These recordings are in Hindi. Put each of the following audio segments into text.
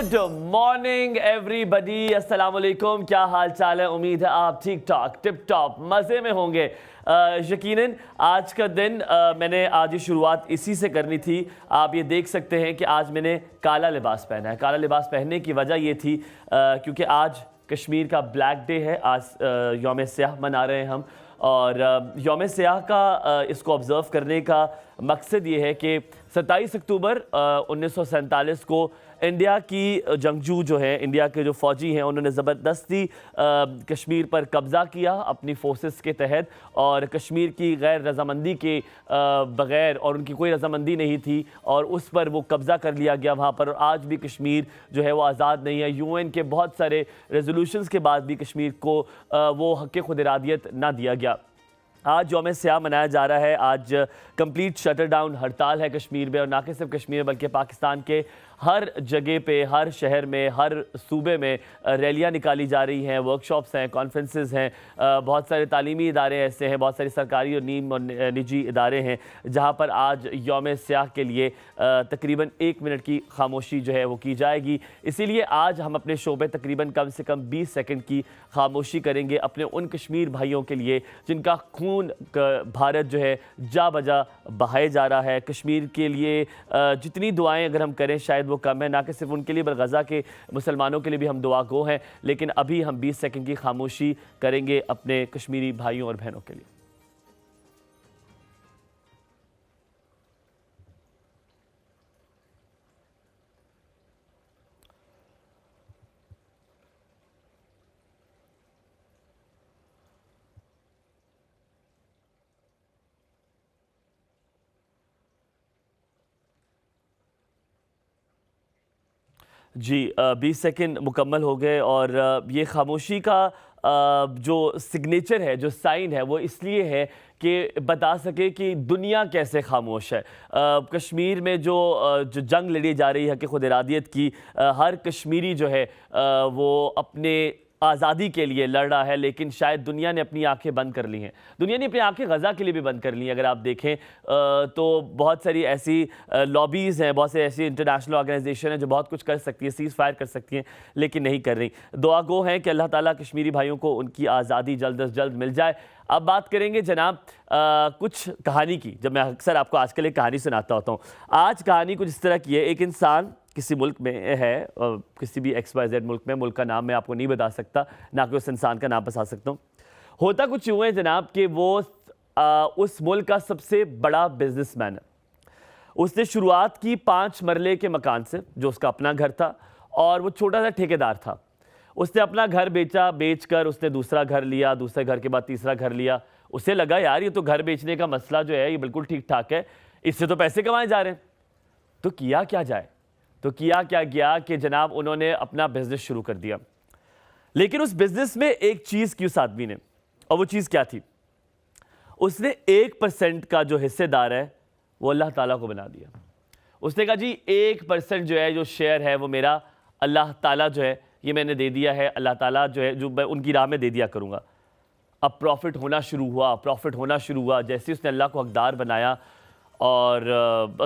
गुड मॉर्निंग एवरीबॉडी, अस्सलाम वालेकुम। क्या हाल चाल है? उम्मीद है आप ठीक ठाक टिप टॉप मज़े में होंगे। यकीनन आज का दिन मैंने आज ये शुरुआत इसी से करनी थी। आप ये देख सकते हैं कि आज मैंने काला लिबास पहना है। काला लिबास पहनने की वजह ये थी क्योंकि आज कश्मीर का ब्लैक डे है। आज यौम सियाह मना रहे हैं हम, और यौम सियाह का इसको ऑब्ज़र्व करने का मकसद ये है कि 27 अक्टूबर 1947 को इंडिया की जंगजू जो है, इंडिया के जो फ़ौजी हैं, उन्होंने ज़बरदस्ती कश्मीर पर कब्ज़ा किया अपनी फोर्सेस के तहत, और कश्मीर की गैर रजामंदी के बग़ैर, और उनकी कोई रजामंदी नहीं थी, और उस पर वो कब्ज़ा कर लिया गया वहाँ पर। आज भी कश्मीर जो है वो आज़ाद नहीं है। UN के बहुत सारे रेजोल्यूशंस के बाद भी कश्मीर को वो हक़ खुद इरादियत ना दिया गया। आज यौम सियाह मनाया जा रहा है। आज कंप्लीट शटर डाउन हड़ताल है कश्मीर में, और ना कि सिर्फ कश्मीर में बल्कि पाकिस्तान के हर जगह पे, हर शहर में, हर सूबे में रैलियां निकाली जा रही हैं, वर्कशॉप्स हैं, कॉन्फ्रेंसेस हैं। बहुत सारे तालीमी इदारे ऐसे हैं, बहुत सारी सरकारी और निजी इदारे हैं जहां पर आज यौम सियाह के लिए तकरीबन 1 मिनट की खामोशी जो है वो की जाएगी। इसीलिए आज हम अपने शो पे तकरीबन कम से कम 20 सेकंड की खामोशी करेंगे अपने उन कश्मीर भाइयों के लिए जिनका खून भारत जो है जा बजा बहाया जा रहा है। कश्मीर के लिए जितनी दुआएं अगर हम करें शायद वो कम है, ना कि सिर्फ उनके लिए बल्कि गज़ा के मुसलमानों के लिए भी हम दुआ गो हैं। लेकिन अभी हम 20 सेकंड की खामोशी करेंगे अपने कश्मीरी भाइयों और बहनों के लिए। जी 20 सेकंड मुकम्मल हो गए, और ये खामोशी का जो सिग्नेचर है, जो साइन है, वो इसलिए है कि बता सके कि दुनिया कैसे खामोश है। कश्मीर में जो जंग लड़ी जा रही है कि खुद इरादियत की, हर कश्मीरी जो है वो अपने आज़ादी के लिए लड़ रहा है, लेकिन शायद दुनिया ने अपनी आंखें बंद कर ली हैं। दुनिया ने अपनी आंखें गज़ा के लिए भी बंद कर ली हैं। अगर आप देखें तो बहुत सारी ऐसी लॉबीज़ हैं, बहुत सी ऐसी इंटरनेशनल ऑर्गेनाइजेशन हैं जो बहुत कुछ कर सकती है, सीज़ फायर कर सकती हैं, लेकिन नहीं कर रही। दुआ गो हैं कि अल्लाह ताला कश्मीरी भाइयों को उनकी आज़ादी जल्द अज जल्द मिल जाए। अब बात करेंगे जनाब कुछ कहानी की। जब मैं अक्सर आपको आजकल एक कहानी सुनाता होता हूँ, आज कहानी कुछ इस तरह की है। एक इंसान किसी मुल्क में है, किसी भी XYZ मुल्क में, मुल्क का नाम मैं आपको नहीं बता सकता, ना कि उस इंसान का नाम बता सकता हूँ। होता कुछ यूँ है जनाब कि वो उस मुल्क का सबसे बड़ा बिजनेसमैन है। उसने शुरुआत की 5 मरले के मकान से, जो उसका अपना घर था, और वो छोटा सा ठेकेदार था। उसने अपना घर बेचा, बेचकर उसने दूसरा घर लिया, दूसरे घर के बाद तीसरा घर लिया। उसे लगा यार ये तो घर बेचने का मसला जो है ये बिल्कुल ठीक ठाक है, इससे तो पैसे कमाए जा रहे हैं। तो किया क्या जाए? तो किया क्या गया कि जनाब उन्होंने अपना बिजनेस शुरू कर दिया। लेकिन उस बिजनेस में एक चीज़ की उस आदमी ने, और वो चीज़ क्या थी? उसने 1% का जो हिस्सेदार है वो अल्लाह ताला को बना दिया। उसने कहा जी 1% जो है, जो शेयर है वो मेरा अल्लाह ताला जो है ये मैंने दे दिया है, अल्लाह ताला जो है जो मैं उनकी राह में दे दिया करूँगा। अब प्रॉफिट होना शुरू हुआ, प्रॉफिट होना शुरू हुआ। जैसे उसने अल्लाह को हकदार बनाया और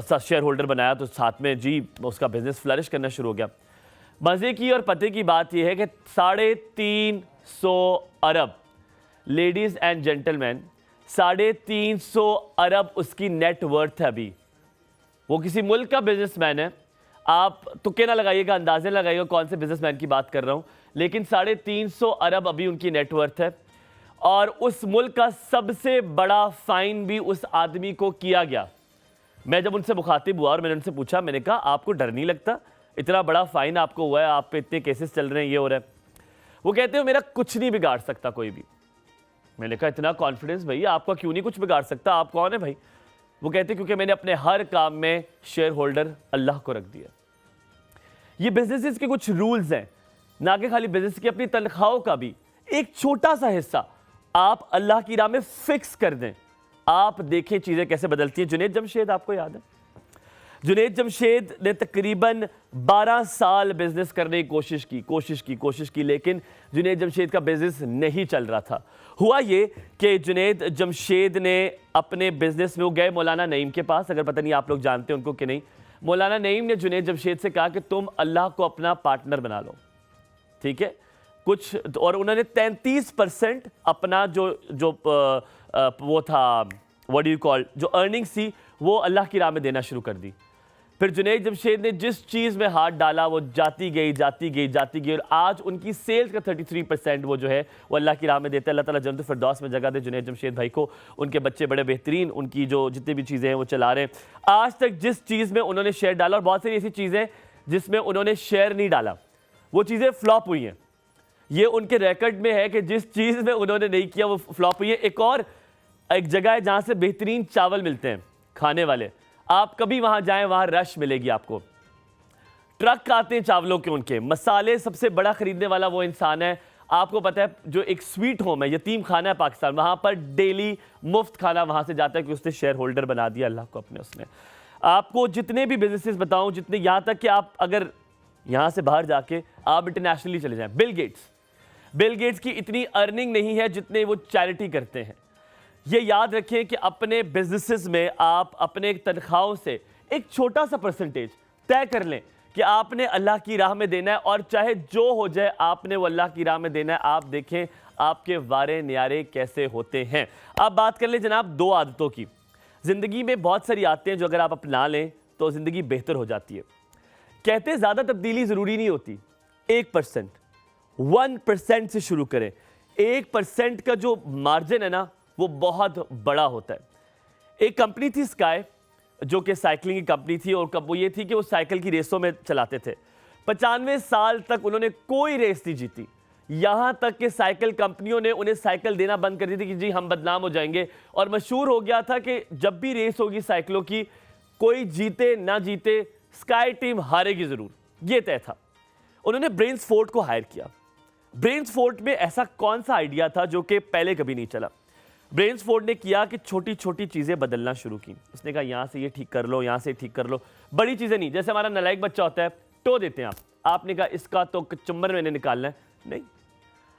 शेयर होल्डर बनाया, तो साथ में जी उसका बिजनेस फ्लरिश करना शुरू हो गया। मज़े की और पते की बात यह है कि 350 अरब, लेडीज़ एंड जेंटलमैन, 350 अरब उसकी नेट वर्थ है अभी। वो किसी मुल्क का बिजनेसमैन है। आप तुक्के ना लगाइएगा, अंदाजे लगाइएगा कौन से बिजनेसमैन की बात कर रहा हूँ, लेकिन 350 अरब अभी उनकी नेट वर्थ है। और उस मुल्क का सबसे बड़ा फाइन भी उस आदमी को किया गया। मैं जब उनसे मुखातिब हुआ और मैंने उनसे पूछा, मैंने कहा आपको डर नहीं लगता? इतना बड़ा फाइन आपको हुआ है, आप पे इतने केसेस चल रहे हैं, ये हो रहा है। वो कहते हो मेरा कुछ नहीं बिगाड़ सकता कोई भी। मैंने कहा इतना कॉन्फिडेंस भैया, आपका क्यों नहीं कुछ बिगाड़ सकता? आप कौन है भाई? वो कहते क्योंकि मैंने अपने हर काम में शेयर होल्डर अल्लाह को रख दिया। ये बिजनेसेस के कुछ रूल्स हैं, ना कि खाली बिजनेस की, अपनी तनख्वाहों का भी एक छोटा सा हिस्सा आप अल्लाह की राह में फिक्स कर दें। आप देखें चीज़ें कैसे बदलती हैं। जुनैद जमशेद आपको याद है? जुनैद जमशेद ने तकरीबन 12 साल बिजनेस करने की कोशिश की, लेकिन जुनैद जमशेद का बिजनेस नहीं चल रहा था। हुआ ये कि जुनैद जमशेद ने अपने बिजनेस में वो गए मौलाना नईम के पास, अगर पता नहीं आप लोग जानते हैं उनको कि नहीं। मौलाना नईम ने जुनैद जमशेद से कहा कि तुम अल्लाह को अपना पार्टनर बना लो, ठीक है। कुछ और उन्होंने 33% अपना जो वो था, व्हाट डू यू कॉल, जो अर्निंग्स थी वो अल्लाह की राह में देना शुरू कर दी। फिर जुनैद जमशेद ने जिस चीज़ में हाथ डाला वो जाती गई और आज उनकी सेल्स का 33% वो जो है वो अल्लाह की राह में देता है। अल्लाह ताला जन्नत फिरदौस में जगह दे जुनैद जमशेद भाई को, उनके बच्चे बड़े बेहतरीन, उनकी जो जितनी भी चीज़ें हैं वो चला रहे हैं। आज तक जिस चीज़ में उन्होंने शेयर डाला, और बहुत सारी ऐसी चीज़ें जिसमें उन्होंने शेयर नहीं डाला, वो चीज़ें फ्लॉप हुई हैं। ये उनके रिकॉर्ड में है कि जिस चीज़ में उन्होंने नहीं किया वो फ्लॉप हुई है। एक जगह है जहाँ से बेहतरीन चावल मिलते हैं खाने वाले, आप कभी वहाँ जाएं, वहाँ रश मिलेगी आपको, ट्रक आते हैं चावलों के, उनके मसाले। सबसे बड़ा खरीदने वाला वो इंसान है, आपको पता है, जो एक स्वीट होम है, यतीम खाना है पाकिस्तान, वहाँ पर डेली मुफ्त खाना वहाँ से जाता है कि उसने शेयर होल्डर बना दिया अल्लाह को अपने। उसने आपको जितने भी बिजनेसेस बताऊँ, जितने, यहाँ तक कि आप अगर यहाँ से बाहर जाके आप इंटरनेशनली चले जाएँ, बिल गेट्स की इतनी अर्निंग नहीं है जितने वो चैरिटी करते हैं। ये याद रखें कि अपने बिजनेसेस में आप अपने तनख्वाहों से एक छोटा सा परसेंटेज तय कर लें कि आपने अल्लाह की राह में देना है, और चाहे जो हो जाए आपने वो अल्लाह की राह में देना है। आप देखें आपके वारे न्यारे कैसे होते हैं। अब बात कर लें जनाब 2 आदतों की। ज़िंदगी में बहुत सारी आदतें हैं जो अगर आप अपना लें तो ज़िंदगी बेहतर हो जाती है। कहते हैं ज़्यादा तब्दीली ज़रूरी नहीं होती, 1%, 1% से शुरू करें। 1% का जो मार्जिन है ना वो बहुत बड़ा होता है। एक कंपनी थी स्काई, जो कि साइकिलिंग की कंपनी थी, और वो ये थी कि वो साइकिल की रेसों में चलाते थे। 95 साल तक उन्होंने कोई रेस नहीं जीती, यहाँ तक कि साइकिल कंपनियों ने उन्हें साइकिल देना बंद कर दी थी कि जी हम बदनाम हो जाएंगे। और मशहूर हो गया था कि जब भी रेस होगी साइकिलों की, कोई जीते ना जीते स्काई टीम हारेगी ज़रूर, ये तय था। उन्होंने ब्रेन्सफोर्ड को हायर किया। ब्रेन्सफोर्ड में ऐसा कौन सा आइडिया था जो कि पहले कभी नहीं चला? ब्रेन्सफोर्ड ने किया कि छोटी छोटी चीज़ें बदलना शुरू की। उसने कहा यहाँ से ये ठीक कर लो, यहाँ से ठीक कर लो, बड़ी चीज़ें नहीं। जैसे हमारा नालायक बच्चा होता है, टो देते हैं आपने कहा इसका तो चुम्बर मैंने निकालना है, नहीं,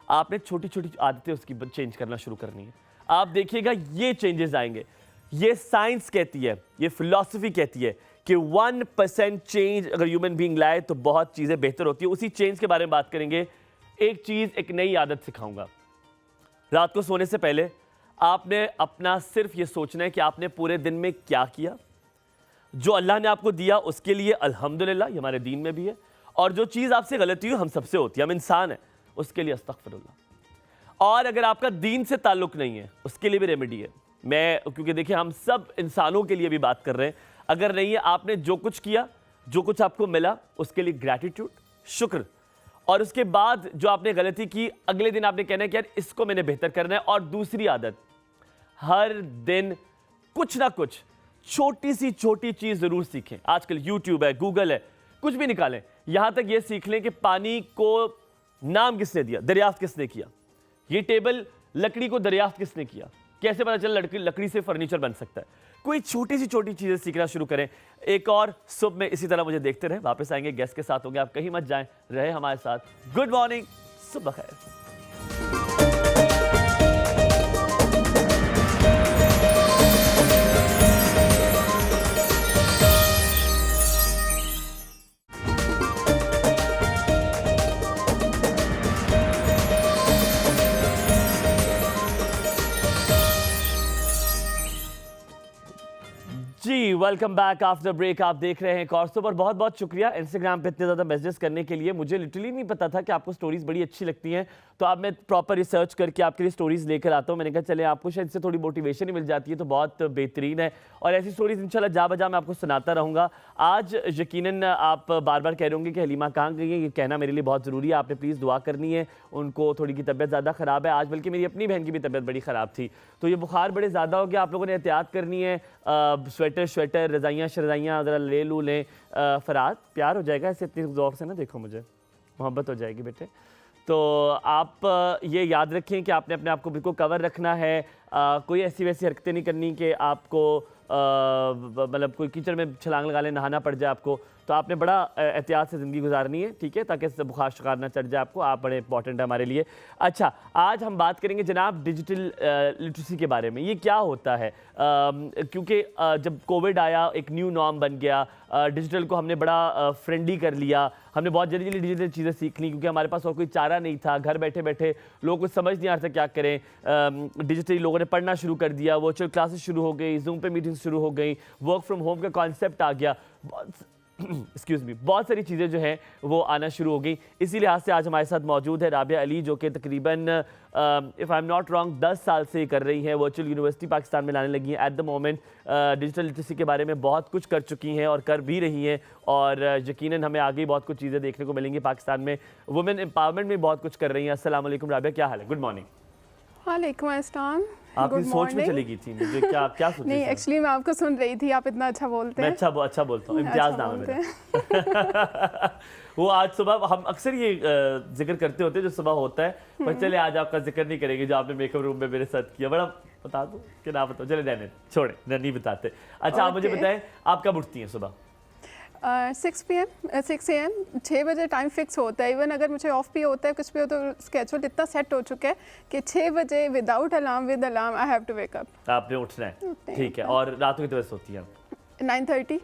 आपने छोटी छोटी आदतें उसकी चेंज करना शुरू करनी है। आप देखिएगा ये चेंजेस आएंगे। ये साइंस कहती है, ये फिलॉसफी कहती है कि 1% चेंज अगर ह्यूमन बीइंग लाए तो बहुत चीज़ें बेहतर होती है। उसी चेंज के बारे में बात करेंगे। एक चीज़, एक नई आदत सिखाऊंगा। रात को सोने से पहले आपने अपना सिर्फ ये सोचना है कि आपने पूरे दिन में क्या किया, जो अल्लाह ने आपको दिया उसके लिए अल्हम्दुलिल्लाह, ये हमारे दीन में भी है, और जो चीज़ आपसे गलती हुई, हम सबसे होती है, हम इंसान हैं, उसके लिए अस्तगफिरुल्लाह। और अगर आपका दीन से ताल्लुक़ नहीं है उसके लिए भी रेमेडी है। मैं क्योंकि देखिए हम सब इंसानों के लिए भी बात कर रहे हैं। अगर नहीं है, आपने जो कुछ किया, जो कुछ आपको मिला, उसके लिए ग्रैटिट्यूड, शुक्र, और उसके बाद जो आपने गलती की अगले दिन आपने कहना है कि यार इसको मैंने बेहतर करना है। और दूसरी आदत, हर दिन कुछ ना कुछ छोटी सी छोटी चीज़ ज़रूर सीखें। आजकल यूट्यूब है, गूगल है, कुछ भी निकालें। यहाँ तक ये सीख लें कि पानी को नाम किसने दिया, दरियाफ्त किसने किया, ये टेबल लकड़ी को दरियाफ्त किसने किया, कैसे पता चला लकड़ी से फर्नीचर बन सकता है। कोई छोटी सी छोटी चीज़ें सीखना शुरू करें। एक और सुबह में इसी तरह मुझे देखते रहें। वापस आएंगे, गेस्ट के साथ होंगे, आप कहीं मत जाएं, रहे हमारे साथ। गुड मॉर्निंग, सुबह खैर। जी वेलकम बैक आफ्टर ब्रेक। आप देख रहे हैं कॉर्सो पर। बहुत बहुत शुक्रिया इंस्टाग्राम पे इतने ज़्यादा मैसेजेस करने के लिए। मुझे लिटरली नहीं पता था कि आपको स्टोरीज बड़ी अच्छी लगती हैं, तो अब मैं प्रॉपर रिसर्च करके आपके लिए स्टोरीज लेकर आता हूँ। मैंने कहा चले आपको शायद इससे थोड़ी मोटिवेशन ही मिल जाती है, तो बहुत बेहतरीन है। और ऐसी स्टोरीज इंशाल्लाह जा बजा मैं आपको सुनाता रहूँगा। आज यकीनन आप बार बार कह रहे होंगे कि हलीमा कहाँ गई है, ये कहना मेरे लिए बहुत ज़रूरी है। आपने प्लीज़ दुआ करनी है, उनको थोड़ी की तबीयत ज़्यादा ख़राब है आज, बल्कि मेरी अपनी बहन की भी तबीयत बड़ी ख़राब थी, तो ये बुखार बड़े ज़्यादा हो गया। आप लोगों ने एहतियात करनी है, स्वेटर रज़ाइयाँ शरज़ाइयाँ ज़रा ले लूँ लें। फ़राद प्यार हो जाएगा ऐसे इतनी ज़ौर से ना, देखो मुझे मोहब्बत हो जाएगी बेटे। तो आप ये याद रखें कि आपने अपने आप को बिल्कुल कवर रखना है। कोई ऐसी वैसी हरकतें नहीं करनी कि आपको मतलब कोई कीचड़ में छलांग लगा ले, नहाना पड़ जाए आपको। तो आपने बड़ा एहतियात से ज़िंदगी गुजारनी है, ठीक है, ताकि इससे बुखार शुखार ना चढ़ जाए आपको। आप बड़े इंपॉर्टेंट है हमारे लिए। अच्छा, आज हम बात करेंगे जनाब डिजिटल लिटरेसी के बारे में। ये क्या होता है? क्योंकि जब कोविड आया एक न्यू नॉर्म बन गया, डिजिटल को हमने बड़ा फ्रेंडली कर लिया, हमने बहुत जल्दी जल्दी डिजिटल चीज़ें सीख ली क्योंकि हमारे पास और कोई चारा नहीं था। घर बैठे बैठे लोगों को समझ नहीं आ रहा था क्या करें। डिजिटली लोगों ने पढ़ना शुरू कर दिया, वर्चुअल क्लासेस शुरू हो गई, जूम पे मीटिंग्स शुरू हो गई, वर्क फ्रॉम होम का कॉन्सेप्ट आ गया, एक्सक्यूज़ मी, बहुत सारी चीज़ें जो हैं वो आना शुरू हो गई। इसी लिहाज से आज हमारे साथ मौजूद है राबिया अली, जो कि तकरीबन if I am not wrong 10 साल से कर रही हैं, वर्चुअल यूनिवर्सिटी पाकिस्तान में लाने लगी हैं। At the moment digital literacy के बारे में बहुत कुछ कर चुकी हैं और कर भी रही हैं, और यकीनन हमें आगे बहुत कुछ चीज़ें देखने को मिलेंगी। पाकिस्तान में वुमेन एम्पावरमेंट में बहुत कुछ कर रही हैं। अस्सलाम वालेकुम राबिया, क्या हाल है? Good morning. वालेकुम अस्सलाम। आपकी सोच में चली गई थी मुझे, क्या सोच? नहीं, एक्चुअली मैं आपको सुन रही थी, आप इतना अच्छा बोलते हैं। मैं अच्छा बोलता हूँ, इम्तियाज़ नाम है मेरा। वो आज सुबह हम अक्सर ये जिक्र करते होते हैं जो सुबह होता है, पर चले आज आपका जिक्र नहीं करेंगे जो आपने मेकअप रूम में मेरे साथ किया। बड़ा बता दो कि ना बताओ, चले रहने छोड़े, नहीं बताते। अच्छा, आप मुझे बताएं आप कब उठती हैं सुबह? 6 AM 6 बजे टाइम फिक्स होता है। इवन अगर मुझे ऑफ भी होता है कुछ भी हो तो स्केड्यूल इतना सेट हो चुका है कि 6 बजे without alarm with alarm I have to wake up. आपने उठना है, ठीक है। और रात को कितने बजे सोती हैं? 9:30।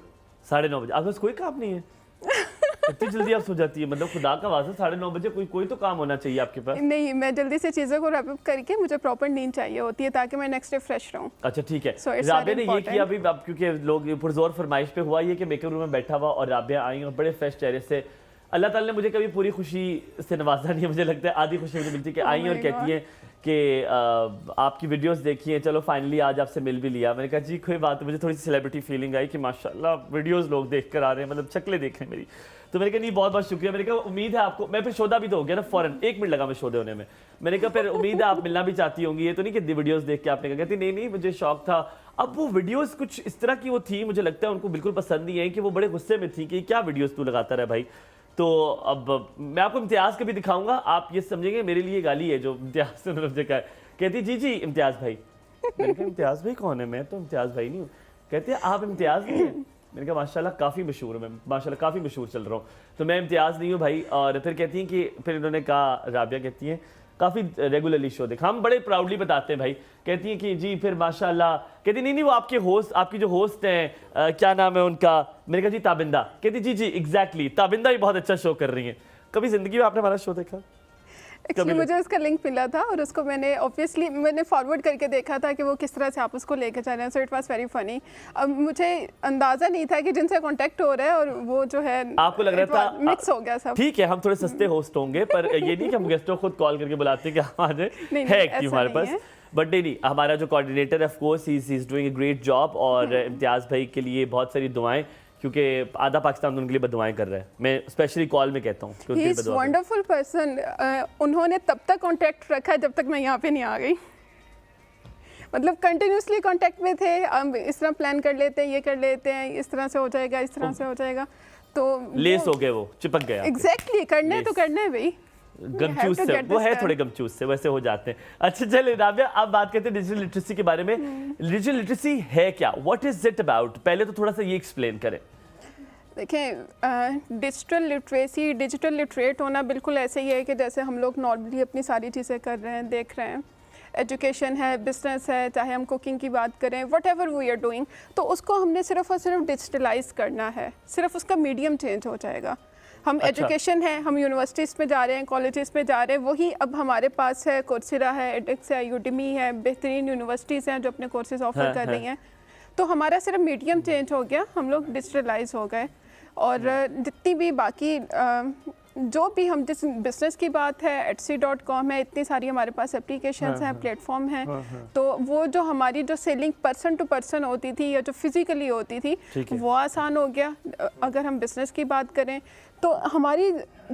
9:30 बजे। आपके पास कोई काम नहीं है? इतनी जल्दी आप सो जाती है? मतलब खुदा का वास्ता 9:30 बजे कोई तो काम होना चाहिए आपके पास। नहीं, मैं जल्दी से चीज़ों को रैप अप करके मुझे प्रॉपर नींद चाहिए होती है ताकि मैं नेक्स्ट डे फ्रेश रहूं। अच्छा, ठीक है। So राबिया ने ये किया अभी, क्योंकि लोग पुरजोर फरमाइश पे हुआ ये कि मेकअप रूम में बैठा हुआ और राबिया आई और बड़े फ्रेश चेहरे से। अल्लाह ताला ने मुझे कभी पूरी खुशी से नवाजा नहीं है। मुझे लगता है आधी खुशी मुझे मिलती है कि आई और कहती हैं कि आपकी वीडियोस देखी हैं, चलो फाइनली आज आपसे मिल भी लिया। मैंने कहा जी कोई बात नहीं। मुझे थोड़ी सी सेलिब्रिटी फीलिंग आई कि माशाल्लाह वीडियोस लोग देख कर आ रहे हैं, मतलब शक्लें देख रहे हैं मेरी। तो मैंने कहा नहीं, बहुत बहुत शुक्रिया। मैंने कहा उम्मीद है आपको, मैं फिर शोधा भी तो हो गया ना फ़ौरन, 1 मिनट लगा मैं शोधे होने में। मैंने कहा फिर उम्मीद है आप मिलना भी चाहती होंगी, ये तो नहीं कि वीडियोस देख के आपने कहा। कहती नहीं मुझे शौक था। अब वो वीडियोस कुछ इस तरह की वो थी, मुझे लगता है उनको बिल्कुल पसंद नहीं है कि वो बड़े गुस्से में थी कि क्या वीडियोस तू लगाता रहा भाई। तो अब मैं आपको इम्तियाज़ कभी दिखाऊंगा, आप ये समझेंगे मेरे लिए गाली है जो इम्तियाज़ से मुझे कहा। कहती जी इम्तियाज़ भाई। मैंने कहा इम्तियाज़ भाई कौन है? मैं तो इम्तियाज़ भाई नहीं हूँ। कहती है आप इम्तियाज़ नहीं है? मैंने कहा माशाल्लाह काफ़ी मशहूर हूँ मैं, माशाल्लाह काफ़ी मशहूर चल रहा हूँ, तो मैं इम्तियाज़ नहीं हूँ भाई। और फिर कहती हैं कि फिर इन्होंने कहा, राबिया कहती हैं काफ़ी रेगुलरली शो देखा, हम बड़े प्राउडली बताते हैं भाई। कहती हैं कि जी फिर माशाल्लाह। कहती नहीं वो आपके होस्ट, आपकी जो होस्ट हैं क्या नाम है उनका? मैंने कहा जी ताबिंदा। कहती जी एग्जैक्टली, ताबिंदा भी बहुत अच्छा शो कर रही हैं। कभी ज़िंदगी में आपने हमारा शो देखा? एक्चुअली मुझे उसका लिंक मिला था और उसको मैंने फॉरवर्ड करके देखा था कि वो किस तरह से आप उसको लेके जा रहे हैं। So it was very funny. अब मुझे अंदाज़ा नहीं था कि जिनसे कांटेक्ट हो रहा है और वो जो है आपको लग रहा था मिक्स हो गया सब। ठीक है, हम थोड़े सस्ते होस्ट होंगे, पर ये नहीं कि हम गेस्टों खुद कॉल करके बुलाते हैं कि हम आ जाए, है कि हमारे पास। बट नहीं, हमारा जो कोऑर्डिनेटर है of course he is doing a great job. और इम्तियाज़ भाई के लिए बहुत सारी दुआएं, क्योंकि आधा पाकिस्तान उनके लिए बदुआएं कर रहा है। मैं स्पेशली कॉल में कहता हूँ ही इज वंडरफुल पर्सन। उन्होंने तब तक कांटेक्ट रखा जब तक मैं यहाँ पे नहीं आ गई। मतलब कंटिन्यूसली कांटेक्ट में थे, हम इस तरह प्लान कर लेते हैं, ये कर लेते हैं, इस तरह से हो जाएगा, इस तरह से हो जाएगा, तो लेस हो गए, वो चिपक गया। एग्जैक्टली, करना है तो करना है भाई। गमचूस से वो है, थोड़े गमचूस से वैसे हो जाते हैं। अच्छा चले राबिया, आप बात करते हैं डिजिटल लिटरेसी के बारे में। डिजिटल लिटरेसी है क्या? What is it about? पहले तो थोड़ा सा ये एक्सप्लेन करें। देखें, डिजिटल लिटरेट होना बिल्कुल ऐसे ही है कि जैसे हम लोग नॉर्मली अपनी सारी चीज़ें कर रहे हैं, देख रहे हैं। एजुकेशन है, बिजनेस है, चाहे हम कुकिंग की बात करें, whatever we are doing, तो उसको हमने सिर्फ और सिर्फ डिजिटलाइज करना है, सिर्फ उसका मीडियम चेंज हो जाएगा। हम एजुकेशन है, हम यूनिवर्सिटीज़ में जा रहे हैं, कॉलेजेस में जा रहे हैं, वही अब हमारे पास है। कोर्सेरा है, एडेक्स है, यूडेमी है, बेहतरीन यूनिवर्सिटीज़ हैं जो अपने कोर्सेज ऑफर कर रही हैं। तो हमारा सिर्फ मीडियम चेंज हो गया, हम लोग डिजिटलाइज हो गए। और जितनी भी बाकी जो भी हम जिस बिज़नेस की बात है, Etsy.com है, इतनी सारी हमारे पास एप्लीकेशंस हैं, प्लेटफॉर्म हैं। तो वो जो हमारी जो सेलिंग पर्सन टू पर्सन होती थी या जो फिजिकली होती थी, वो आसान हो गया। अगर हम बिज़नेस की बात करें तो हमारी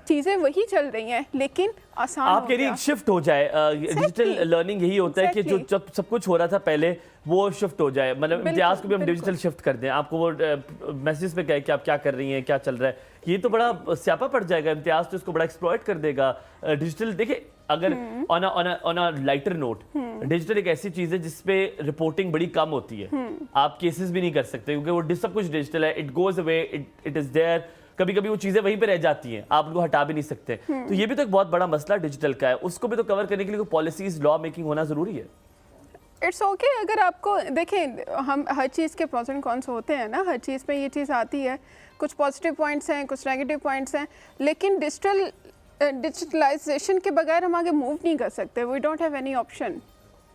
चीज़ें वही चल रही हैं, लेकिन आसान आप कह रही हैं शिफ्ट हो जाए। डिजिटल लर्निंग यही होता है कि जो जब सब कुछ हो रहा था पहले वो शिफ्ट हो जाए। मतलब इम्तियाज़ को भी हम डिजिटल शिफ्ट कर दें, आपको वो मैसेज पे कहे कि आप क्या कर रही हैं, क्या चल रहा है, ये तो बड़ा स्यापा पड़ जाएगा। इम्तियाज़ तो इसको बड़ा एक्सप्लॉइट कर देगा। डिजिटल देखिए, अगर on a lighter note, digital एक ऐसी चीज़ है जिसपे रिपोर्टिंग बड़ी कम होती है। आप केसेस भी नहीं कर सकते क्योंकि वो सब कुछ डिजिटल है। It goes away, it is there. कभी कभी वो चीज़ें वहीं पे रह जाती हैं, आप उनको हटा भी नहीं सकते। तो ये भी तो एक बहुत बड़ा मसला डिजिटल का है, उसको भी तो कवर करने के लिए पॉलिसीज लॉ मेकिंग होना ज़रूरी है। इट्स ओके अगर आपको देखें, हम हर चीज़ के प्रोस एंड कॉन्स होते हैं ना, हर चीज़ में ये चीज़ आती है, कुछ पॉजिटिव पॉइंट्स हैं, कुछ नेगेटिव पॉइंट्स हैं, लेकिन डिजिटलाइजेशन के बगैर हम आगे मूव नहीं कर सकते। We don't have any option,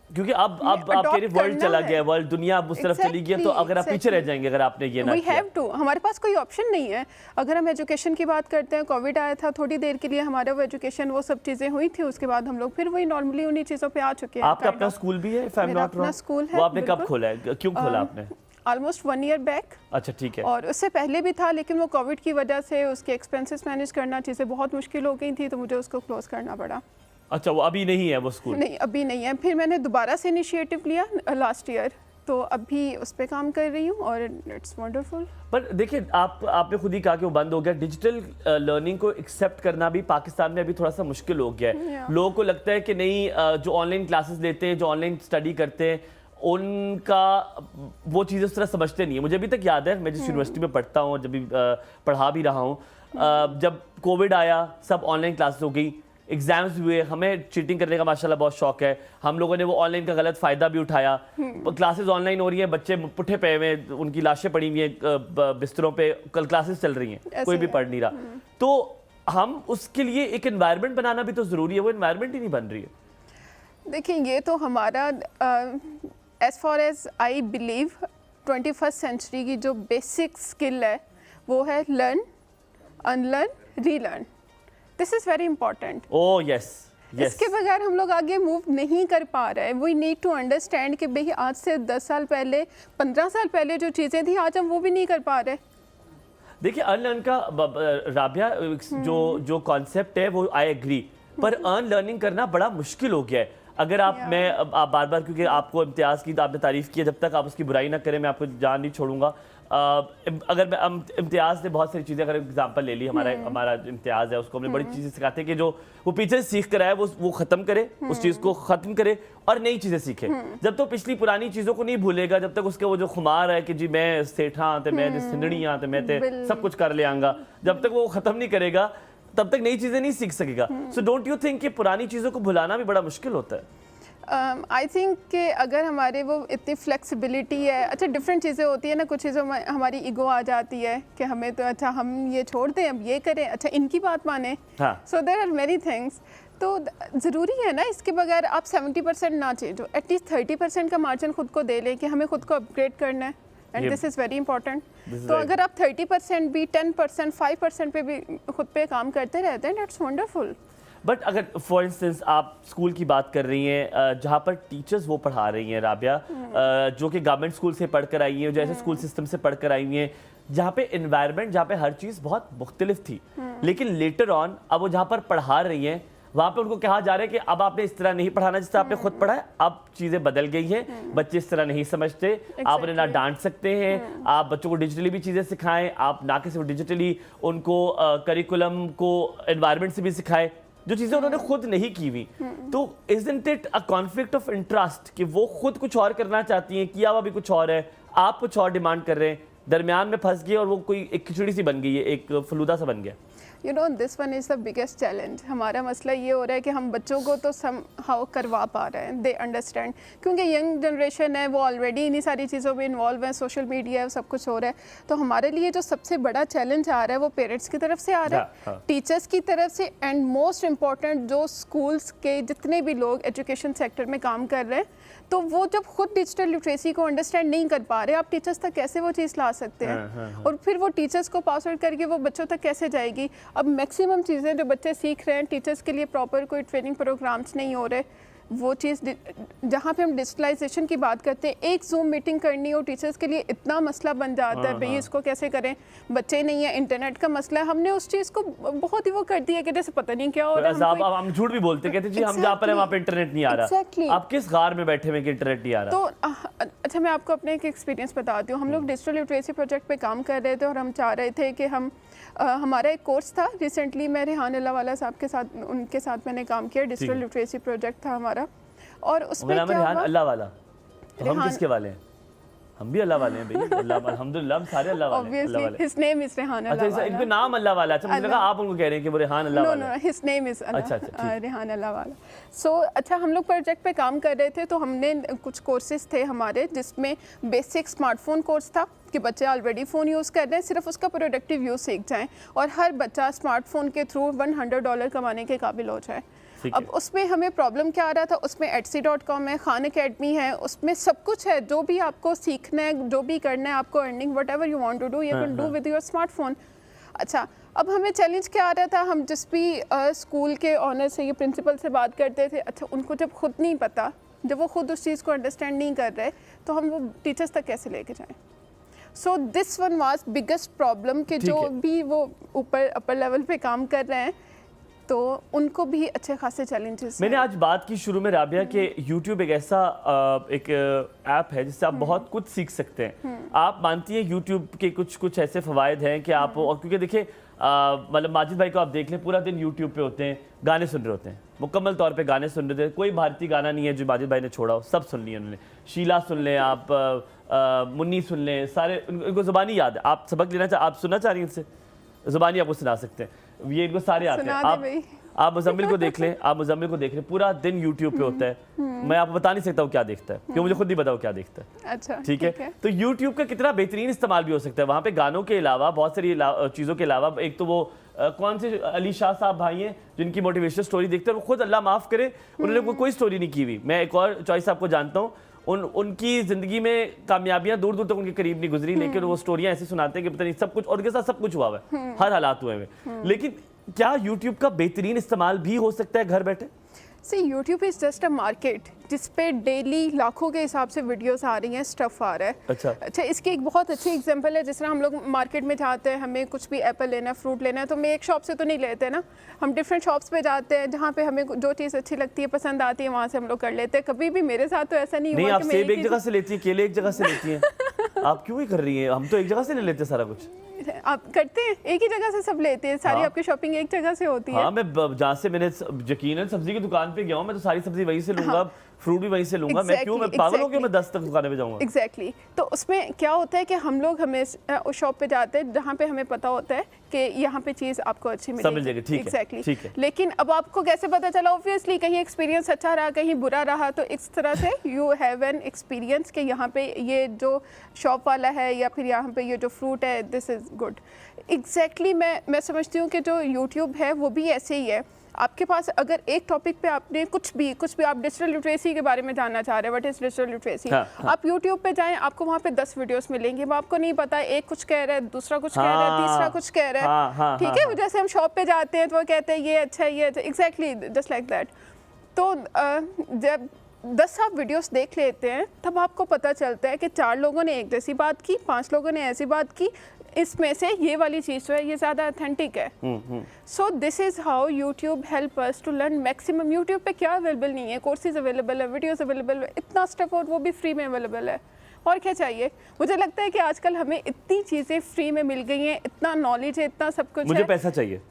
क्योंकि अब आप कह रहे वर्ल्ड चला गया, वर्ल्ड दुनिया अब उस तरफ चली गई है, तो अगर आप पीछे रह जाएंगे अगर आपने ये ना वी किया। हैव टू, हमारे पास कोई ऑप्शन नहीं है। अगर हम एजुकेशन की बात करते हैं, कोविड आया था, थोड़ी देर के लिए हमारा वो एजुकेशन वो सब चीज़ें हुई थी, उसके बाद हम लोग फिर वही नॉर्मली उन्हीं चीज़ों पे आ चुके हैं। आपका अपना स्कूल भी है, if I am not wrong? School है। वो आपने कब खोला है, क्यों खोला आपने? Almost 1 year back. अच्छा ठीक है। और उससे पहले भी था, लेकिन वो कोविड की वजह से उसके एक्सपेंसेस मैनेज करना, चीज़ें बहुत मुश्किल हो गई थी, तो मुझे उसको क्लोज करना पड़ा। अच्छा, वो अभी नहीं है वो स्कूल? नहीं, अभी नहीं है। फिर मैंने दोबारा से इनिशिएटिव लिया लास्ट ईयर, तो अभी उस पर काम कर रही हूँ और इट्स वंडरफुल। पर देखिए, आपने खुद ही कहा कि वो बंद हो गया। डिजिटल लर्निंग को एक्सेप्ट करना भी पाकिस्तान में अभी थोड़ा सा मुश्किल हो गया है। लोगों को लगता है कि नहीं, जो ऑनलाइन क्लासेस लेते हैं, जो ऑनलाइन स्टडी करते हैं, उनका वो चीज़ें उस तरह समझते नहीं है। मुझे अभी तक याद है, मैं जिस यूनिवर्सिटी में पढ़ता हूँ, जब भी पढ़ा भी रहा हूँ, जब कोविड आया सब ऑनलाइन क्लासेस हो गई, एग्जाम्स हुए, हमें चीटिंग करने का माशाल्लाह बहुत शौक है, हम लोगों ने वो ऑनलाइन का गलत फ़ायदा भी उठाया। क्लासेस ऑनलाइन हो रही हैं, बच्चे पुट्ठे पे हुए हैं, उनकी लाशें पड़ी हुई हैं बिस्तरों पे, कल क्लासेस चल रही हैं, कोई भी पढ़ नहीं रहा। तो हम उसके लिए एक एनवायरनमेंट बनाना भी तो ज़रूरी है, वो एनवायरनमेंट ही नहीं बन रही है। देखिए, ये तो हमारा as far as I believe 21st century की जो बेसिक स्किल है वो है learn, unlearn, relearn. This is very important. Oh yes, इसके बगैर हम लोग आगे मूव नहीं कर पा रहे हैं। वी नीड टू अंडरस्टैंड कि भाई आज से 10 साल पहले, 15 साल पहले जो चीज़ें थी, आज हम वो भी नहीं कर पा रहे। देखिए, अनलर्न का राबिया जो कॉन्सेप्ट है वो आई एग्री, पर अनलर्निंग करना बड़ा मुश्किल हो गया है। अगर आप आप बार बार, क्योंकि आपको इम्तियाज़ की तो आपने तारीफ़ की है, जब तक आप उसकी बुराई ना करें मैं आपको जान नहीं छोड़ूंगा। अगर मैं इम्तियाज़ ने बहुत सारी चीज़ें, अगर एग्जांपल ले ली, हमारा इम्तियाज़ है, उसको हमने बड़ी चीज़ें सिखाते हैं कि जो वो पीछे सीख कर आया वो ख़त्म करे, उस चीज़ को ख़त्म करे और नई चीज़ें सीखे। जब तो पिछली पुरानी चीज़ों को नहीं भूलेगा, जब तक उसके वो जो खुमार है कि जी मैं सेठा तो मैं सिंधड़ी हाँ तो मैं सब कुछ कर ले आऊँगा, जब तक वो ख़त्म नहीं करेगा तब तक नई चीज़ें नहीं सीख सकेगा। सो डोंट यू थिंक कि पुरानी चीज़ों को भुलाना भी बड़ा मुश्किल होता है? आई थिंक कि अगर हमारे वो इतनी फ्लेक्सिबिलिटी है, अच्छा डिफरेंट चीज़ें होती है ना, कुछ चीज़ों में हमारी ईगो आ जाती है कि हमें तो अच्छा हम ये छोड़ दें, अब ये करें, अच्छा इनकी बात माने। So there are many things. तो ज़रूरी है ना, इसके बगैर आप 70% ना चेंज हो, एटलीस्ट 30% का मार्जिन खुद को दे लें कि हमें खुद को अपग्रेड करना है, and this is very important. तो अगर आप 30% भी, 10%, 5% पे भी खुद पे काम करते रहते हैं, दैट्स वंडरफुल। बट अगर फॉर इंस्टेंस आप स्कूल की बात कर रही हैं, जहाँ पर टीचर्स वो पढ़ा रही हैं राबिया, जो कि गवर्नमेंट स्कूल से पढ़ कर आई हैं, जो ऐसे स्कूल सिस्टम से पढ़ कर आई हैं, जहाँ पे इन्वायरमेंट, जहाँ पे हर चीज़ बहुत मुख्तलिफ थी, लेकिन लेटर ऑन अब वो जहाँ पर पढ़ा रही हैं वहाँ पे उनको कहा जा रहा है कि अब आपने इस तरह नहीं पढ़ाना जिस तरह आपने खुद पढ़ा है, अब चीज़ें बदल गई हैं, बच्चे इस तरह नहीं समझते, आप उन्हें ना डांट सकते हैं, आप बच्चों को डिजिटली भी चीज़ें सिखाएं, आप ना कि सिर्फ डिजिटली उनको करिकुलम को एनवायरनमेंट से भी सिखाएं, जो चीज़ें उन्होंने खुद नहीं की हुई। तो isn't it a conflict of interest कि वो खुद कुछ और करना चाहती हैं, किया हुआ भी कुछ और है, आप कुछ और डिमांड कर रहे हैं, दरमियान में फंस गए और वो कोई एक खिचड़ी सी बन गई है, एक फलूदा सा बन गया। You know, this one is the biggest challenge. हमारा मसला ये हो रहा है कि हम बच्चों को तो समहाउ करवा पा रहे हैं, दे अंडरस्टैंड, क्योंकि यंग जनरेशन है, वो ऑलरेडी इन्हीं सारी चीज़ों में इन्वॉल्व है, सोशल मीडिया है, सब कुछ हो रहा है। तो हमारे लिए जो सबसे बड़ा चैलेंज आ रहा है वो पेरेंट्स की तरफ से आ रहा है, टीचर्स की तरफ से, एंड मोस्ट इम्पॉर्टेंट जो स्कूल्स के जितने भी लोग एजुकेशन सेक्टर में काम कर रहे हैं, तो वो जब खुद डिजिटल लिटरेसी को अंडरस्टैंड नहीं कर पा रहे, आप टीचर्स तक कैसे वो चीज़ ला सकते हैं? और फिर वो टीचर्स को पास आउट करके वो बच्चों तक कैसे जाएगी? अब मैक्सिमम चीज़ें जो बच्चे सीख रहे हैं, टीचर्स के लिए प्रॉपर कोई ट्रेनिंग प्रोग्राम्स नहीं हो रहे। वो चीज़ जहाँ पे हम डिजिटलाइजेशन की बात करते हैं, एक जूम मीटिंग करनी हो टीचर्स के लिए इतना मसला बन जाता है, भाई इसको कैसे करें, बच्चे नहीं है, इंटरनेट का मसला है। हमने उस चीज़ को बहुत ही वो कर दिया कि जैसे पता नहीं क्या हो रहा है। हम झूठ भी बोलते, कहते जी हम जहाँ पर हैं वहाँ पे इंटरनेट नहीं आ रहा। आप किस गार में बैठे हुए कि इंटरनेट नहीं आ रहा? तो अच्छा, मैं आपको अपने एक एक्सपीरियंस बताती हूँ। हम लोग डिजिटल लिटरेसी प्रोजेक्ट पे काम कर रहे थे और हम चाह रहे थे कि हम हमारा एक कोर्स था, रिसेंटली मैं रेहान अल्लाहवाला साहब के साथ, उनके साथ मैंने काम किया, डिजिटल लिटरेसी प्रोजेक्ट था हमारा, और उसमें क्या हुआ, अल्लाहवाला, तो हम किसके वाले हैं? हम भी अल्लाह वाले हैं भाई, अल्लाह अल्हम्दुलिल्लाह, हम सारे अल्लाह वाले हैं, अल्लाह वाले। Obviously, his name is Rehan अच्छा, Allah इनका नाम अल्लाह वाला है। अच्छा, मुझे लगा आप उनको कह रहे हैं कि वो रेहान अल्लाह No, वाला no, है। his name is Allah, अच्छा, ठीक। रेहान अल्लाह वाला। So, अच्छा, हम लोग प्रोजेक्ट पे काम कर रहे थे तो हमने कुछ कोर्सेज थे हमारे जिसमें बेसिक स्मार्टफोन कोर्स था कि बच्चे ऑलरेडी फ़ोन यूज़ कर रहे हैं, सिर्फ उसका प्रोडक्टिव यूज़ सीख जाएं और हर बच्चा स्मार्टफोन के थ्रू $100 कमाने के काबिल हो जाए। अब उसमें हमें प्रॉब्लम क्या आ रहा था, उसमें Etsy.com है, खान अकेडमी है, उसमें सब कुछ है, जो भी आपको सीखना है, जो भी करना है, आपको earning whatever you want to do, you can do with your smartphone. अच्छा, अब हमें चैलेंज क्या आ रहा था, हम जिस भी स्कूल के ऑनर से, ये प्रिंसिपल से बात करते थे, अच्छा उनको जब खुद नहीं पता, जब वो खुद उस चीज़ को अंडरस्टैंड नहीं कर रहे, तो हम वो टीचर्स तक कैसे लेके जाएँ। So this one was biggest problem कि जो भी वो ऊपर अपर लेवल पे काम कर रहे हैं तो उनको भी अच्छे खासे चैलेंजेस। मैंने आज बात की शुरू में राबिया के YouTube एक ऐसा एक ऐप है जिससे आप बहुत कुछ सीख सकते हैं। आप मानती हैं YouTube के कुछ ऐसे फ़वायद हैं कि आप, और क्योंकि देखिए मतलब माजिद भाई को आप देख लें, पूरा दिन YouTube पे होते हैं, गाने सुन रहे होते हैं, मुकम्मल तौर पे गाने सुन रहे थे। कोई भारतीय गाना नहीं है जो माजिद भाई ने छोड़ा हो, सब सुन लिए उन्होंने। शीला सुन लें आप, मुन्नी सुन लें, सारे उनको ज़ुबानी याद है। आप सबक लेना आप सुनना चाह रही हैं इनसे, ज़ुबानी आपको सुना सकते हैं, ये इनको सारे आते हैं। आप मुज़म्मिल को देख लें, आप मुज़म्मिल को देख लें, पूरा दिन YouTube पे होता है। मैं आपको बता नहीं सकता वो क्या देखता है, क्योंकि मुझे खुद नहीं पता वो क्या देखता है। अच्छा, ठीक है। तो YouTube का कितना बेहतरीन इस्तेमाल भी हो सकता है। वहाँ पे गानों के अलावा, बहुत सारी चीज़ों के अलावा, एक तो वो कौन से अली शाह साहब भाई हैं जिनकी मोटिवेशनल स्टोरी देखते हैं, वो खुद अल्लाह माफ़ करे उन्होंने कोई स्टोरी नहीं की हुई। मैं एक और चॉइस आपको जानता हूँ, उनकी ज़िंदगी में कामयाबियां दूर दूर तक उनके करीब नहीं गुजरी, लेकिन वो स्टोरियां ऐसे सुनाते हैं कि पता नहीं सब कुछ, और उनके साथ सब कुछ हुआ है, हर हालात हुए हैं। लेकिन क्या YouTube का बेहतरीन इस्तेमाल भी हो सकता है घर बैठे? सी YouTube is just a market जिस पे डेली लाखों के हिसाब से वीडियोस आ रही हैं, स्टफ आ रहा है। अच्छा, इसकी एक बहुत अच्छी एग्जांपल है, जिस तरह हम लोग मार्केट में जाते हैं, हमें कुछ भी एप्पल लेना है, फ्रूट लेना है, तो हम एक शॉप से तो नहीं लेते ना, हम डिफरेंट शॉप्स पे जाते हैं, जहाँ पे हमें जो चीज़ अच्छी लगती है, पसंद आती है, वहाँ से हम लोग कर लेते हैं। कभी भी मेरे साथ तो ऐसा नहीं हुआ आप सेब एक जगह से लेती हैं, केले एक जगह से लेती हैं। आप क्यों ही कर रही हैं? हम तो एक जगह से ले लेते हैं सारा कुछ। आप करते हैं, एक ही जगह से सब लेते हैं, सारी आपकी शॉपिंग एक जगह से होती है। हाँ, मैं जहाँ से मैंने यकीनन सब्जी की दुकान पे गया हूँ, मैं तो सारी सब्जी वहीं से लूंगा, फ्रूट भी वहीं से लूंगा। मैं क्यों, मैं पागल हो गया, मैं 10 तक दुकानें पे जाऊंगा। एग्जैक्टली। तो उसमें क्या होता है कि हम लोग हमें उस शॉप पे जाते हैं जहाँ पे हमें पता होता है कि यहाँ पे चीज़ आपको अच्छी मिलेगी। ठीक है, ठीक है। लेकिन अब आपको कैसे पता चला? ऑब्वियसली कहीं एक्सपीरियंस अच्छा रहा, कहीं बुरा रहा, तो इस तरह से यू हैव एन एक्सपीरियंस कि यहाँ पे ये जो शॉप वाला है या फिर यहाँ पे ये जो फ्रूट है, दिस इज़ गुड। एग्जैक्टली मैं समझती हूँ कि जो यूट्यूब है वो भी ऐसे ही है। आपके पास अगर एक टॉपिक पे आपने कुछ भी आप डिजिटल लिटरेसी के बारे में जानना चाह रहे हैं, व्हाट इज डिजिटल लिटरेसी, आप यूट्यूब पे जाएं, आपको वहाँ पे 10 वीडियोस मिलेंगे, वो आपको नहीं पता, एक कुछ कह रहा है, दूसरा कुछ कह रहा है, तीसरा कुछ कह रहा है। ठीक है, जैसे हम शॉप पे जाते हैं तो वो कहते हैं ये अच्छा है, ये अच्छा, एग्जैक्टली जस्ट लाइक दैट। तो जब 10 आप वीडियोस देख लेते हैं तब आपको पता चलता है कि 4 लोगों ने एक जैसी बात की, 5 लोगों ने ऐसी बात की, इसमें से ये वाली चीज़ जो है ये ज़्यादा ऑथेंटिक है। So this is how YouTube help us to learn maximum. YouTube पे क्या अवेलेबल नहीं है? कोर्सेज अवेलेबल है, वीडियोस अवेलेबल है, इतना स्टफ, और वो भी फ्री में अवेलेबल है। और क्या चाहिए? मुझे लगता है कि आजकल हमें इतनी चीज़ें फ्री में मिल गई हैं, इतना नॉलेज है, इतना सब कुछ है। मुझे पैसा चाहिए,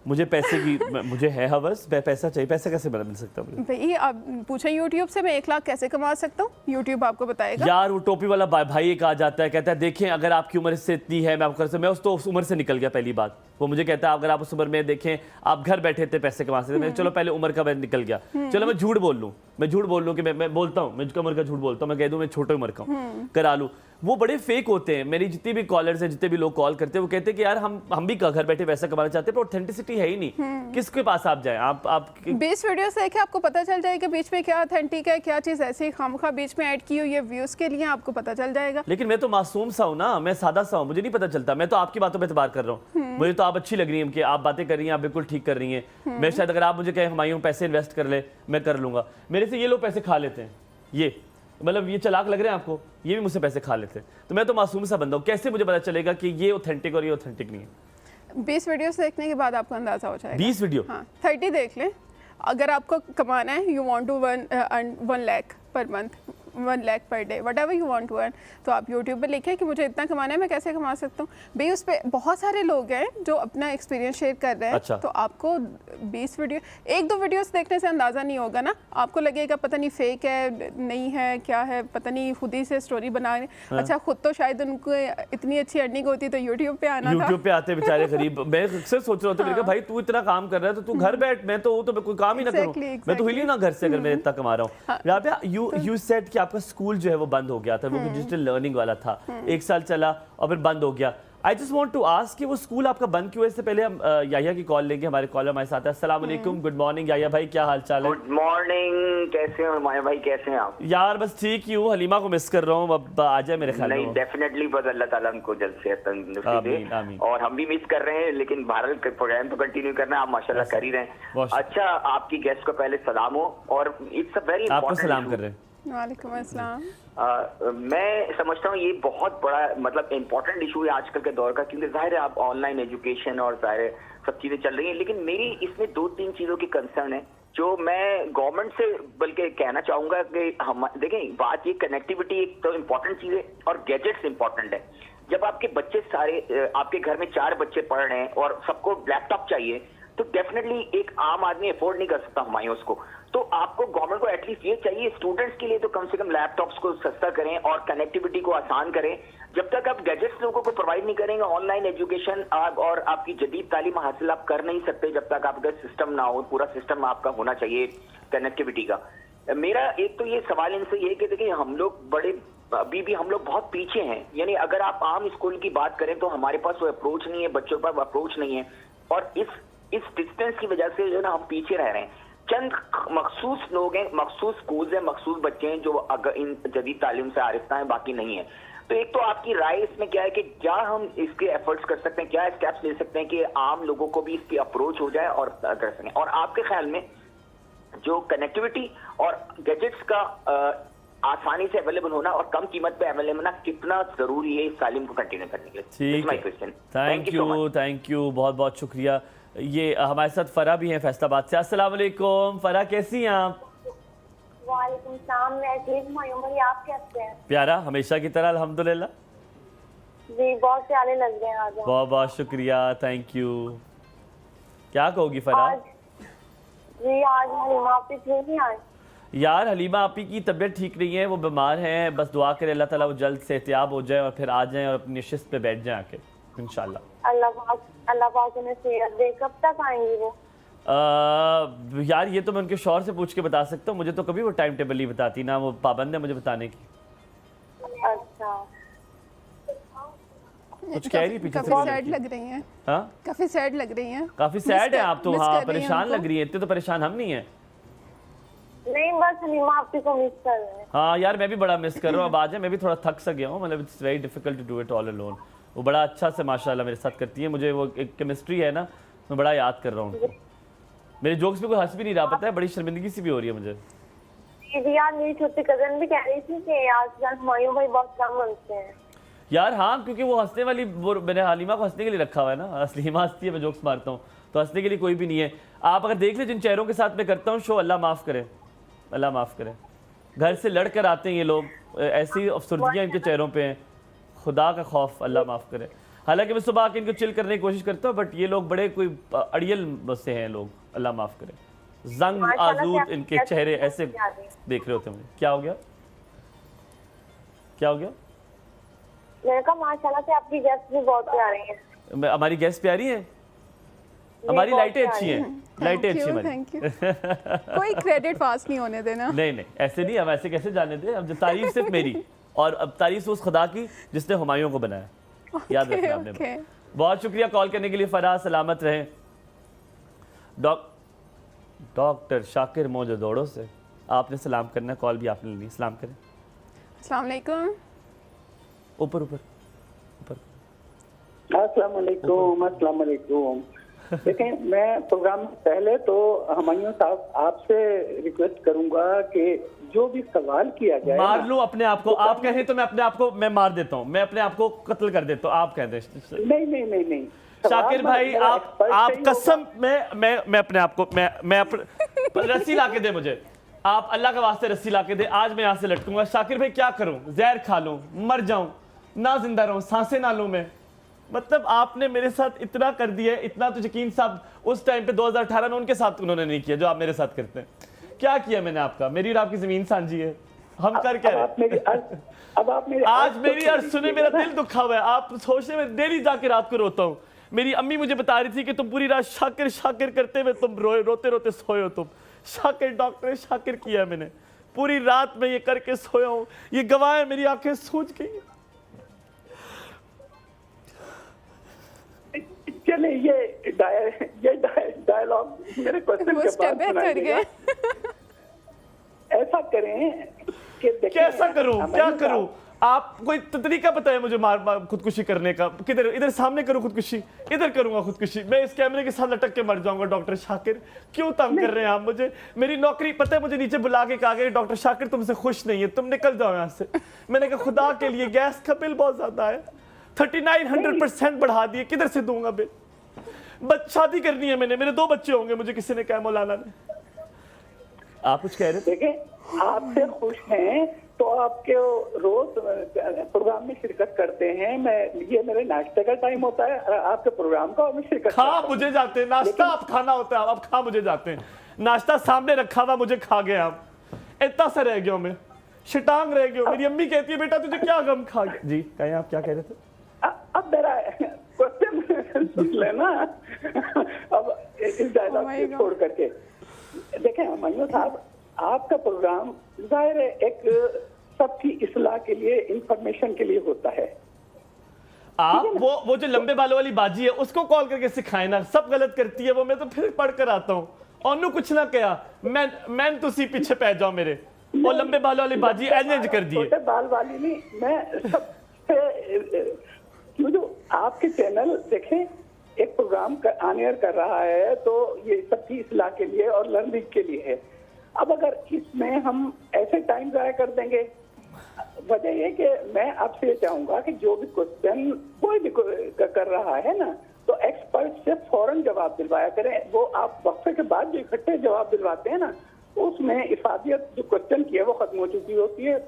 मुझे पैसे की मुझे है हवस, पैसा चाहिए। पैसा कैसे मिल सकता है भाई? आप पूछें यूट्यूब से मैं 1 लाख कैसे कमा सकता हूँ, यूट्यूब आपको बताएगा। यार वो टोपी वाला भाई एक आ जाता है, कहता है देखें अगर आपकी उम्र से इतनी है, मैं आपको कर, मैं उस उम्र से निकल गया। पहली बात वो मुझे कहता है अगर आप उस उम्र में देखें, आप घर बैठे थे पैसे कमा सकते थे। चलो पहले उम्र का मैं निकल गया, चलो मैं झूठ बोल लूँ कि मैं बोलता हूँ, मैं उम्र का झूठ बोलता हूँ, मैं कह दूँ मैं छोटे उम्र का हूँ, करा लूँ। वो बड़े फेक होते हैं। मेरी जितनी भी कॉलर्स हैं, जितने भी लोग कॉल करते हैं, वो कहते हैं कि यार हम भी घर बैठे पैसा कमाना चाहते हैं, पर ऑथेंटिसिटी है ही नहीं। किसके पास आप जाएं? आप 20 वीडियोस देखे, आपको पता चल जाएगा बीच में क्या ऑथेंटिक है, क्या चीज़ ऐसी खामखा बीच में ऐड की हुई है व्यूज़ के लिए, आपको पता चल जाएगा। लेकिन मैं तो मासूम सा हूँ ना, मैं सादा सा हूँ, मुझे नहीं पता चलता। मैं तो आपकी बातों पे एतबार कर रहा हूँ, मुझे तो आप अच्छी लग रही हैं कि आप बातें कर रही हैं, आप बिल्कुल ठीक कर रही हैं। मैं शायद अगर आप मुझे कहें हुमायूं पैसे इन्वेस्ट कर ले, मैं कर लूँगा। मेरे से ये लोग पैसे खा लेते हैं, ये मतलब ये चालाक लग रहे हैं आपको, ये भी मुझसे पैसे खा लेते हैं। तो मैं तो मासूम सा बंदा हूँ, कैसे मुझे पता चलेगा कि ये ऑथेंटिक और ये ऑथेंटिक नहीं है? 20 वीडियोस देखने के बाद आपको अंदाजा हो जाएगा। 20 वीडियो? हाँ, 30 देख लें। अगर आपको कमाना है, you want to earn 1 lakh per month, 1 lakh per day, whatever you want to earn. तो आप यूट्यूब पे लिखें कि मुझे इतना कमाना है, मैं कैसे कमा सकता हूँ भाई। उस पर बहुत सारे लोग हैं जो अपना एक्सपीरियंस शेयर कर रहे हैं। अच्छा। तो आपको 20 वीडियो, 1-2 वीडियोस देखने से अंदाज़ा नहीं होगा ना, आपको लगेगा पता नहीं फेक है नहीं है क्या है, पता नहीं खुद ही से स्टोरी बना रहे। अच्छा, खुद तो शायद उनको इतनी अच्छी अर्निंग होती तो यूट्यूब पे आना था। यूट्यूब पे आते बेचारे गरीब। मैं अक्सर सोच रहा था भाई तू इतना काम कर रहा है तो तू घर बैठ, मैं तो कोई काम ही ना करूं, मैं तो हिली ना घर से अगर मैं इतना कमा रहा हूँ। राबिया, यू सेड कि आपका स्कूल जो है वो बंद हो गया था, वो डिजिटल लर्निंग वाला था, 1 साल चला और फिर बंद हो गया। I just want to ask कि वो स्कूल आपका बंद क्यों है। इससे पहले हम याहिया की कॉल लेंगे, हमारे कॉलर हमारे साथ है। अस्सलाम वालेकुम, गुड मॉर्निंग याहिया भाई, क्या हाल चाल है? गुड मॉर्निंग, कैसे हो हमारे भाई, कैसे हैं आप? यार बस ठीक ही हूँ, हलीमा को मिस कर रहा हूँ, अब आ जाए मेरे ख्याल में। नहीं, डेफिनेटली, बस अल्लाह ताला हमको जल्द से तंदुरुस्ती आमीन, आमीन। दे। और हम भी मिस कर रहे हैं, लेकिन बहरहाल प्रोग्राम तो कंटिन्यू करना है, आप माशाल्लाह कर ही रहे हैं। अच्छा, आपकी गेस्ट को पहले सलाम हो, और इट्स अ वेरी आपको सलाम कर रहे हैं। वालेकुम अस्सलाम। मैं समझता हूँ ये बहुत बड़ा मतलब इम्पोर्टेंट इशू है आजकल के दौर का, क्योंकि जाहिर है आप ऑनलाइन एजुकेशन और जाहिर है सब चीजें चल रही हैं, लेकिन मेरी इसमें 2-3 चीजों की कंसर्न है जो मैं गवर्नमेंट से बल्कि कहना चाहूंगा कि हम देखें, बात ये कनेक्टिविटी एक तो इम्पोर्टेंट चीज है और गैजेट्स इम्पोर्टेंट है। जब आपके बच्चे सारे, आपके घर में 4 बच्चे पढ़ रहे हैं और सबको लैपटॉप चाहिए, तो डेफिनेटली एक आम आदमी अफोर्ड नहीं कर सकता हुमायूं उसको। तो आपको गवर्नमेंट को एटलीस्ट ये चाहिए, स्टूडेंट्स के लिए तो कम से कम लैपटॉप्स को सस्ता करें और कनेक्टिविटी को आसान करें। जब तक आप गैजेट्स लोगों को प्रोवाइड नहीं करेंगे, ऑनलाइन एजुकेशन और आपकी जदीद तालीम हासिल आप कर नहीं सकते जब तक आपका सिस्टम ना हो। पूरा सिस्टम आपका होना चाहिए कनेक्टिविटी का। मेरा एक तो ये सवाल इनसे ये है कि देखिए, हम लोग बड़े अभी भी हम लोग बहुत पीछे हैं। यानी अगर आप आम स्कूल की बात करें तो हमारे पास वो अप्रोच नहीं है, बच्चों पर अप्रोच नहीं है, और इस डिस्टेंस की वजह से जो है ना हम पीछे रह रहे हैं। चंद मखसूस लोग हैं, मखसूस स्कूल हैं, मखसूस बच्चे हैं जो अगर इन जदीद तालीम से आरिफ्ता हैं, बाकी नहीं है। तो एक तो आपकी राय इसमें क्या है कि क्या हम इसके एफर्ट्स कर सकते हैं, क्या स्टेप्स ले सकते हैं कि आम लोगों को भी इसकी अप्रोच हो जाए और कर सकें? और आपके ख्याल में जो कनेक्टिविटी और गैजेट्स का आसानी से अवेलेबल होना और कम कीमत पे अवेलेबल होना कितना जरूरी है इस तालीम को कंटिन्यू करने के लिए? ठीक है, थैंक यू, बहुत बहुत शुक्रिया। ये हमारे साथ फरा भी हैं फैसलाबाद से। अस्सलाम वालेकुम फरा, कैसी हैं आप? वालेकुम सलाम, मैं ठीक हूँ, आप कैसे हैं? प्यारा, हमेशा की तरह अल्हम्दुलिल्लाह। जी, बहुत प्यारे लग रहे हैं आज। बहुत बहुत शुक्रिया, थैंक यू। क्या कहोगी फरा? जी, आज हलीमा आपकी ठीक नहीं आई? यार हलीमा आपी की तबीयत ठीक नहीं है, वो बीमार हैं, बस दुआ करें अल्लाह ताला वो जल्द से एहतियाब हो जाए और फिर आ जाएं और अपनी शिस्त पे बैठ जाएं आके इंशाल्लाह। अल्लाह पाक उन्हें सेहत दे। कब तक आएंगी वो? यार ये तो मैं उनके शौहर से पूछ के बता सकता हूँ, मुझे तो कभी वो टाइम टेबल नहीं बताती, ना वो पाबंद है मुझे बताने की। अच्छा, कुछ कह रही पीछे काफी सैड लग रही हैं। हाँ, काफी सैड लग रही हैं। काफी सैड है आप तो। मिस हाँ, कर रही हैं परेशान उनको? लग रही है, इतने तो परेशान हम नहीं है। नहीं, बस हलीमा आपकी को मिस कर रहे हैं। हाँ यार, मैं भी बड़ा मिस कर रहा हूँ। अब आज मैं भी थोड़ा थक सा गया हूँ, मतलब it's very difficult to do it all alone. वो बड़ा अच्छा से माशाल्लाह मेरे साथ करती है, मुझे वो एक केमिस्ट्री है ना, मैं बड़ा याद कर रहा हूँ। मेरे जोक्स पे कोई हंस भी नहीं रहा, पता है, बड़ी शर्मिंदगी सी भी हो रही है मुझे। जी यार, मेरी छोटी कजन भी कह रही थी कि आजकल हुमायूं भाई बहुत कम हंसते हैं। यार हाँ, क्योंकि वो हंसने वाली, वो मैंने हलीमा को हंसने के लिए रखा हुआ है ना, हलीमा हंसती है, मैं जोक्स मारता हूँ, तो हंसने के लिए कोई भी नहीं है। आप अगर देख ले जिन चेहरों के साथ मैं करता हूँ शो, अल्लाह माफ़ करे, अल्लाह माफ़ करे। घर से लड़ कर आते हैं ये लोग, ऐसी अफसरदियाँ इनके चेहरों पे हैं, खुदा का खौफ, अल्लाह माफ़ करे। हालांकि मैं सुबह आके इनको चिल करने की कोशिश करता हूँ, बट ये लोग बड़े कोई अड़ियल से हैं लोग, अल्लाह माफ़ करे। जंग आजूद इनके चेहरे ऐसे देख रहे होते हैं मुझे। क्या हो गया, क्या हो गया? मैंने कहा माशाल्लाह से आपकी गेस्ट भी बहुत प्यारे हैं। हमारी गेस्ट प्यारी हैं, हमारी लाइटें अच्छी हैं, लाइटें अच्छी हमारी। Thank you. कोई क्रेडिट पास नहीं होने देना। नहीं नहीं, ऐसे नहीं, हम ऐसे कैसे जाने दें। अब तारीफ सिर्फ मेरी, और अब तारीफ उस खुदा की जिसने हुमायूं को बनाया। याद रखना आपने। बहुत शुक्रिया कॉल करने के लिए फराज, सलामत रहें। डॉक्टर शाकिर मौजूद दौड़ो से आपने सलाम करना, कॉल भी आपने लेनी, सलाम करें। अस्सलाम वालेकुम। ऊपर ऊपर ऊपर। अस्सलाम वालेकुम, अस्सलाम वालेकुम। देखें, मैं प्रोग्राम में पहले तो हुमायूं साहब आपसे रिक्वेस्ट करूंगा कि जो भी सवाल किया जाए, मार लूं अपने आप को। आप कहें तो मैं अपने आप को मैं मार देता हूं, मैं अपने आप को कत्ल कर देता हूं, आप कह दें। नहीं नहीं नहीं नहीं, शाकिर भाई, आप कसम, मैं अपने आप को मैं रस्सी ला के दे मुझे, आप अल्लाह के वास्ते रस्सी ला के दे, आज मैं यहाँ से लटकूंगा। शाकिर भाई क्या करूं, जहर खा लूं, मर जाऊं, ना जिंदा रहूं, सांसें ना लूं मैं। मतलब आपने मेरे साथ इतना कर दिया है, इतना तो यकीन साहब उस टाइम पे 2018 में उनके साथ उन्होंने नहीं किया जो आप मेरे साथ करते हैं। क्या किया मैंने आपका? मेरी और आपकी जमीन सांझी है, हम कर क्या रहे? आज मेरी अर्ज सुने, मेरा दिल दुखा हुआ है। आप सोचने में डेली जाके रात को रोता हूँ। मेरी अम्मी मुझे बता रही थी कि तुम पूरी रात शाकिर शाकिर करते हुए तुम रोते रोते सोए हो। तुम शाकिर, डॉक्टर शाकिर किया मैंने, पूरी रात में ये करके सोया हूँ। ये गवाह है, मेरी आंखें सूज गई। चले ये डायलॉग मेरे क्वेश्चन के बाद सुनाइएगा। ऐसा करें कि कैसा करूं, क्या करूं? आप कोई तरीका बताएं मुझे खुदकुशी करने का। किधर? इधर सामने करूं खुदकुशी, इधर करूंगा खुदकुशी? मैं इस कैमरे के साथ लटक के मर जाऊंगा। डॉक्टर शाकिर क्यों तंग कर रहे हैं आप मुझे? मेरी नौकरी पता है, मुझे नीचे बुला के कहा गया डॉक्टर शाकिर तुमसे खुश नहीं है, तुम निकल जाओ यहाँ से। मैंने कहा खुदा के लिए गैस का बिल बहुत ज्यादा है, 3900% बढ़ा दिए, किधर से दूंगा बिल? शादी करनी है मैंने, मेरे 2 बच्चे होंगे, मुझे किसी ने कहा मौलाना ने। आप कुछ कह रहे थे? देखिए आपसे खुश हैं तो आपके रोज प्रोग्राम में शिरकत करते हैं। ये मेरे नाश्ते का टाइम होता है आपके प्रोग्राम का, और मैं शिरकत खा मुझे जाते हैं, नाश्ता आप खाना होता है, आप खा मुझे जाते हैं। नाश्ता सामने रखा हुआ मुझे खा गए आप। इतना सा रह गया मैं, शिटांग रह गया। मेरी अम्मी कहती है बेटा तुझे क्या गम खा गया। जी कहें, आप क्या कह रहे थे? अब मेरा क्वेश्चन सुन लेना। अब इस डायलॉग को छोड़ करके देखें हुमायूं साहब, आपका प्रोग्राम जाहिर है एक सबकी इस्लाह के लिए, इंफॉर्मेशन के लिए होता है। आप वो जो लंबे बालों वाली बाजी है उसको कॉल करके सिखाए ना, सब गलत करती है वो। मैं तो फिर पढ़ कर आता हूँ, और कुछ ना कहा मैं तो उसी पीछे पै जाऊं मेरे। वो लंबे बालों वाली बाजी एंज कर दिए। छोटे बाल वाली नहीं, मैं सबसे जो आपके चैनल देखें, एक प्रोग्राम ऑन एयर कर रहा है तो ये सबकी इस्लाह के लिए और लर्निंग के लिए है। अब अगर इसमें हम ऐसे टाइम ज़ाया कर देंगे, वजह ये कि मैं आपसे ये चाहूंगा कि जो भी क्वेश्चन कोई भी कर रहा है ना, तो एक्सपर्ट से फौरन जवाब दिलवाया करें। वो आप वक्फे के बाद जो इकट्ठे जवाब दिलवाते हैं ना, उसमें इफादियत जो क्वेश्चन की है वो खत्म हो चुकी होती है।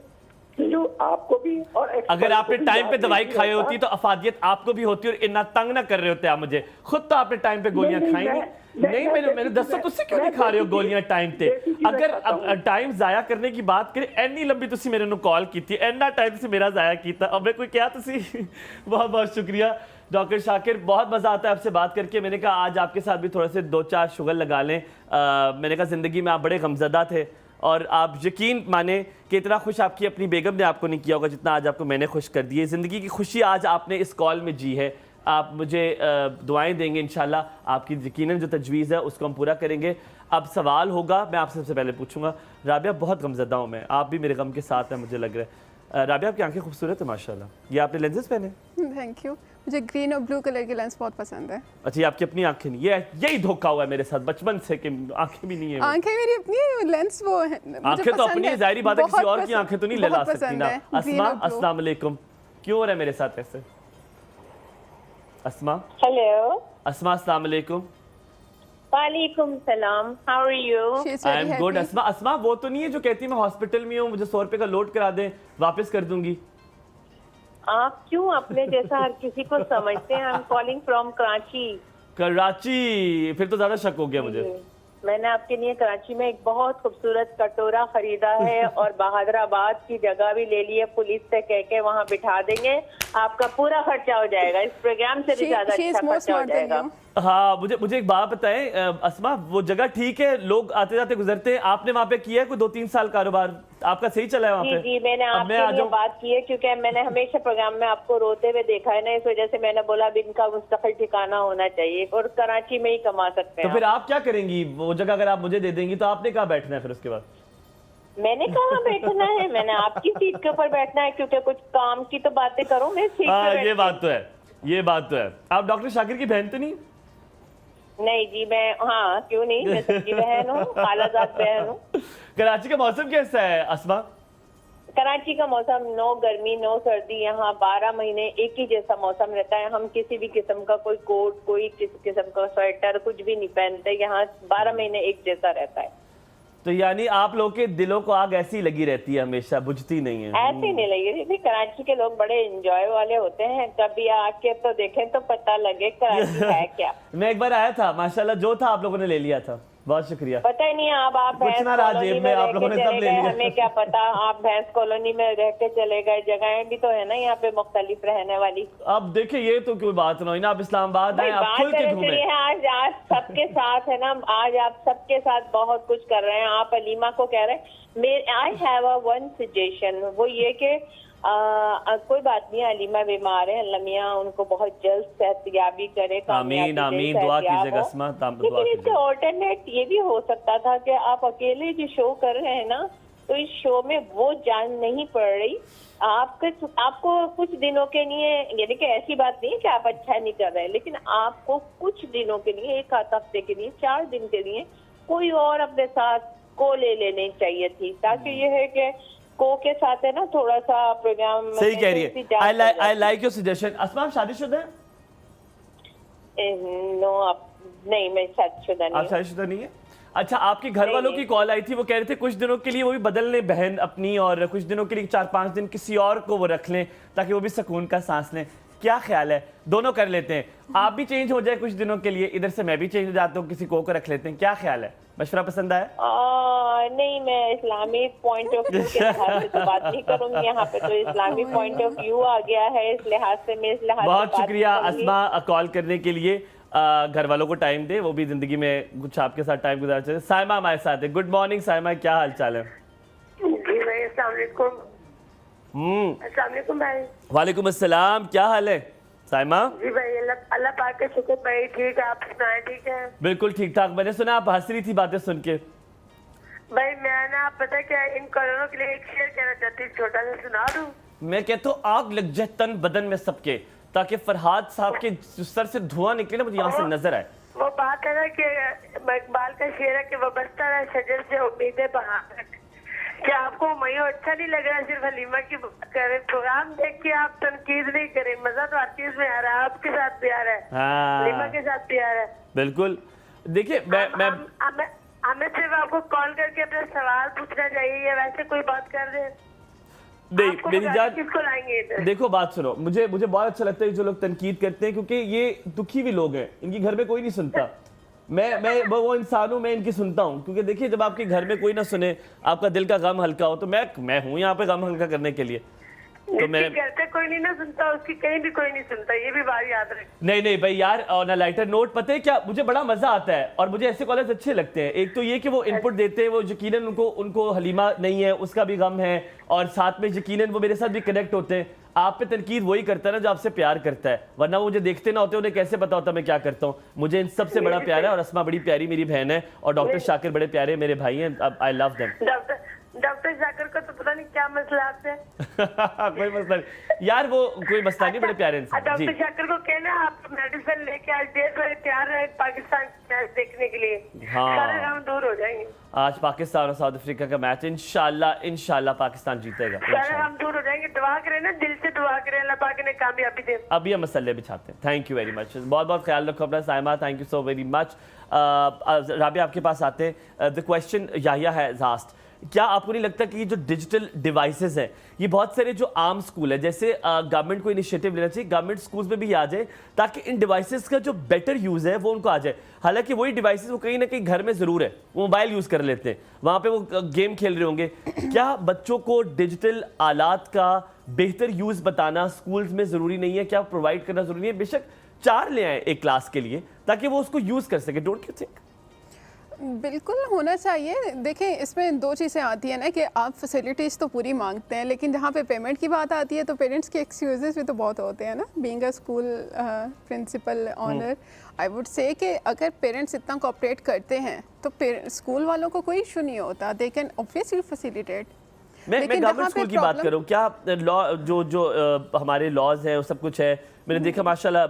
जो आपको भी और अगर आपने टाइम पे दवाई खाई होती तो अफादियत आपको भी होती और इतना तंग ना कर रहे होते आप मुझे। खुद तो आपने टाइम पे गोलियां खाई नहीं। मैंने दसो तुझसे क्यों नहीं खा रहे हो गोलियां टाइम पे? अगर टाइम जाया करने की बात करें, एनी लंबी तुसी मेरे नु कॉल की थी, एना टाइम से मेरा जाया किया। अब मैं कोई क्या तुसी बहुत बहुत शुक्रिया डॉक्टर शाकिर, बहुत मजा आता है आपसे बात करके। मैंने कहा आज आपके साथ भी थोड़े से 2-4 शुगर लगा लें। मैंने कहा जिंदगी में आप बड़े गमज़दा थे, और आप यकीन माने कि इतना खुश आपकी अपनी बेगम ने आपको नहीं किया होगा जितना आज आपको मैंने खुश कर दिए। ज़िंदगी की खुशी आज आपने इस कॉल में जी है। आप मुझे दुआएं देंगे इंशाल्लाह, आपकी यकीनन जो तजवीज़ है उसको हम पूरा करेंगे। अब सवाल होगा, मैं आपसे सबसे पहले पूछूंगा। राबिया बहुत गमज़दा हूँ मैं, आप भी मेरे गम के साथ हैं मुझे लग रहा है। राबिया आपकी आंखें खूबसूरत है माशाल्लाह। ये आपने लेंसेज पहने? Thank you. मुझे ग्रीन और ब्लू कलर के लेंस बहुत पसंद है। अच्छा, ये आपकी अपनी आंखें नहीं? यही धोखा हुआ है मेरे साथ बचपन से कि आंखें भी नहीं है। आंखें मेरी अपनी, लेंस वो है। आंखें तो अपनी, जाहिर बात है किसी और की आंखें तो नहीं ले ला सकती ना। अस्मा अस्सलाम वालेकुम, क्यों हो रहा है मेरे साथ ऐसे? अस्मा, हेलो। अस्मा अस्सलाम वालेकुम। वालेकुम सलाम, how are you? I am good. Asma वो तो नहीं है जो कहती है मैं हॉस्पिटल में हूँ, मुझे 100 रुपए का लोड करा दें, वापस कर दूंगी? आप क्यों अपने जैसा हर किसी को समझते हैं? I am calling from Karachi. Karachi? फिर तो ज्यादा शक हो गया मुझे। मैंने आपके लिए कराची में एक बहुत खूबसूरत कटोरा खरीदा है और बहादुराबाद की जगह भी ले ली है, पुलिस से कह के वहाँ बिठा देंगे, आपका पूरा खर्चा हो जाएगा। इस प्रोग्राम से भी ज्यादा अच्छा खर्चा हो जाएगा। हाँ, मुझे एक बात बताएं अस्मा, वो जगह ठीक है, लोग आते जाते गुजरते हैं, आपने वहाँ पे किया है कोई 2-3 साल कारोबार आपका सही चला है वहाँ पे? जी, मैंने आपके लिए बात की है क्योंकि मैंने हमेशा प्रोग्राम में आपको रोते हुए देखा है ना, इस वजह से मैंने बोला अब इनका मुस्तकिल ठिकाना होना चाहिए और कराची में ही कमा सकते हैं। तो फिर आप क्या करेंगी? वो जगह अगर आप मुझे दे देंगी तो आपने कहाँ बैठना है फिर उसके बाद? मैंने कहाँ बैठना है? मैंने आपकी सीट के ऊपर बैठना है, क्योंकि कुछ काम की तो बातें करो। मैं सीट पे ये बात तो है। आप डॉक्टर शाकिर की बहन तो नहीं? नहीं जी, मैं, हाँ क्यों नहीं, मैं सबकी बहन हूँ, खालाजाद बहन हूँ। कराची का मौसम कैसा है अस्मा? कराची का मौसम नो गर्मी नो सर्दी, यहाँ 12 महीने एक ही जैसा मौसम रहता है। हम किसी भी किस्म का कोई कोट, कोई किसी किस्म का स्वेटर कुछ भी नहीं पहनते, यहाँ 12 महीने एक जैसा रहता है। तो यानी आप लोगों के दिलों को आग ऐसी लगी रहती है हमेशा, बुझती नहीं है। ऐसे नहीं लगी थी। कराची के लोग बड़े एंजॉय वाले होते हैं, कभी आके तो देखें तो पता लगे कराची है क्या। मैं एक बार आया था, माशाल्लाह जो था आप लोगों ने ले लिया था, बहुत शुक्रिया। पता ही नहीं अब आप कुछ भैंस ना रहा कॉलोनी जेब में में, आप रह लोगों के ने सब चले ले गए, लिया। हमें क्या पता आप भैंस कॉलोनी में रह के चले गए। जगहें भी तो है ना यहाँ पे मुख्तलिफ रहने वाली। अब देखिए ये तो कोई बात नहीं ना, आप इस्लामाबाद आए, आप बात खुल के करने घूमे। के लिए आज सबके साथ है ना, आज आप सबके साथ बहुत कुछ कर रहे हैं। आप अलीमा को कह रहे हैं I have a one suggestion, वो ये कि कोई बात नहीं, अलीमा बीमार है, अल्लाह मियां उनको बहुत जल्द सेहतयाबी करे, आमीन आमीन, दुआ कीजिएगा अस्मा, दुआ लेकिन इसका कीजिएगा। ऑल्टरनेट ये भी हो सकता था कि आप अकेले जो शो कर रहे हैं ना, तो इस शो में वो जान नहीं पड़ रही आपको कुछ दिनों के लिए, यानी कि ऐसी बात नहीं है कि आप अच्छा नहीं कर रहे, लेकिन आपको कुछ दिनों के लिए, एक आध हफ्ते के लिए, 4 दिन के लिए कोई और अपने साथ को ले लेनी चाहिए थी, ताकि ये है कि को के साथ है ना थोड़ा सा प्रोग्राम। सही कह रही है। I like your suggestion. Asma आप शादीशुदा हैं? नो आप नहीं, मैं शादीशुदा नहीं। आप शादीशुदा नहीं है? अच्छा, आपके घर वालों की कॉल आई थी, वो कह रहे थे कुछ दिनों के लिए वो भी बदल लें बहन अपनी, और कुछ दिनों के लिए 4-5 दिन किसी और को वो रख लें ताकि वो भी सुकून का सांस लें। क्या ख्याल है? दोनों कर लेते हैं, आप भी चेंज हो जाए कुछ दिनों के लिए, इधर से मैं भी चेंज हो जाता हूँ, किसी को रख लेते हैं। क्या ख्याल है? मशवरा पसंद आया? नहीं, मैं इस्लामिक पॉइंट ऑफ व्यू के लिहाज से तो बात नहीं करूंगी। यहाँ पे तो इस्लामिक पॉइंट ऑफ व्यू आ गया है, इस लिहाज से मैं इस लिहाज बहुत शुक्रिया अस्मा कॉल करने के लिए। घर वालों को टाइम दे, वो भी जिंदगी में कुछ आपके साथ टाइम गुजार चले। साइमा हमारे साथ है। गुड मॉर्निंग साइमा, क्या हाल चाल है? जी भाई अस्सलाम वालेकुम। अस्सलाम वालेकुम भाई। वालेकुम अस्सलाम, क्या हाल है साइमा? जी भाई अल्लाह पाक का शुक्र भाई, ठीक है, आप सुनाए ठीक है? बिल्कुल ठीक ठाक। मैंने सुना आप हंस रही थी बातें सुन के। भाई मैं ना पता क्या इन कॉलोनों के लिए एक शेर कहना चाहती हूँ, छोटा सा सुना दूं? मैं कहता हूँ आग लग जाए तन बदन में सबके, ताकि फरहाद साहब के सर से धुआं निकले ना, मुझे यहाँ से नजर आए। वो बात है ना कि इकबाल का शेर है कि वो बसता रहा शजर से उम्मीदें बहार। क्या आपको मयो अच्छा नहीं लग रहा सिर्फ हलीमा की बात करें? प्रोग्राम देख के आप तनकीद नहीं करें, मजा तो हर चीज में आ रहा है, आपके साथ भी आ रहा है, हलीमा के साथ भी आ रहा है। बिल्कुल। देखिए हमें सिर्फ आपको कॉल करके अपना सवाल पूछना चाहिए, या वैसे कोई बात कर रहे हैं? नहीं मेरी जान, किसको लाएंगे इधर? देखो बात सुनो, मुझे बहुत अच्छा लगता है जो लोग तनकीद करते हैं, क्योंकि ये दुखी भी लोग हैं, इनकी घर में कोई नहीं सुनता। मैं वो इंसान हूं, मैं इनकी सुनता हूं, क्योंकि देखिए जब आपके घर में कोई ना सुने, आपका दिल का गम हल्का हो, तो मैं हूं यहाँ पे गम हल्का करने के लिए। तो मैं कहते कोई नहीं ना सुनता, उसकी कहीं भी कोई नहीं सुनता, ये भी बात याद रहे। नहीं भाई यार, ऑन अ लाइटर नोट, पता है क्या, मुझे बड़ा मजा आता है और मुझे ऐसे कॉलेज अच्छे लगते हैं। एक तो ये कि वो इनपुट देते हैं, वो यकीनन उनको हलीमा नहीं है उसका भी गम है, और साथ में यकीनन वो मेरे साथ भी कनेक्ट होते हैं। आप पे तनकीद वही करता है ना जो आपसे प्यार करता है, वरना वो मुझे देखते ना होते, उन्हें कैसे पता होता मैं क्या करता हूँ। मुझे इन सबसे बड़ा प्यार है, और अस्मा बड़ी प्यारी मेरी बहन है, और डॉक्टर शाकिर बड़े प्यारे मेरे भाई हैं। I love them. Doctor Shakir का तो पता नहीं क्या मसला आपसे। कोई मसला नहीं यार, वो कोई मसला नहीं, बड़े प्यारे इंसान। डॉक्टर शाकिर को कहना आप मेडिसिन लेके आज देश में तैयार रहे पाकिस्तान मैच देखने के लिए। हाँ, सारे हम दूर हो जाएंगे। आज पाकिस्तान और साउथ अफ्रीका का मैच, इंशाल्लाह पाकिस्तान जीतेगा। सारे हम दूर हो जाएंगे, दुआ करें ना, दिल से दुआ करें अल्लाह पाक ने कामयाबी दे। अभी हम मसले बिछाते हैं। थैंक यू वेरी मच, बहुत ख्याल रखो अपना Saima, thank you so very much. Rabia आपके पास आते हैं। The question Yahya has asked, क्या आपको नहीं लगता कि ये जो डिजिटल डिवाइसेस हैं, ये बहुत सारे जो आम स्कूल है, जैसे गवर्नमेंट को इनिशिएटिव लेना चाहिए, गवर्नमेंट स्कूल्स में भी आ जाए, ताकि इन डिवाइसेस का जो बेटर यूज़ है वो उनको आ जाए। हालांकि वही डिवाइसेस वो कहीं ना कहीं घर में ज़रूर है, वो मोबाइल यूज़ कर लेते हैं, वहाँ पे वो गेम खेल रहे होंगे। क्या बच्चों को डिजिटल आलात का बेहतर यूज़ बताना स्कूल्स में ज़रूरी नहीं है? क्या प्रोवाइड करना ज़रूरी है? बेशक 4 ले आए एक क्लास के लिए, ताकि वो उसको यूज़ कर सके। Don't you think? बिल्कुल होना चाहिए। देखें, इसमें 2 चीज़ें आती हैं ना कि आप फैसिलिटीज़ तो पूरी मांगते हैं, लेकिन जहाँ पे पेमेंट की बात आती है तो पेरेंट्स के एक्सक्यूजेस भी तो बहुत होते हैं ना। Being a school principal owner, I would say कि अगर पेरेंट्स इतना कोऑपरेट करते हैं तो स्कूल वालों को कोई इशू नहीं होता, दे कैन ऑब्वियसली फैसिलिटेट। मैं गवर्नमेंट स्कूल की बात करूँ, क्या लॉ जो हमारे लॉज है वो सब कुछ है, मैंने देखा माशाल्लाह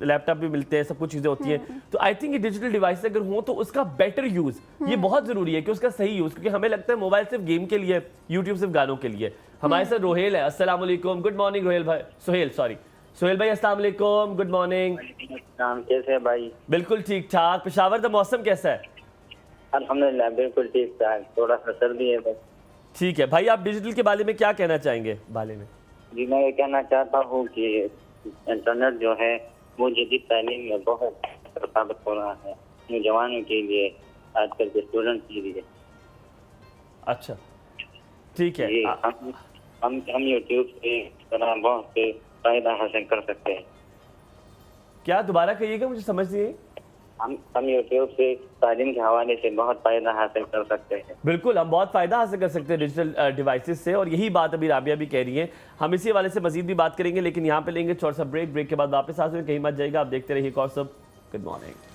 लैपटॉप भी मिलते हैं, सब कुछ चीज़ें होती हैं। तो आई थिंक ये डिजिटल डिवाइस अगर हो तो उसका बेटर यूज़ ये बहुत ज़रूरी है, कि उसका सही यूज़, क्योंकि हमें लगता है मोबाइल सिर्फ गेम के लिए, यूट्यूब सिर्फ गानों के लिए। हमारे साथ रोहेल है। अस्सलाम वालेकुम, गुड मॉर्निंग रोहेल भाई। सोहेल भाई अस्सलाम वालेकुम, गुड मॉर्निंग। कैसे है भाई? बिल्कुल ठीक ठाक। पेशावर का मौसम कैसा है? अल्हम्दुलिल्लाह बिल्कुल ठीक ठाक, थोड़ा सा सर्दी है बस। ठीक है भाई, आप डिजिटल के बारे में क्या कहना चाहेंगे? बारे में जी मैं ये कहना चाहता हूँ कि इंटरनेट जो है वो जदीद तालीम में बहुत साबित हो रहा है, नौजवानों के लिए, आजकल के स्टूडेंट के लिए। अच्छा ठीक है। जी हम यूट्यूब से इस तरह बहुत से फायदा हासिल कर सकते हैं। क्या दोबारा कहिएगा, मुझे समझ नहीं आई। हम यूट्यूब से तालीम के हवाले से बहुत फायदा हासिल कर सकते हैं। बिल्कुल, हम बहुत फ़ायदा हासिल कर सकते हैं डिजिटल डिवाइसेस से, और यही बात अभी राबिया भी कह रही हैं। हम इसी हवाले से मजीद भी बात करेंगे, लेकिन यहाँ पे लेंगे छोटा सा ब्रेक के बाद वापस आ जाएंगे, कहीं मत जाएगा। आप देखते रहिए कौसब। Good morning.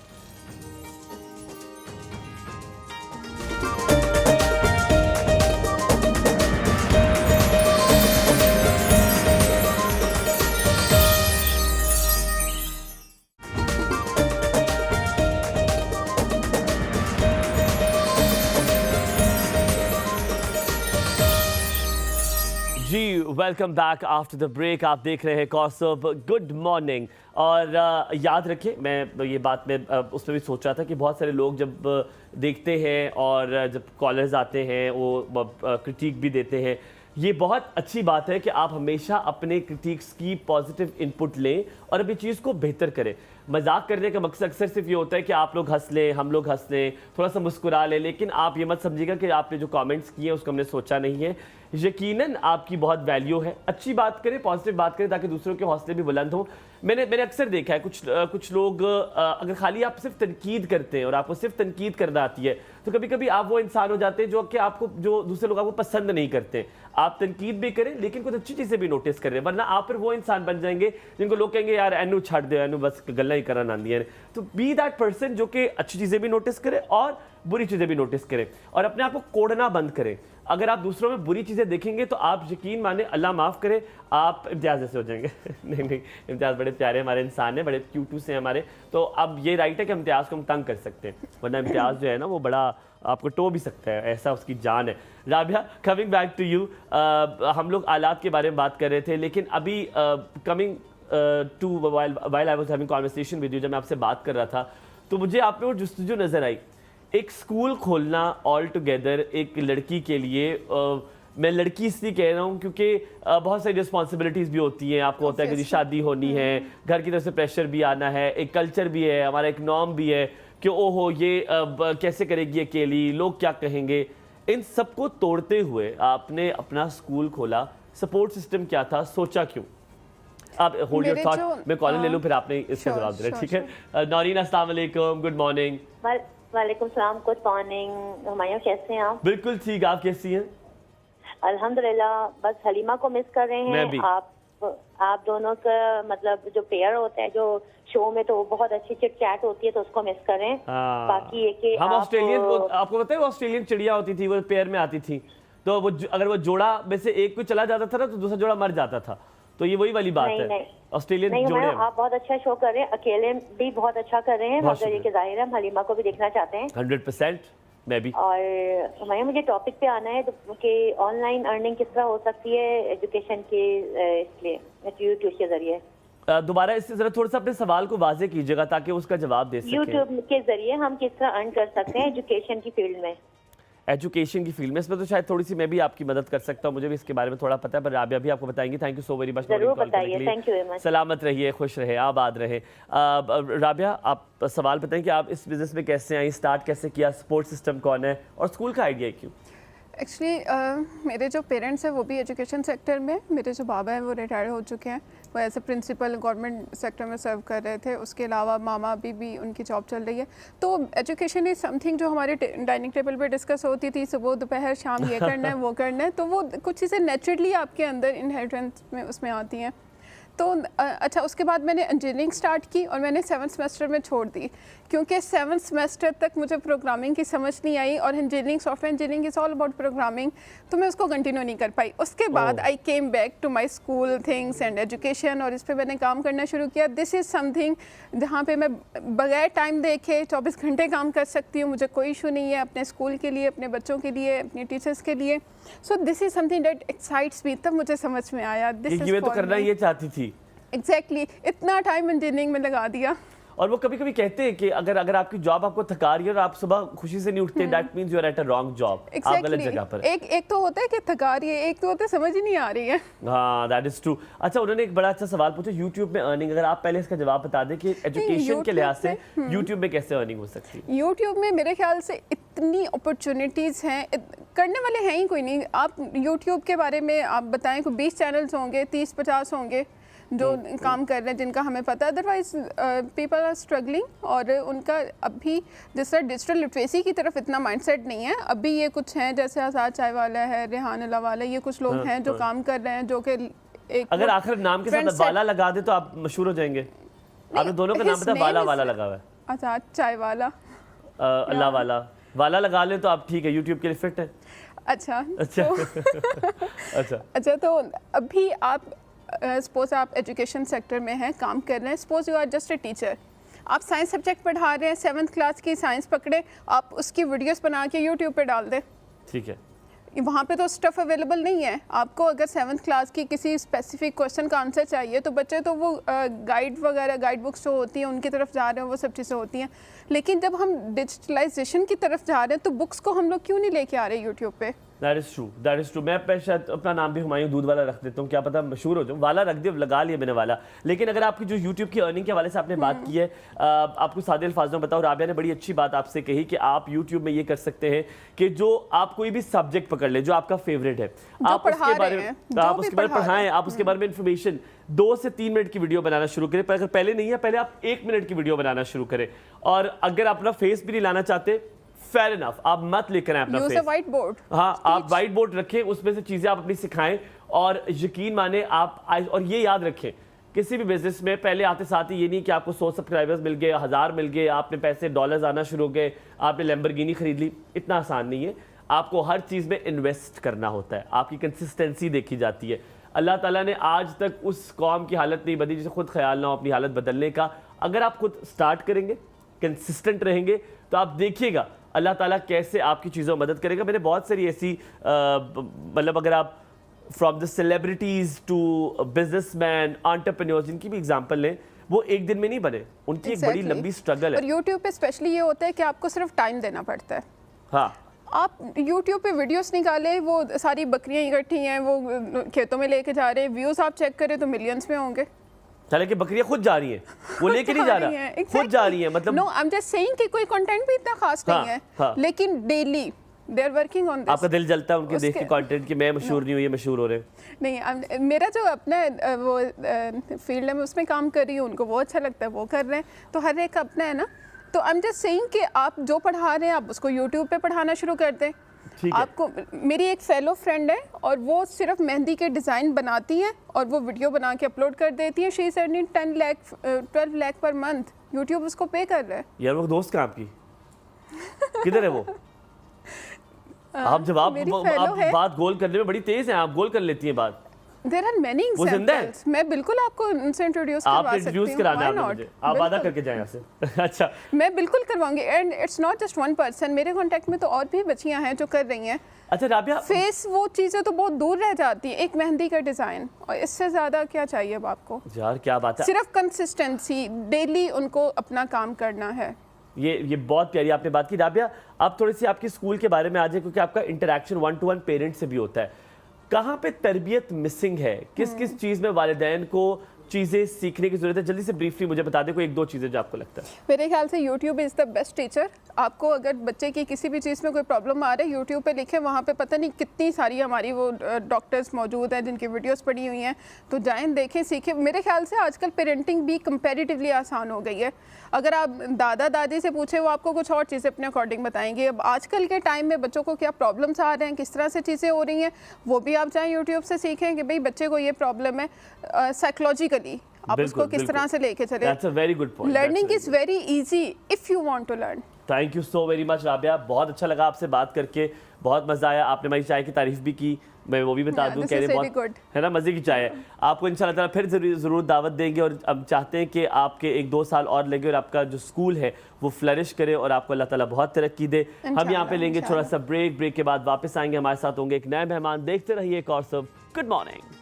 जी welcome back after the break. आप देख रहे हैं कौसब गुड मॉर्निंग। और याद रखें, मैं ये बात में उसमें भी सोच रहा था कि बहुत सारे लोग जब देखते हैं और जब कॉलर्स आते हैं वो क्रिटिक भी देते हैं, ये बहुत अच्छी बात है कि आप हमेशा अपने क्रिटिक्स की पॉजिटिव इनपुट लें और अपनी चीज़ को बेहतर करें। मजाक करने का मकसद अक्सर सिर्फ ये होता है कि आप लोग हंस लें, हम लोग हंस लें, थोड़ा सा मुस्कुरा लें, लेकिन आप ये मत समझिएगा कि आपने जो कमेंट्स किए उसको हमने सोचा नहीं है। यकीनन आपकी बहुत वैल्यू है। अच्छी बात करें, पॉजिटिव बात करें, ताकि दूसरों के हौसले भी बुलंद हों। मैंने अक्सर देखा है कुछ लोग अगर खाली आप सिर्फ तनकीद करते हैं और आपको सिर्फ तनकीद करना आती है, तो कभी कभी आप वो इंसान हो जाते हैं जो दूसरे लोग आपको पसंद नहीं करते। आप तनकीद भी करें लेकिन कुछ अच्छी चीज़ें भी नोटिस करें, वरना आप फिर वो इंसान बन जाएंगे जिनको लोग कहेंगे यार एनू छाड़ दे, एनू बस गल्ला ही करना आंदी है। तो बी दैट पर्सन जो कि अच्छी चीज़ें भी नोटिस करे और बुरी चीज़ें भी नोटिस करें, और अपने आप को कोड़ना बंद करें। अगर आप दूसरों में बुरी चीज़ें देखेंगे तो आप यकीन माने, अल्लाह माफ़ करे, आप इम्तियाज़ जैसे हो जाएंगे। नहीं, इम्तियाज़ बड़े प्यारे हमारे इंसान हैं, बड़े क्यूटू से हमारे। तो अब ये राइट है कि इम्तियाज़ को हम तंग कर सकते हैं, वरना इम्तियाज़ जो है ना वो बड़ा आपको टो भी सकता है, ऐसा उसकी जान है। Rabia, coming back to you, हम लोग आलात के बारे में बात कर रहे थे, लेकिन अभी coming to while I was having conversation with you, जब मैं आपसे बात कर रहा था तो मुझे आप में वो जुस्तजू नज़र आई। एक स्कूल खोलना ऑल टुगेदर एक लड़की के लिए, मैं लड़की इसलिए कह रहा हूँ क्योंकि बहुत सारी रिस्पॉन्सिबिलिटीज़ भी होती हैं। आपको होता है कि शादी होनी है, घर की तरफ से प्रेशर भी आना है, एक कल्चर भी है, हमारा एक नॉर्म भी है कि ओहो ये कैसे करेगी अकेली, लोग क्या कहेंगे। इन सबको तोड़ते हुए आपने अपना स्कूल खोला। सपोर्ट सिस्टम क्या था, सोचा क्यों? आप होल्ड योर थॉट, मैं कॉल ले लूँ फिर आपने इसका जवाब देना, ठीक है? नौरीन, अस्सलाम वालेकुम, गुड मॉर्निंग। वालेकुम सलाम, गुड मॉर्निंग। हुमायूं कैसे हैं आप? बिल्कुल ठीक, आप कैसी हैं? अल्हम्दुलिल्लाह, बस हलीमा को मिस कर रहे हैं। मैं भी। आप दोनों का मतलब जो पेयर होता है जो शो में, तो वो बहुत अच्छी चिट चैट होती है, तो उसको मिस करें। बाकी ये कि हम ऑस्ट्रेलियन, आपको पता है वो ऑस्ट्रेलियन चिड़िया होती थी, वो पेयर में आती थी, तो वो अगर वो जोड़ा में से एक कोई चला जाता था ना तो दूसरा जोड़ा मर जाता था। तो ये वही वाली बात है, ऑस्ट्रेलियन जोड़े। आप बहुत अच्छा शो कर रहे हैं, अकेले भी बहुत अच्छा कर रहे हैं, मगर ये कि जाहिर है हम हलीमा को भी देखना चाहते हैं। 100% मैं भी। और हमारे मुझे टॉपिक पे आना है कि ऑनलाइन अर्निंग किस तरह हो सकती है एजुकेशन के इसलिए यूट्यूब के जरिए। दोबारा इससे जरा थोड़ा सा अपने सवाल को वाजे कीजिएगा ताकि उसका जवाब दे सकें। यूट्यूब के जरिए हम किस तरह अर्न कर सकते हैं एजुकेशन की फील्ड में? एजुकेशन की फील्ड में इसमें तो शायद थोड़ी सी मैं भी आपकी मदद कर सकता हूँ, मुझे भी इसके बारे में थोड़ा पता है, पर राबिया भी आपको बताएंगी। Thank you so very much. जरूर बताइए, थैंक यू वेरी मच। सलामत रहिए, खुश रहे, आबाद रहे। राबिया, आप सवाल बताएं कि आप इस बिजनेस में कैसे आई, स्टार्ट कैसे किया, सपोर्ट सिस्टम कौन है और स्कूल का आइडिया क्यों? एक्चुअली मेरे जो पेरेंट्स हैं वो भी एजुकेशन सेक्टर में, मेरे जो बाबा हैं वो रिटायर हो चुके हैं, वो as a principal government sector में सर्व कर रहे थे। उसके अलावा मामा अभी भी उनकी जॉब चल रही है। तो एजुकेशन इज़ समथिंग जो हमारे डाइनिंग टेबल पे डिस्कस होती थी, सुबह दोपहर शाम, ये करना है वो करना है, तो वो कुछ चीज़ें नेचुरली आपके अंदर इनहेरिटेंस में उसमें आती हैं। तो अच्छा, उसके बाद मैंने इंजीनियरिंग स्टार्ट की और मैंने 7th सेमेस्टर में छोड़ दी, क्योंकि 7th सेमेस्टर तक मुझे प्रोग्रामिंग की समझ नहीं आई, और engineering, software engineering is all about programming, तो मैं उसको कंटिन्यू नहीं कर पाई। उसके बाद I came back to my school things and education, और इस पर मैंने काम करना शुरू किया। दिस इज़ समथिंग जहाँ पे मैं बगैर टाइम देखे 24 घंटे काम कर सकती हूँ, मुझे कोई इशू नहीं है, अपने स्कूल के लिए, अपने बच्चों के लिए, अपने टीचर्स के लिए। सो this is something that excites मी। तब मुझे समझ में आया दिस इज तो करना ये चाहती थी। एग्जैक्टली, इतना टाइम इंजीनियरिंग में लगा दिया। और वो कभी कभी कहते हैं कि अगर आपकी जॉब आपको थका रही है और आप सुबह खुशी से नहीं उठते, that means you are at a wrong job, आप गलत जगह पर। एक तो होता है कि थका रही है, एक तो होता है समझ ही नहीं आ रही है। हाँ, दैट इज ट्रू। अच्छा, उन्होंने एक बड़ा अच्छा सवाल पूछा, यूट्यूब में अर्निंग, अगर आप पहले इसका जवाब बता दें कि एजुकेशन के लिहाज से यूट्यूब में कैसे अर्निंग हो सकती है? यूट्यूब में मेरे ख्याल से इतनी अपॉर्चुनिटीज़ हैं, करने वाले हैं ही कोई नहीं। आप यूट्यूब के बारे में आप बताएं, कोई 20 चैनल्स होंगे, 30-50 होंगे जो काम कर रहे हैं, जिनका हमें पता है। अदरवाइज पीपल आर स्ट्रगलिंग, और उनका अभी जिस तरह डिजिटल लिटरेसी की तरफ इतना माइंडसेट नहीं है। अभी ये कुछ हैं जैसे आज़ाद चाय वाला है, रेहान अला वाला, ये कुछ लोग हैं जो काम कर रहे हैं, जो कि एक अगर आखिर नाम के साथ वाला लगा दे तो आप मशहूर हो जाएंगे। आपने दोनों का नाम पता, वाला लगा हुआ है, आज़ाद चाय वाला, अल्लाह वाला लगा लें तो आप ठीक है, यूट्यूब के लिए फिट है। अच्छा अच्छा अच्छा, तो अभी आप सपोज आप एजुकेशन सेक्टर में हैं, काम कर रहे हैं, suppose you are just a teacher, आप साइंस सब्जेक्ट पढ़ा रहे हैं, 7th क्लास की साइंस पकड़े, आप उसकी वीडियोस बना के यूट्यूब पे डाल दें, ठीक है। वहाँ पे तो स्टफ़ अवेलेबल नहीं है आपको। अगर 7th क्लास की किसी स्पेसिफिक क्वेश्चन का आंसर चाहिए तो बच्चे तो वो गाइड वगैरह, गाइड बुक्स जो होती हैं उनकी तरफ जा रहे हैं, वो सब चीज़ें होती हैं। लेकिन जब हम डिजिटलाइजेशन की तरफ जा रहे हैं तो बुक्स को हम लोग क्यों नहीं लेके आ रहे यूट्यूब पे? That is true. मैं शायद अपना नाम भी हुमायूं दूध वाला रख देता हूँ, क्या पता मशहूर हो जाऊँ। वाला रख दिया, लगा लिया मैंने वाला। लेकिन अगर आपकी जो यूट्यूब की अर्निंग के हवाले से आपने बात की है, आपको सादे अल्फाजों में बताओ, राबिया ने बड़ी अच्छी बात आपसे कही कि आप यूट्यूब में ये कर सकते हैं कि जो आप कोई भी सब्जेक्ट पकड़ ले जो आपका फेवरेट है, आप उसके बारे में पढ़ाएं, आप उसके बारे में इंफॉर्मेशन 2 से 3 मिनट की वीडियो बनाना शुरू करें। पर अगर पहले नहीं है, पहले आप 1 मिनट की वीडियो बनाना शुरू करें। और अगर अपना फेस भी नहीं लाना चाहते, फेयर इनफ, आप मत लेकर आए अपना फेस। व्हाइट बोर्ड, हाँ, आप व्हाइट बोर्ड रखें, उसमें से चीजें आप अपनी सिखाएं। और यकीन माने आप, और ये याद रखें, किसी भी बिजनेस में पहले आते साथ ही ये नहीं कि आपको 100 सब्सक्राइबर्स मिल गए, 1000 मिल गए, आपने पैसे डॉलर्स आना शुरू हो गए, आपने लैम्बोर्गिनी खरीद ली। इतना आसान नहीं है। आपको हर चीज़ में इन्वेस्ट करना होता है, आपकी कंसिस्टेंसी देखी जाती है। अल्लाह ताला ने आज तक उस कौम की हालत नहीं बदली जिसे खुद ख्याल ना हो अपनी हालत बदलने का। अगर आप खुद स्टार्ट करेंगे, कंसिस्टेंट रहेंगे, तो आप देखिएगा अल्लाह ताला कैसे आपकी चीज़ों में मदद करेगा। मैंने बहुत सारी ऐसी मतलब अगर आप from the celebrities to businessman, entrepreneurs, जिनकी भी एग्जांपल लें, वो एक दिन में नहीं बने, उनकी एक बड़ी लंबी स्ट्रगल है। और यूट्यूब पे स्पेशली ये होता है कि आपको सिर्फ टाइम देना पड़ता है। हाँ, आप YouTube पे वीडियोस निकाले, वो सारी बकरियां इकट्ठी हैं, वो खेतों में लेके जा रहे हैं, व्यूज़ आप चेक करें तो मिलियंस में होंगे। चले कि बकरियां खुद जा रही हैं, वो लेके नहीं जा रहा, खुद जा रही हैं। मतलब no, I am just saying कि कोई कंटेंट भी इतना खास नहीं है, लेकिन daily they are working on this. आपका दिल जलता है उनके देख के कंटेंट कि मैं मशहूर नहीं हूँ, ये मशहूर हो रहे हैं। नहीं, मेरा जो अपना वो फील्ड है, मैं उसमें काम कर रही हूँ, उनको वो अच्छा लगता है, वो कर रहे हैं, तो हर एक अपना है ना। तो आई एम जस्ट सेइंग कि आप जो पढ़ा रहे हैं आप उसको यूट्यूब पे पढ़ाना शुरू कर दें। आपको, मेरी एक फेलो फ्रेंड है और वो सिर्फ मेहंदी के डिज़ाइन बनाती है और वो वीडियो बना के अपलोड कर देती है। She is earning 12 lakh per month, YouTube उसको पे कर रहा है। यार वो दोस्त कहाँ आपकी, किधर है वो? आप जब आप बात गोल करने में बड़ी तेज हैं, आप गोल कर लेती हैं बात। There are many examples. मैं बिल्कुल आपको उनसे इंट्रोड्यूस करवा सकती हूँ। आप इंट्रोड्यूस कराना है मुझे, आप वादा करके जाएं यहाँ से। अच्छा, मैं बिल्कुल करवाऊंगी। And it's not just one person, मेरे कांटेक्ट में तो और भी बच्चियाँ हैं जो कर रही हैं। अच्छा राबिया, फेस वो चीज़ें तो बहुत दूर रह जाती है, एक मेहंदी का डिज़ाइन, और इससे ज़्यादा क्या चाहिए अब आपको? यार क्या बात है, सिर्फ कंसिस्टेंसी, डेली उनको अपना काम करना है। ये बहुत प्यारी आपने बात की। राबिया, आप थोड़ी सी आपकी स्कूल के बारे में आ जाए, क्योंकि आपका इंटरेक्शन 1-to-1 पेरेंट्स से भी होता है। कहाँ पे तरबियत मिसिंग है, किस किस चीज़ में वालिदैन को चीज़ें सीखने की ज़रूरत है? जल्दी से ब्रीफली मुझे बता दें कोई 1-2 चीज़ें जो आपको लगता है। मेरे ख्याल से YouTube is the best teacher. आपको अगर बच्चे की किसी भी चीज़ में कोई प्रॉब्लम आ रही है, यूट्यूब पे लिखें, वहाँ पे पता नहीं कितनी सारी हमारी वो डॉक्टर्स मौजूद हैं जिनकी वीडियोस पड़ी हुई हैं, तो जाएं, देखें, सीखें। मेरे ख्याल से आजकल पेरेंटिंग भी कंपैरेटिवली आसान हो गई है। अगर आप दादा दादी से पूछें, वो आपको कुछ और चीज़ें अपने अकॉर्डिंग बताएंगे। अब आजकल के टाइम में बच्चों को क्या प्रॉब्लम्स आ रहे हैं, किस तरह से चीज़ें हो रही हैं, वो भी आप जाएँ यूट्यूब से सीखें कि भाई बच्चे को ये प्रॉब्लम है साइकोलॉजिकली, आप उसको किस तरह से लेके चले। That's a very good point. Learning is very easy if you want to learn. Thank you so very much Rabia, बहुत अच्छा लगा आपसे बात करके, बहुत मज़ा आया। आपने हमारी चाय की तारीफ भी की, मैं वो भी बता दूं, कह रहे बहुत है ना, मज़े की चाय है। आपको इंशाल्लाह ताला फिर ज़रूर दावत देंगे, और अब चाहते हैं कि आपके 1-2 साल और लगे और आपका जो स्कूल है वो फ्लरिश करे और आपको अल्लाह ताला बहुत तरक्की दे। हम यहाँ पे लेंगे थोड़ा सा ब्रेक के बाद वापस आएंगे, हमारे साथ होंगे एक नए मेहमान। देखते रहिए एक और सब good morning.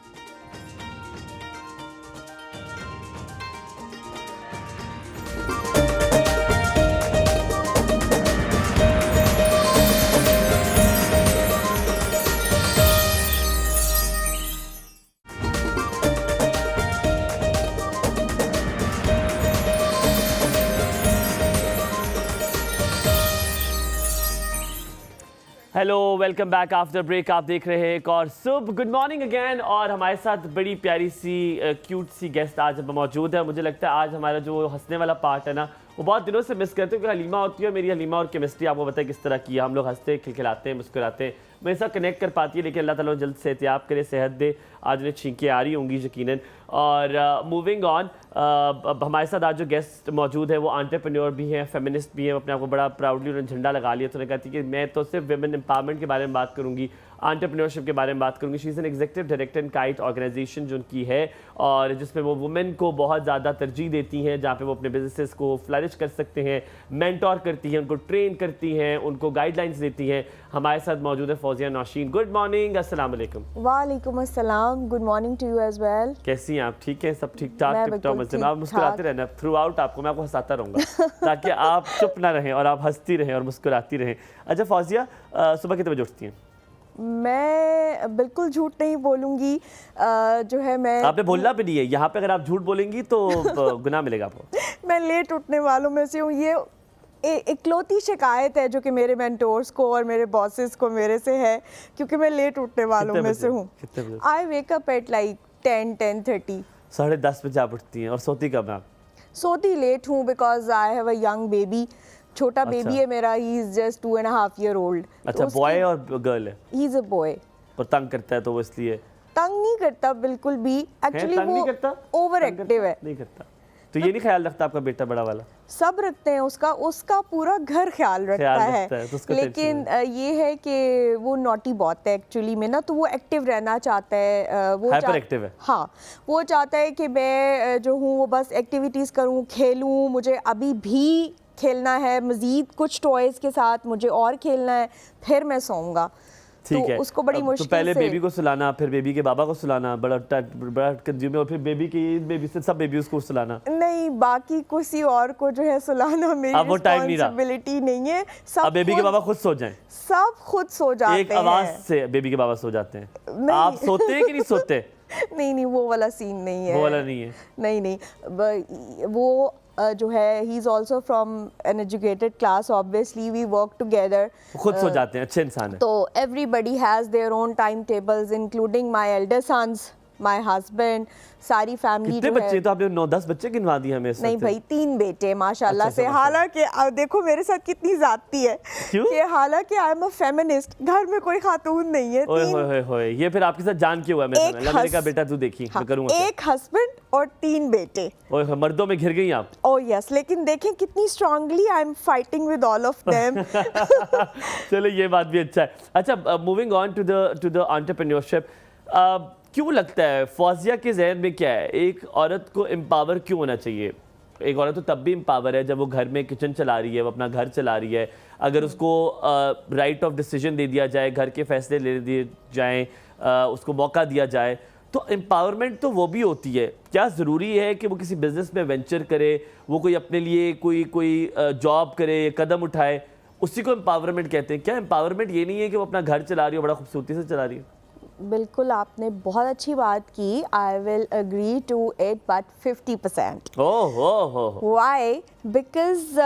Hello, welcome back after break. आप देख रहे हैं एक और सुबह, गुड मॉर्निंग अगेन। और हमारे साथ बड़ी प्यारी सी क्यूट सी गेस्ट आज मौजूद है। मुझे लगता है आज हमारा जो हंसने वाला पार्ट है ना, वो बहुत दिनों से मिस करते हैं, क्योंकि हलीमा होती है मेरी हलीमा, और केमिस्ट्री आपको पता है किस तरह की है। हम लोग हंसते खिलखिलाते हैं, मुस्कुराते हैं, मेरे साथ कनेक्ट कर पाती है। लेकिन अल्लाह ताला जल्द सेहतियाब करे, सेहत दे। आज उन्हें छींकें आ रही होंगी यकीनन। और मूविंग ऑन, अब हमारे साथ आज जो गेस्ट मौजूद है वो एंटरप्रेन्योर भी हैं, फेमिनिस्ट भी हैं। अपने आप को बड़ा प्राउडली उन्होंने झंडा लगा लिया। तो उन्होंने कहती कि मैं तो सिर्फ विमेन एम्पावरमेंट के बारे में बात करूँगी, एंटरप्रेन्योरशिप के बारे में बात करूँगी। She is an executive director in Kite organization जो उनकी है, और जिसमें वो वुमेन को बहुत ज़्यादा तरजीह देती हैं, जहाँ पे वो अपने बिजनेसेस को फ्लरिश कर सकते हैं, मेंटोर करती हैं, उनको ट्रेन करती हैं, उनको गाइडलाइंस देती हैं। हमारे साथ मौजूद है फौजिया नौशीन। गुड मॉर्निंग, अस्सलाम वालेकुम। वालेकुम अस्सलाम, good morning to you as well. कैसी हैं आप? ठीक हैं? सब ठीक ठाक? मैं टिप टॉप? बिल्कुल आप मुस्कुराते रहना थ्रू आउट। मैं आपको हंसाता रहूँगा ताकि आप चुप ना रहें और आप हंसती रहें और मुस्कुराती रहें। अच्छा फौजिया, सुबह कितने बजे उठती हैं? मैं बिल्कुल झूठ नहीं बोलूँगी। जो है मैं आपने बोलना भी नहीं है यहाँ पे। अगर आप झूठ बोलेंगी तो गुनाह मिलेगा आपको। मैं लेट उठने वालों में से हूँ। ये इकलौती शिकायत है जो कि मेरे मेंटोर्स को और मेरे बॉसेस को मेरे से है, क्योंकि मैं लेट उठने वालों में से हूँ। आई वेक अप एट लाइक 10:30। 10:30 बजे आप उठती हैं और सोती कब आप? सोती लेट हूँ because I have a young baby. छोटा बेबी है मेरा, he is just 2.5 year old। अच्छा, बॉय और गर्ल है? He is a boy. और तंग करता है तो वो इसलिए? तंग नहीं करता बिल्कुल भी, एक्चुअली वो ओवर एक्टिव है। नहीं करता तो ये नहीं ख्याल रखता आपका बेटा बड़ा वाला? सब रखते हैं, उसका पूरा घर ख्याल रखता है तो लेकिन ये है कि वो नॉटी बहुत है एक्चुअली में ना, तो वो एक्टिव रहना चाहता है। वो हाइपर एक्टिव है। हाँ, वो चाहता है कि मैं जो हूँ वो बस एक्टिविटीज़ करूँ, खेलूँ। मुझे अभी भी खेलना है, मज़ीद कुछ टॉयज़ के साथ मुझे और खेलना है, फिर मैं सोऊंगा। ठीक है, उसको बड़ी मुश्किल तो पहले बेबी को सुलाना, फिर बेबी के बाबा को सुलाना, बड़ा कंज्यूम, और फिर बेबी से सब बेबी उसको सुलाना। नहीं, बाकी किसी और को जो है सुलाना मेरी रिस्पांसिबिलिटी नहीं है। सब बेबी के बाबा खुद सो जाएं? सब खुद सो जाते हैं। एक आवाज से बेबी के बाबा सो जाते हैं। आप सोते हैं कि नहीं सोते? नहीं, वो वाला सीन नहीं है। वो वाला नहीं है? नहीं, वो जो है he is also from an educated class, obviously we work together. खुद सो जाते हैं, अच्छे इंसान है। तो everybody has their own time tables, including my elder sons, my husband, सारी फैमिली। कितने बच्चे? तो आपने 9-10 बच्चे गिनवा दिए हमें। नहीं भाई, 3 बेटे माशाल्लाह से। हालांकि देखो मेरे साथ कितनी जाती है कि हालांकि आई एम अ फेमिनिस्ट, घर में कोई खातून नहीं है। ओए ये फिर आपके साथ जान क्यों हुआ? मैंने कहा बेटा तू देखी, मैं करूंगा। एक हस्बैंड और 3 बेटे। ओए मर्दों में घिर गई आप। ओह यस, लेकिन देखें कितनी strongly I am fighting with all of them. चलो ये बात भी अच्छा है। अच्छा, moving on to the entrepreneurship, क्यों लगता है फौजिया के जहन में क्या है, एक औरत को एम्पावर क्यों होना चाहिए? एक औरत तो तब भी एम्पावर है जब वो घर में किचन चला रही है, वो अपना घर चला रही है। अगर उसको राइट ऑफ डिसीजन दे दिया जाए, घर के फैसले ले दिए जाएँ, उसको मौका दिया जाए, तो एम्पावरमेंट तो वो भी होती है। क्या ज़रूरी है कि वो किसी बिजनेस में वेंचर करे, वो कोई अपने लिए कोई जॉब करे, कदम उठाए, उसी को एम्पावरमेंट कहते हैं? क्या एम्पावरमेंट ये नहीं है कि वो अपना घर चला रही हो, बड़ा खूबसूरती से चला रही है? बिल्कुल, आपने बहुत अच्छी बात की। I will agree to it but 50%। Why? Because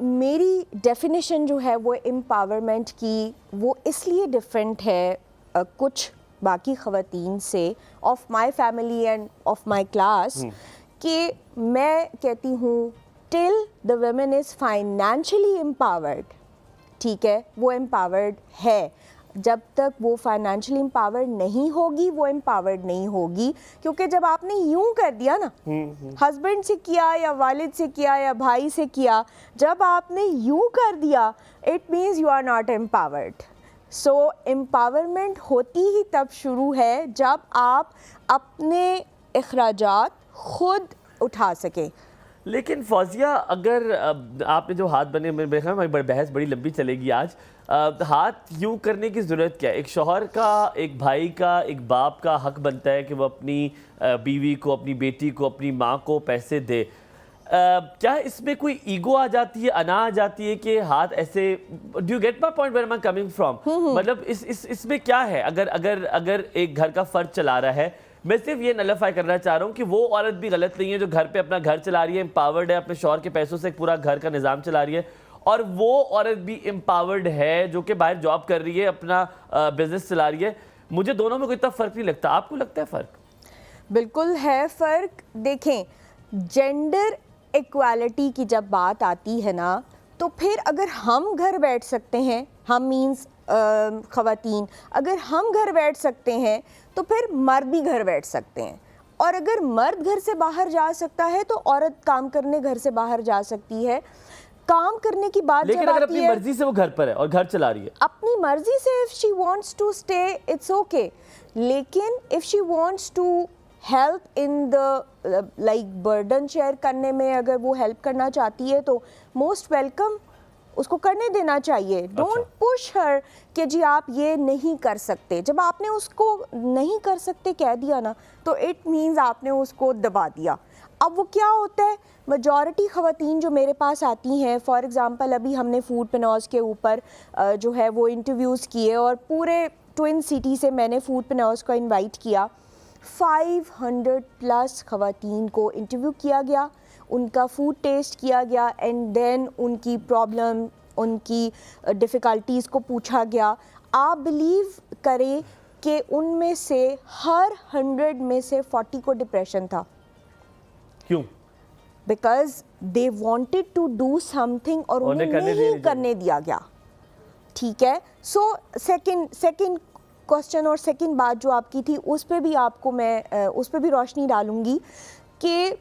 मेरी डेफिनेशन जो है वो एम्पावरमेंट की, वो इसलिए डिफरेंट है कुछ बाकी ख़वातीन से, of my family end of my class, कि मैं कहती हूँ till the women is financially empowered, ठीक है, वो एम्पावर्ड है। जब तक वो फाइनेंशियली एम्पावर्ड नहीं होगी, वो एम्पावर्ड नहीं होगी। क्योंकि जब आपने यूं कर दिया ना, हस्बैंड से किया या वालिद से किया या भाई से किया, जब आपने यूं कर दिया, it means you are not empowered. So empowerment होती ही तब शुरू है जब आप अपने अखराजात खुद उठा सकें। लेकिन फौजिया, अगर आपने जो हाथ बने, मेरे ख्याल में बहस बड़ी लंबी चलेगी आज। हाथ यूँ करने की ज़रूरत क्या है? एक शौहर का, एक भाई का, एक बाप का हक बनता है कि वो अपनी बीवी को, अपनी बेटी को, अपनी माँ को पैसे दे। क्या इसमें कोई ईगो आ जाती है, अना आ जाती है कि हाथ ऐसे? Do you get my point where I am coming from? मतलब इसमें क्या है? अगर एक घर का फर्द चला रहा है, मैं सिर्फ ये नलिफाई करना चाह रहा हूँ कि वो औरत भी गलत नहीं है जो घर पे अपना घर चला रही है, एम्पावर्ड है, अपने शौहर के पैसों से पूरा घर का निज़ाम चला रही है, और वो औरत भी एम्पावर्ड है जो कि बाहर जॉब कर रही है, अपना बिजनेस चला रही है। मुझे दोनों में कोई इतना फ़र्क नहीं लगता, आपको लगता है फ़र्क? बिल्कुल है फ़र्क। देखें, जेंडर इक्वालिटी की जब बात आती है ना, तो फिर अगर हम घर बैठ सकते हैं, हम मीन्स ख़वातीन, अगर हम घर बैठ सकते हैं तो फिर मर्द भी घर बैठ सकते हैं। और अगर मर्द घर से बाहर जा सकता है तो औरत काम करने घर से बाहर जा सकती है। काम करने की बात लेकिन जब अगर आती अपनी है, मर्जी से वो घर पर है और घर चला रही है, अपनी मर्जी से, if she wants to stay it's okay, लेकिन if she wants to help in the like burden share करने में, अगर वो हेल्प करना चाहती है तो मोस्ट वेलकम, उसको करने देना चाहिए। डोंट पुश हर कि जी आप ये नहीं कर सकते। जब आपने उसको नहीं कर सकते कह दिया ना, तो इट मीन्स आपने उसको दबा दिया। अब वो क्या होता है, मेजॉरिटी ख़वातीन जो मेरे पास आती हैं, फॉर एग्ज़ाम्पल अभी हमने फूड पेनॉज के ऊपर जो है वो इंटरव्यूज़ किए और पूरे ट्विन सिटी से मैंने फूड पेनॉज को इनवाइट किया। 500+ ख़वातीन को इंटरव्यू किया गया, उनका फूड टेस्ट किया गया एंड देन उनकी प्रॉब्लम, उनकी डिफ़िकल्टीज़ को पूछा गया। आप बिलीव करें कि उनमें से हर 100 में से 40 को डिप्रेशन था। क्यों? Because they wanted to do something और उन्हें नहीं करने दिया गया। ठीक है, सो सेकेंड क्वेश्चन और सेकेंड बात जो आपकी थी, उस पर भी आपको मैं उस पर भी रोशनी डालूंगी कि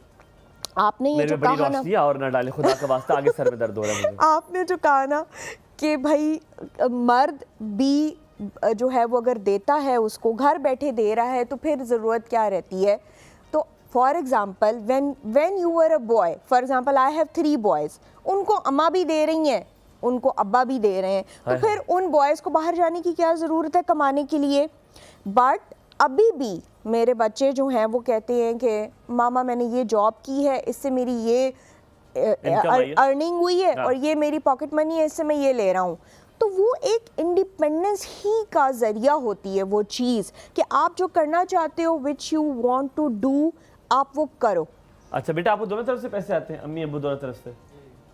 आपने ये जो कहा ना, और ना डालें खुदा का वास्ता, आगे सर में दर्द हो रहा है मुझे। आपने जो कहा ना कि भाई मर्द भी जो है वो अगर देता है, उसको घर बैठे दे रहा है, तो फिर ज़रूरत क्या रहती है। तो for example when you were a boy, for example I have 3 boys, उनको अम्मा भी दे रही हैं, उनको अब्बा भी दे रहे हैं, तो फिर उन बॉयज़ को बाहर जाने की क्या ज़रूरत है कमाने के लिए। बट अभी भी मेरे बच्चे जो हैं वो कहते हैं कि मामा मैंने ये जॉब की है, इससे मेरी ये अर्निंग हुई है और ये मेरी पॉकेट मनी है, इससे मैं ये ले रहा हूँ। तो वो एक इंडिपेंडेंस ही का ज़रिया होती है वो चीज़ कि आप जो करना चाहते हो, which you want to do, आप वो करो। अच्छा बेटा, आपको दोनों तरफ से पैसे आते हैं? अम्मी अब्बू दोनों तरफ से?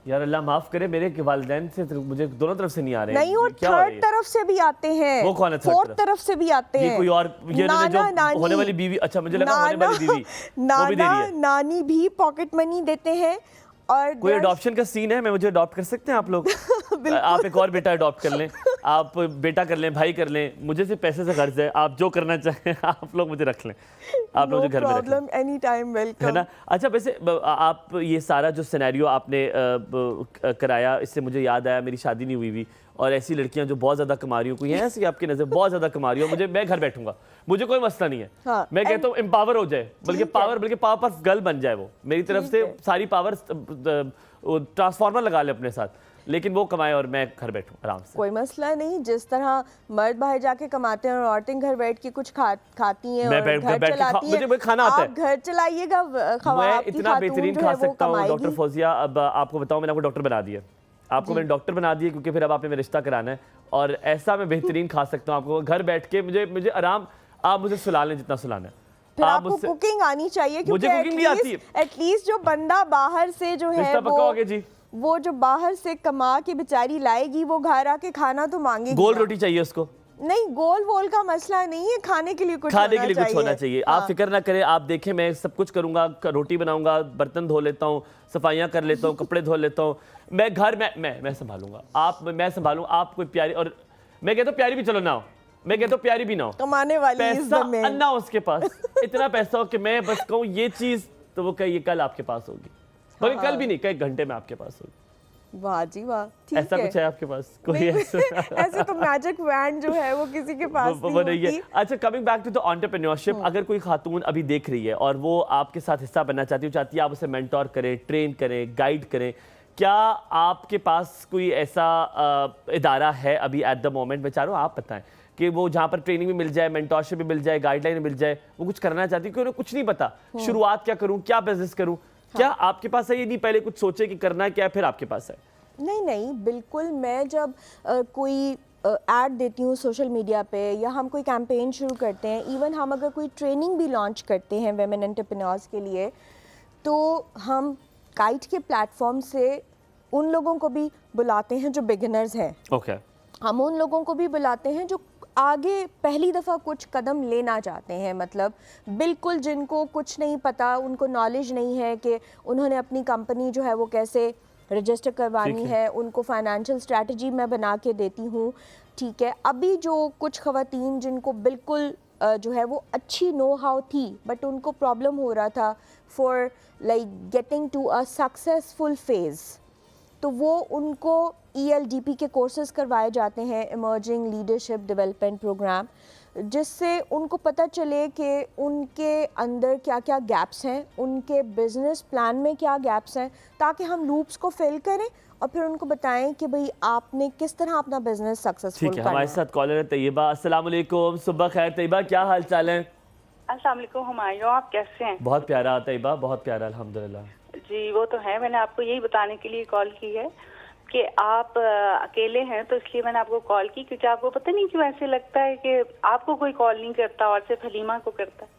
यार अल्लाह माफ़ करे, मेरे वालिदैन से तो मुझे दोनों तरफ से नहीं आ रहे। नहीं, और थर्ड तरफ से भी आते हैं। वो कौन है? फोर्थ तरफ से भी आते हैं। ये कोई और, ये जो होने वाली बीवी, अच्छा मुझे लगा होने वाली बीवी, वो भी दे रही है। नानी भी पॉकेट मनी देते हैं। और कोई अडॉप्शन का सीन है? मैं मुझे अडॉप्ट कर सकते हैं आप लोग? आप एक और बेटा अडॉप्ट कर लें, आप बेटा कर लें, भाई कर लें, मुझे सिर्फ पैसे से गर्ज है, आप जो करना चाहें आप लोग मुझे रख लें, आप लोग मुझे घर में रख लें, एनी टाइम वेलकम, है ना। अच्छा, वैसे आप ये सारा जो सिनेरियो आपने कराया, इससे मुझे याद आया, मेरी शादी नहीं हुई हुई और ऐसी लड़कियां जो बहुत ज़्यादा कमा रही हो, कोई है ऐसी आपकी नज़र बहुत ज़्यादा कमा रही हो, मैं घर बैठूंगा, मुझे कोई मसला नहीं है। हाँ, मैं कहता हूँ एम्पावर हो जाए, बल्कि पावर गर्ल बन जाए, वो मेरी तरफ से सारी पावर ट्रांसफार्मर लगा ले अपने साथ, लेकिन वो कमाए और मैं घर बैठूं आराम से। कोई मसला नहीं। जिस तरह मर्द बाहर जाके कमाते हैं और औरतें घर बैठ के कुछ खाती हैं और घर चलाती हैं, मुझे खाना आता है, आप घर चलाइएगा। मैं इतना बेहतरीन खा सकता हूँ डॉक्टर फौजिया। अब आपको बताऊँ, मैंने आपको डॉक्टर बना दिया, आपको मैंने डॉक्टर बना दिया क्योंकि फिर अब आपने मेरा रिश्ता कराना है, और ऐसा मैं बेहतरीन खा सकता हूँ आपको घर बैठ के। मुझे आराम, आप मुझे सुला लें जितना सुलाना है। फिर आपको कुकिंग आनी चाहिए, मुझे कुकिंग भी आती है। एटलीस्ट जो बंदा बाहर से जो है वो जो बाहर से कमा के बेचारी लाएगी, वो घर आके खाना तो मांगेगी। गोल रोटी चाहिए उसको? नहीं, गोल वोल का मसला नहीं है, खाने के लिए कुछ होना चाहिए। आप फिक्र ना करें, आप देखें मैं सब कुछ करूंगा, रोटी बनाऊंगा, बर्तन धो लेता हूँ, सफाइयाँ कर लेता हूँ, कपड़े धो लेता हूँ, मैं घर मैं संभालूंगा, मैं संभालूँ। आप कोई प्यारी, और मैं कहता हूँ प्यारी भी चलो ना हो, मैं कहता हूँ प्यारी भी ना हो, कमाने वाली पैसा अन्ना हो उसके पास, इतना पैसा हो कि मैं बस कहूँ ये चीज़, तो वो कहीं कल आपके पास होगी, बल्कि कल भी नहीं, कई घंटे में आपके पास होगी। वाह जी वाह, ठीक ऐसा कुछ है आपके पास कोई? ऐसे तो मैजिक वैन जो है वो किसी के पास नहीं है। अच्छा, coming back to the entrepreneurship, अगर कोई खातून अभी देख रही है और वो आपके साथ हिस्सा बनना चाहती है आप उसे मेंटोर करें, ट्रेन करें, गाइड करें, क्या आपके पास कोई ऐसा इदारा है अभी एट द मोमेंट? मैं चाह रहा हूँ आप बताएं कि वो जहाँ पर ट्रेनिंग भी मिल जाए, मेंटोरशिप भी मिल जाए, गाइडलाइन मिल जाए, वो कुछ करना चाहती है कि उन्हें कुछ नहीं पता, शुरुआत क्या करूँ, क्या बिजनेस करूँ, क्या आपके पास है? ये नहीं पहले कुछ सोचे कि करना है क्या, फिर आपके पास है? नहीं, बिल्कुल। मैं जब कोई ऐड देती हूँ सोशल मीडिया पे, या हम कोई कैंपेन शुरू करते हैं, इवन हम अगर कोई ट्रेनिंग भी लॉन्च करते हैं वेमेन एंटरप्रेन्योर्स के लिए, तो हम काइट के प्लेटफॉर्म से उन लोगों को भी बुलाते हैं जो बिगिनर्स हैं। ओके। हम उन लोगों को भी बुलाते हैं जो आगे पहली दफ़ा कुछ कदम लेना चाहते हैं, मतलब बिल्कुल जिनको कुछ नहीं पता, उनको नॉलेज नहीं है कि उन्होंने अपनी कंपनी जो है वो कैसे रजिस्टर करवानी है, उनको फाइनेंशियल स्ट्रैटेजी मैं बना के देती हूँ। ठीक है, अभी जो कुछ ख़वातीन जिनको बिल्कुल जो है वो अच्छी नो हाउ थी बट उनको प्रॉब्लम हो रहा था for like getting to a successful phase, तो वो उनको ELDP के कोर्सेज़ करवाए जाते हैं, इमर्जिंग लीडरशिप डेवलपमेंट प्रोग्राम, जिससे उनको पता चले कि उनके अंदर क्या क्या गैप्स हैं, उनके बिज़नेस प्लान में क्या गैप्स हैं, ताकि हम लूप्स को फिल करें और फिर उनको बताएं कि भाई आपने किस तरह अपना बिजनेस सक्सेसफुल करना है। हमारे साथ कॉलर है तैयबा। अस्सलाम वालेकुम, सुबह खैर तैयबा, क्या हाल चाल है? अस्सलाम वालेकुम हुमायूं, आप कैसे हैं? बहुत प्यारा तैयबा, बहुत प्यारा, अल्हम्दुलिल्लाह। जी वो तो है, मैंने आपको यही बताने के लिए कॉल की है कि आप अकेले हैं, तो इसलिए मैंने आपको कॉल की, क्योंकि आपको पता नहीं क्यों ऐसे लगता है कि आपको कोई कॉल नहीं करता और सिर्फ हलीमा को करता है।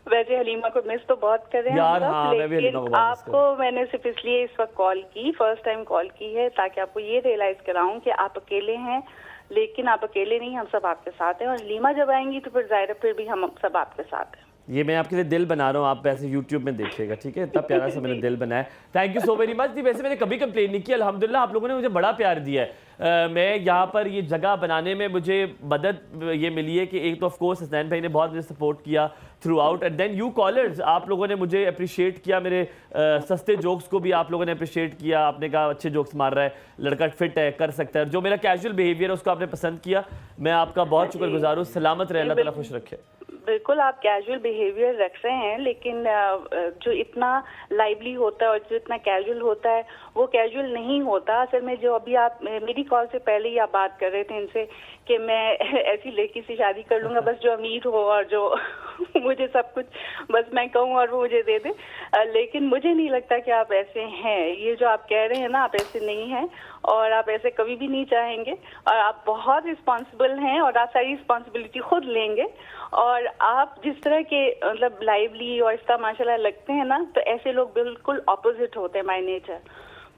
वैसे हलीमा को मिस तो बहुत कर रहे हैं यार, हम हाँ, सब, मैं भी लेकिन आपको मैंने सिर्फ इसलिए इस वक्त कॉल की, फर्स्ट टाइम कॉल की है, ताकि आपको ये रियलाइज कराऊं कि आप अकेले हैं, लेकिन आप अकेले नहीं, हम सब आपके साथ हैं। और हलीमा जब आएंगी तो फिर जाहिर है फिर भी हम सब आपके साथ हैं। ये मैं आपके लिए दिल बना रहा हूँ, आप वैसे YouTube में देखिएगा, ठीक है? इतना प्यारा सा मैंने दिल बनाया। Thank you so very much. जी वैसे मैंने कभी कंप्लेन नहीं की, अल्हम्दुलिल्लाह आप लोगों ने मुझे बड़ा प्यार दिया है। मैं यहाँ पर ये जगह बनाने में मुझे मदद ये मिली है कि एक तो ऑफ कोर्स हसनैन भाई ने बहुत मुझे सपोर्ट किया throughout, and then you callers, आप लोगों ने मुझे अप्रिशिएट किया, मेरे सस्ते जोक्स को भी आप लोगों ने अप्रिशिएट किया। आपने कहा अच्छे जोक्स मार रहा है लड़का, फिट है, कर सकता है। जो मेरा कैजुअल बिहेवियर है उसको आपने पसंद किया, मैं आपका बहुत शुक्रगुजार हूँ। सलामत रहे, अल्लाह ताला खुश रखे। बिल्कुल आप कैजुअल बिहेवियर रख रहे हैं, लेकिन जो इतना लाइवली होता है और जो इतना कैजुअल होता है वो कैजुअल नहीं होता। असल में जो अभी आप मेरी कॉल से पहले ही आप बात कर रहे थे इनसे कि मैं ऐसी लड़की से शादी कर लूंगा बस जो अमीर हो और जो मुझे सब कुछ बस मैं कहूँ और वो मुझे दे दे, लेकिन मुझे नहीं लगता कि आप ऐसे हैं। ये जो आप कह रहे हैं ना, आप ऐसे नहीं हैं और आप ऐसे कभी भी नहीं चाहेंगे, और आप बहुत रिस्पॉन्सिबल हैं और आप सारी रिस्पॉन्सिबिलिटी खुद लेंगे। और आप जिस तरह के मतलब लाइवली और इसका माशाल्लाह लगते हैं ना, तो ऐसे लोग बिल्कुल ऑपोजिट होते हैं बाय नेचर।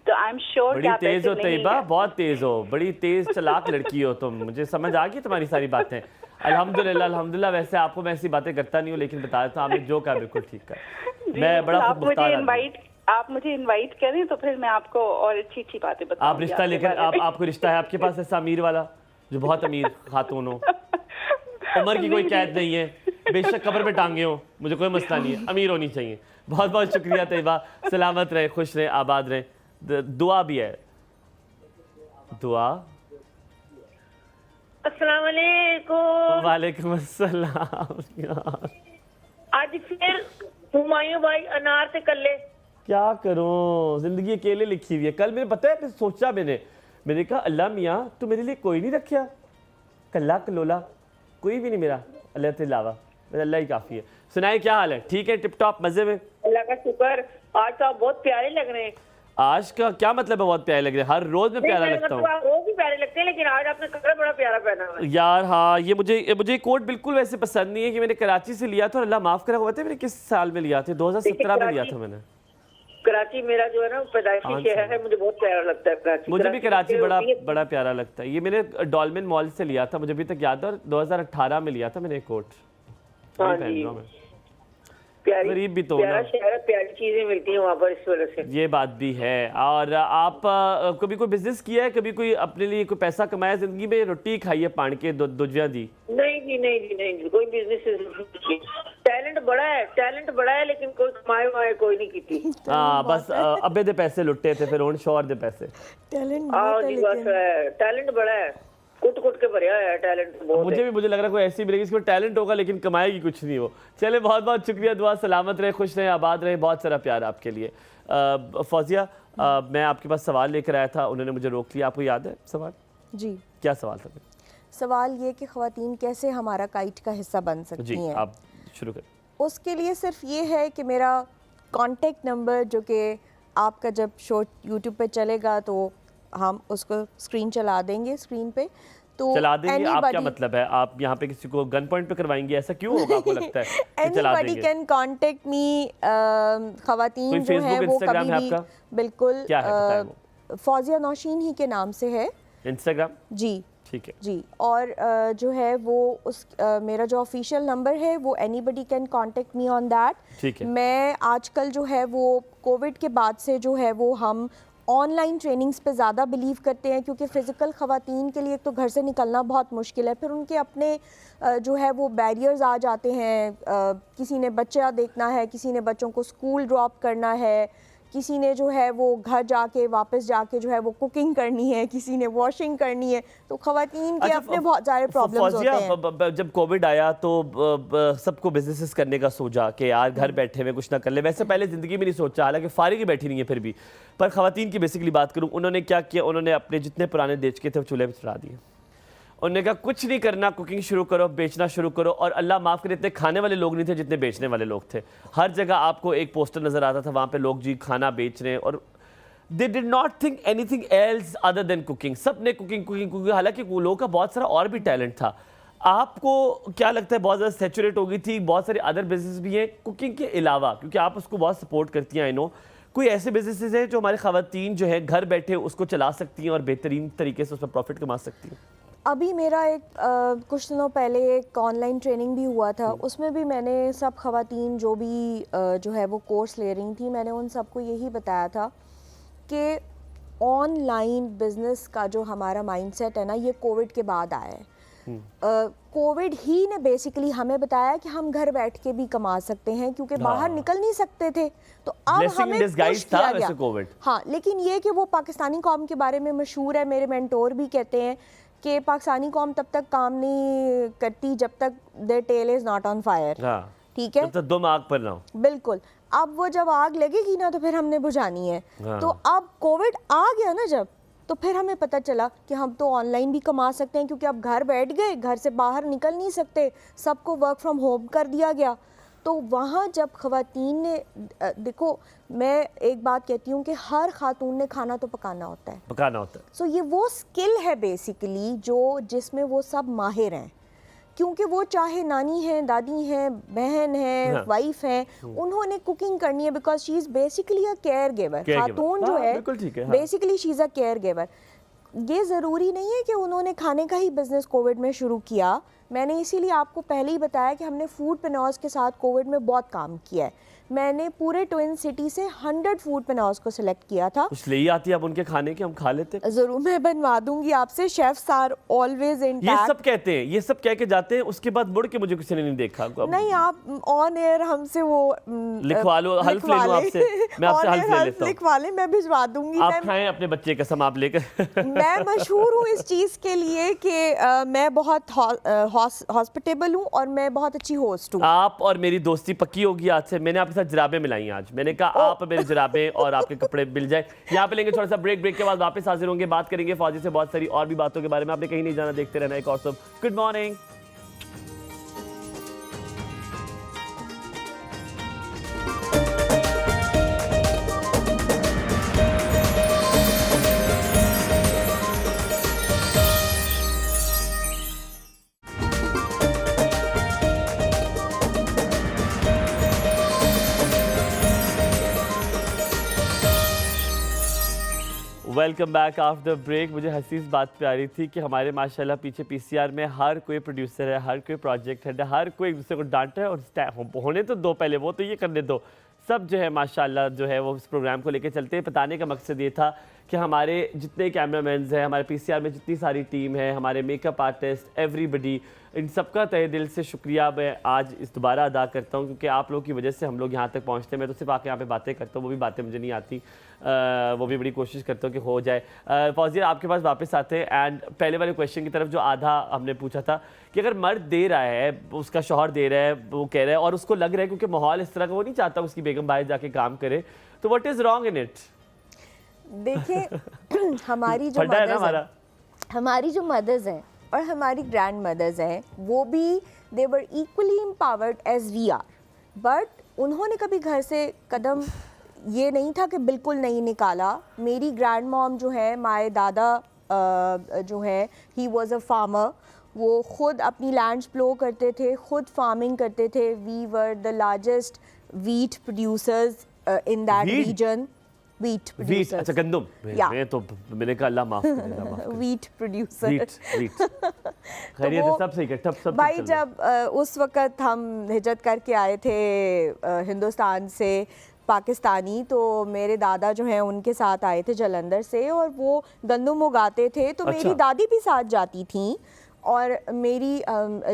तो आई एम श्योर बड़ी तेज हो तैयबा, बहुत तेज हो, बड़ी तेज चलाक लड़की हो तुम, मुझे समझ आ गई तुम्हारी सारी बातें। अल्हम्दुलिल्लाह अल्हम्दुलिल्लाह। वैसे आपको मैं ऐसी बातें करता नहीं हूँ, लेकिन बता देता हूँ, आपने जो कहा बिल्कुल ठीक कहा। मैं बड़ा आप मुझे इनवाइट करें तो फिर मैं आपको और अच्छी अच्छी बातें बताऊंगी। आप रिश्ता लेकर आपको रिश्ता है आपके पास ऐसा अमीर वाला जो बहुत अमीर खातून हो, उम्र की कोई कैद नहीं है, बेशक कब्र पे टांगे हो, मुझे कोई मसला नहीं है, अमीर होनी चाहिए। बहुत बहुत शुक्रिया तैयबा, सलामत रहे, खुश रहे, आबाद रहे। दुआ भी है, दुआ। अस्सलाम वालेकुम। वालेकुम अस्सलाम। आज फिर हुमायूं भाई अनार से कल्ले, क्या करूं, जिंदगी अकेले लिखी हुई है। कल मैंने पता है सोचा, मैंने कहा अल्लाह मियाँ तू मेरे लिए कोई नहीं रखा, कल्ला कलोला कोई भी नहीं मेरा, अल्लाह के अलावा अल्लाह ही काफ़ी है। सुनाए क्या हाल है? ठीक है, टिप टॉप, मज़े में? अल्लाह का शुक्र। आज तो आप बहुत प्यारे लग रहे हैं। आज का क्या मतलब है बहुत प्यारे लग रहे हैं? हर रोज में प्यारा लगता हूँ। आप रोज भी प्यारे लगते हैं, लेकिन आज आपने कपड़ा बड़ा प्यारा पहना हुआ है। यार हाँ, ये मुझे कोट बिल्कुल वैसे पसंद नहीं है कि मैंने कराची से लिया था, और अल्लाह माफ़ करा हुआ था, मैंने किस साल में लिया था? 2017 में लिया था मैंने। कराची मेरा जो है ना पैदाइशी शहर है, मुझे बहुत प्यारा लगता है कराची। मुझे भी कराची बड़ा प्यारा लगता है। ये मैंने डॉल्मेन मॉल से लिया था, मुझे अभी तक याद है, और 2018 में लिया था मैंने कोट। गरीब भी तो प्यारा शहर, प्यारी चीजें मिलती हैं वहाँ पर, इस वजह से। ये बात भी है। और आप कभी कोई बिजनेस किया है, कभी कोई अपने लिए कोई पैसा कमाया जिंदगी में, रोटी खाई है पान के दुजिया दी? नहीं, कोई बिजनेस। टैलेंट बड़ा है लेकिन कोई कमाए वाए कोई नहीं की थी। हाँ बस अबे दे पैसे लुटे थे, फिर शोर दे पैसे। टैलेंट बड़ा है, कुट के भरिया है टैलेंट बहुत। मुझे लग रहा है कोई ऐसी मिलेगी इसको टैलेंट होगा लेकिन कमाएगी कुछ नहीं वो। चले बहुत बहुत शुक्रिया, दुआ, सलामत रहे, खुश रहे, आबाद रहे, बहुत सारा प्यार आपके लिए। फौजिया, मैं आपके पास सवाल लेकर आया था, उन्होंने मुझे रोक लिया, आपको याद है सवाल? जी। क्या सवाल था? सवाल ये कि ख़वातीन कैसे हमारा काइट का हिस्सा बन सकती हैं। आप शुरू करें। उसके लिए सिर्फ ये है कि मेरा कॉन्टेक्ट नंबर, जो कि आपका जब शो यूट्यूब पे चलेगा तो हम उसको स्क्रीन चला देंगे स्क्रीन पे, तो चला देंगे आप क्या मतलब है? आप यहाँ पे किसी को गन पॉइंट पे करवाएंगे? ऐसा क्यों होगा आपको लगता है कि चला देंगे? Anybody can contact me, खवातीन जो है वो कभी भी बिल्कुल फौजिया नौशीन ही के नाम से है इंस्टाग्राम। जी ठीक है जी। और जो है वो उस मेरा जो ऑफिशियल नंबर है वो anybody can contact me on that. ठीक है। मैं आजकल जो है वो कोविड के बाद से जो है वो हम ऑनलाइन ट्रेनिंग्स पे ज़्यादा बिलीव करते हैं, क्योंकि फ़िज़िकल ख़वातीन के लिए तो घर से निकलना बहुत मुश्किल है, फिर उनके अपने जो है वो बैरियर्स आ जाते हैं। किसी ने बच्चा देखना है, किसी ने बच्चों को स्कूल ड्रॉप करना है, किसी ने जो है वो घर जाके वापस जाके जो है वो कुकिंग करनी है, किसी ने वॉशिंग करनी है, तो ख़वातीन के अपने बहुत सारे प्रॉब्लम्स होते हैं। जब कोविड आया तो सबको बिजनेसेस करने का सोचा कि यार घर बैठे हुए कुछ ना कर ले। वैसे पहले ज़िंदगी में नहीं सोचा, हालांकि फारिग ही बैठी नहीं है फिर भी। पर ख़वातीन की बेसिकली बात करूँ, उन्होंने क्या किया, उन्होंने अपने जितने पुराने देचके थे वो चूल्हे पर चढ़ा दिए। उन्होंने कहा कुछ नहीं करना, कुकिंग शुरू करो, बेचना शुरू करो। और अल्लाह माफ़ करे, इतने खाने वाले लोग नहीं थे जितने बेचने वाले लोग थे। हर जगह आपको एक पोस्टर नज़र आता था, वहाँ पे लोग जी खाना बेच रहे हैं, और they did not think anything else other than cooking. सब ने कुकिंग कुकिंग कुकिंग। हालांकि लोगों का बहुत सारा और भी टैलेंट था। आपको क्या लगता है, बहुत ज़्यादा सेचुरेट हो गई थी? बहुत सारे अदर बिजनेस भी हैं कुकिंग के अलावा, क्योंकि आप उसको बहुत सपोर्ट करती हैं, आई नो। कोई ऐसे बिजनेसेस हैं जो हमारे ख़वातीन जो है घर बैठे उसको चला सकती हैं और बेहतरीन तरीके से उसमें प्रॉफिट कमा सकती हैं? अभी मेरा एक कुछ दिनों पहले एक ऑनलाइन ट्रेनिंग भी हुआ था, उसमें भी मैंने सब ख़वातीन जो भी जो है वो कोर्स ले रही थी, मैंने उन सबको यही बताया था कि ऑनलाइन बिज़नेस का जो हमारा माइंडसेट है ना, ये कोविड के बाद आया है। कोविड ही ने बेसिकली हमें बताया कि हम घर बैठ के भी कमा सकते हैं, क्योंकि बाहर निकल नहीं सकते थे। तो अब हमें पुश किया गया। कोविड। हाँ, लेकिन ये कि वो पाकिस्तानी कौम के बारे में मशहूर है, मेरे मेंटोर भी कहते हैं कि पाकिस्तानी कौम तब तक काम नहीं करती जब तक their tail is not on fire. ठीक है, तो दम आग पर ना हो। बिल्कुल। अब वो जब आग लगेगी ना तो फिर हमने बुझानी है। तो अब कोविड आ गया ना जब, तो फिर हमें पता चला कि हम तो ऑनलाइन भी कमा सकते हैं, क्योंकि अब घर बैठ गए, घर से बाहर निकल नहीं सकते, सबको वर्क फ्रॉम होम कर दिया गया। तो वहाँ जब ख़वातीन ने देखो, मैं एक बात कहती हूँ कि हर खातून ने खाना तो पकाना होता है। सो ये वो स्किल है बेसिकली जो जिसमें वो सब माहिर हैं, क्योंकि वो चाहे नानी हैं, दादी हैं, बहन हैं, वाइफ हैं, उन्होंने कुकिंग करनी है, because she is basically a care giver. खातून जो है basically she is a care giver. ये ज़रूरी नहीं है कि उन्होंने खाने का ही बिज़नेस कोविड में शुरू किया। मैंने इसीलिए आपको पहले ही बताया कि हमने फूडपेनॉज के साथ कोविड में बहुत काम किया है। मैंने पूरे ट्विन सिटी से 100 फूडपेनॉज को सिलेक्ट किया था। कुछ ले ही आती है अब उनके खाने के, हम खा लेते। जरूर मैं बनवा दूंगी आपसे। Chefs are always in. ये सब कहते हैं, ये सब कह के जाते हैं, उसके बाद मुड़ के मुझे किसी ने नहीं देखा। नहीं, आप ऑन एयर हमसे वो लिखवा लो, हल्फ ले लो आपसे। मैं आपसे हल्फ ले लेता हूं। लिखवा ले, मैं भिजवा दूंगी। आप खाएं अपने बच्चे कसम आप लेकर। मैं मशहूर हूँ इस चीज़ के लिए कि मैं बहुत हॉस्पिटेबल हूँ और मैं बहुत अच्छी होस्ट हूँ। आप और मेरी दोस्ती पक्की होगी आज से। मैंने आपके साथ जुराबें मिलाई आज। मैंने कहा आप मेरे जुराबें और आपके कपड़े मिल जाए। यहाँ पे लेंगे थोड़ा सा ब्रेक के बाद वापस हाजिर होंगे, बात करेंगे फौजी से बहुत सारी और भी बातों के बारे में। आपने कहीं नहीं जाना, देखते रहना एक और सब। Good morning. Welcome back after break. मुझे हंसी इस बात पे आ रही थी कि हमारे माशाल्लाह पीछे पीसीआर में हर कोई प्रोड्यूसर है, हर कोई प्रोजेक्ट हेड है, हर कोई एक दूसरे को डांटा है और होने तो दो पहले, वो तो ये करने दो। सब जो है माशाल्लाह जो है वो इस प्रोग्राम को लेकर चलते हैं। बताने का मकसद ये था कि हमारे जितने कैमरामैन्स हैं, हमारे पीसीआर में जितनी सारी टीम है, हमारे मेकअप आर्टिस्ट, एवरीबडी, इन सबका तहे दिल से शुक्रिया मैं आज इस दोबारा अदा करता हूँ, क्योंकि आप लोगों की वजह से हम लोग यहाँ तक पहुँचते हैं। मैं तो सिर्फ आके यहाँ पे बातें करता हूँ, वो भी बातें मुझे नहीं आती, वो भी बड़ी कोशिश करता हूँ कि हो जाए। फौजिया आपके पास वापस आते हैं। एंड पहले वाले क्वेश्चन की तरफ जो आधा हमने पूछा था कि अगर मर्द दे रहा है, उसका शौहर दे रहा है, वो कह रहा है और उसको लग रहा है क्योंकि माहौल इस तरह का, वो नहीं चाहता उसकी बेगम बाहर जाके काम करे, तो what is wrong in it? देखिए हमारी जो मदर्स हैं और हमारी ग्रैंड मदर्स हैं, वो भी they were equally empowered as we are, but उन्होंने कभी घर से कदम ये नहीं था कि बिल्कुल नहीं निकाला। मेरी ग्रैंड मॉम जो है, माए दादा जो है ही वॉज अ फार्मर, वो खुद अपनी लैंड्स प्लो करते थे, खुद फार्मिंग करते थे। We were the largest wheat producers in that region. Wheat wheat, अच्छा गंदम। मैं तो मैंने कहा अल्लाह माफ करे। Wheat producer. वीट खैरियत है, सब सही है, सब भाई जब उस वक़्त हम हिजरत करके आए थे हिंदुस्तान से पाकिस्तानी, तो मेरे दादा जो हैं उनके साथ आए थे जलंधर से, और वो गंदम उगाते थे। तो मेरी दादी भी साथ जाती थी, और मेरी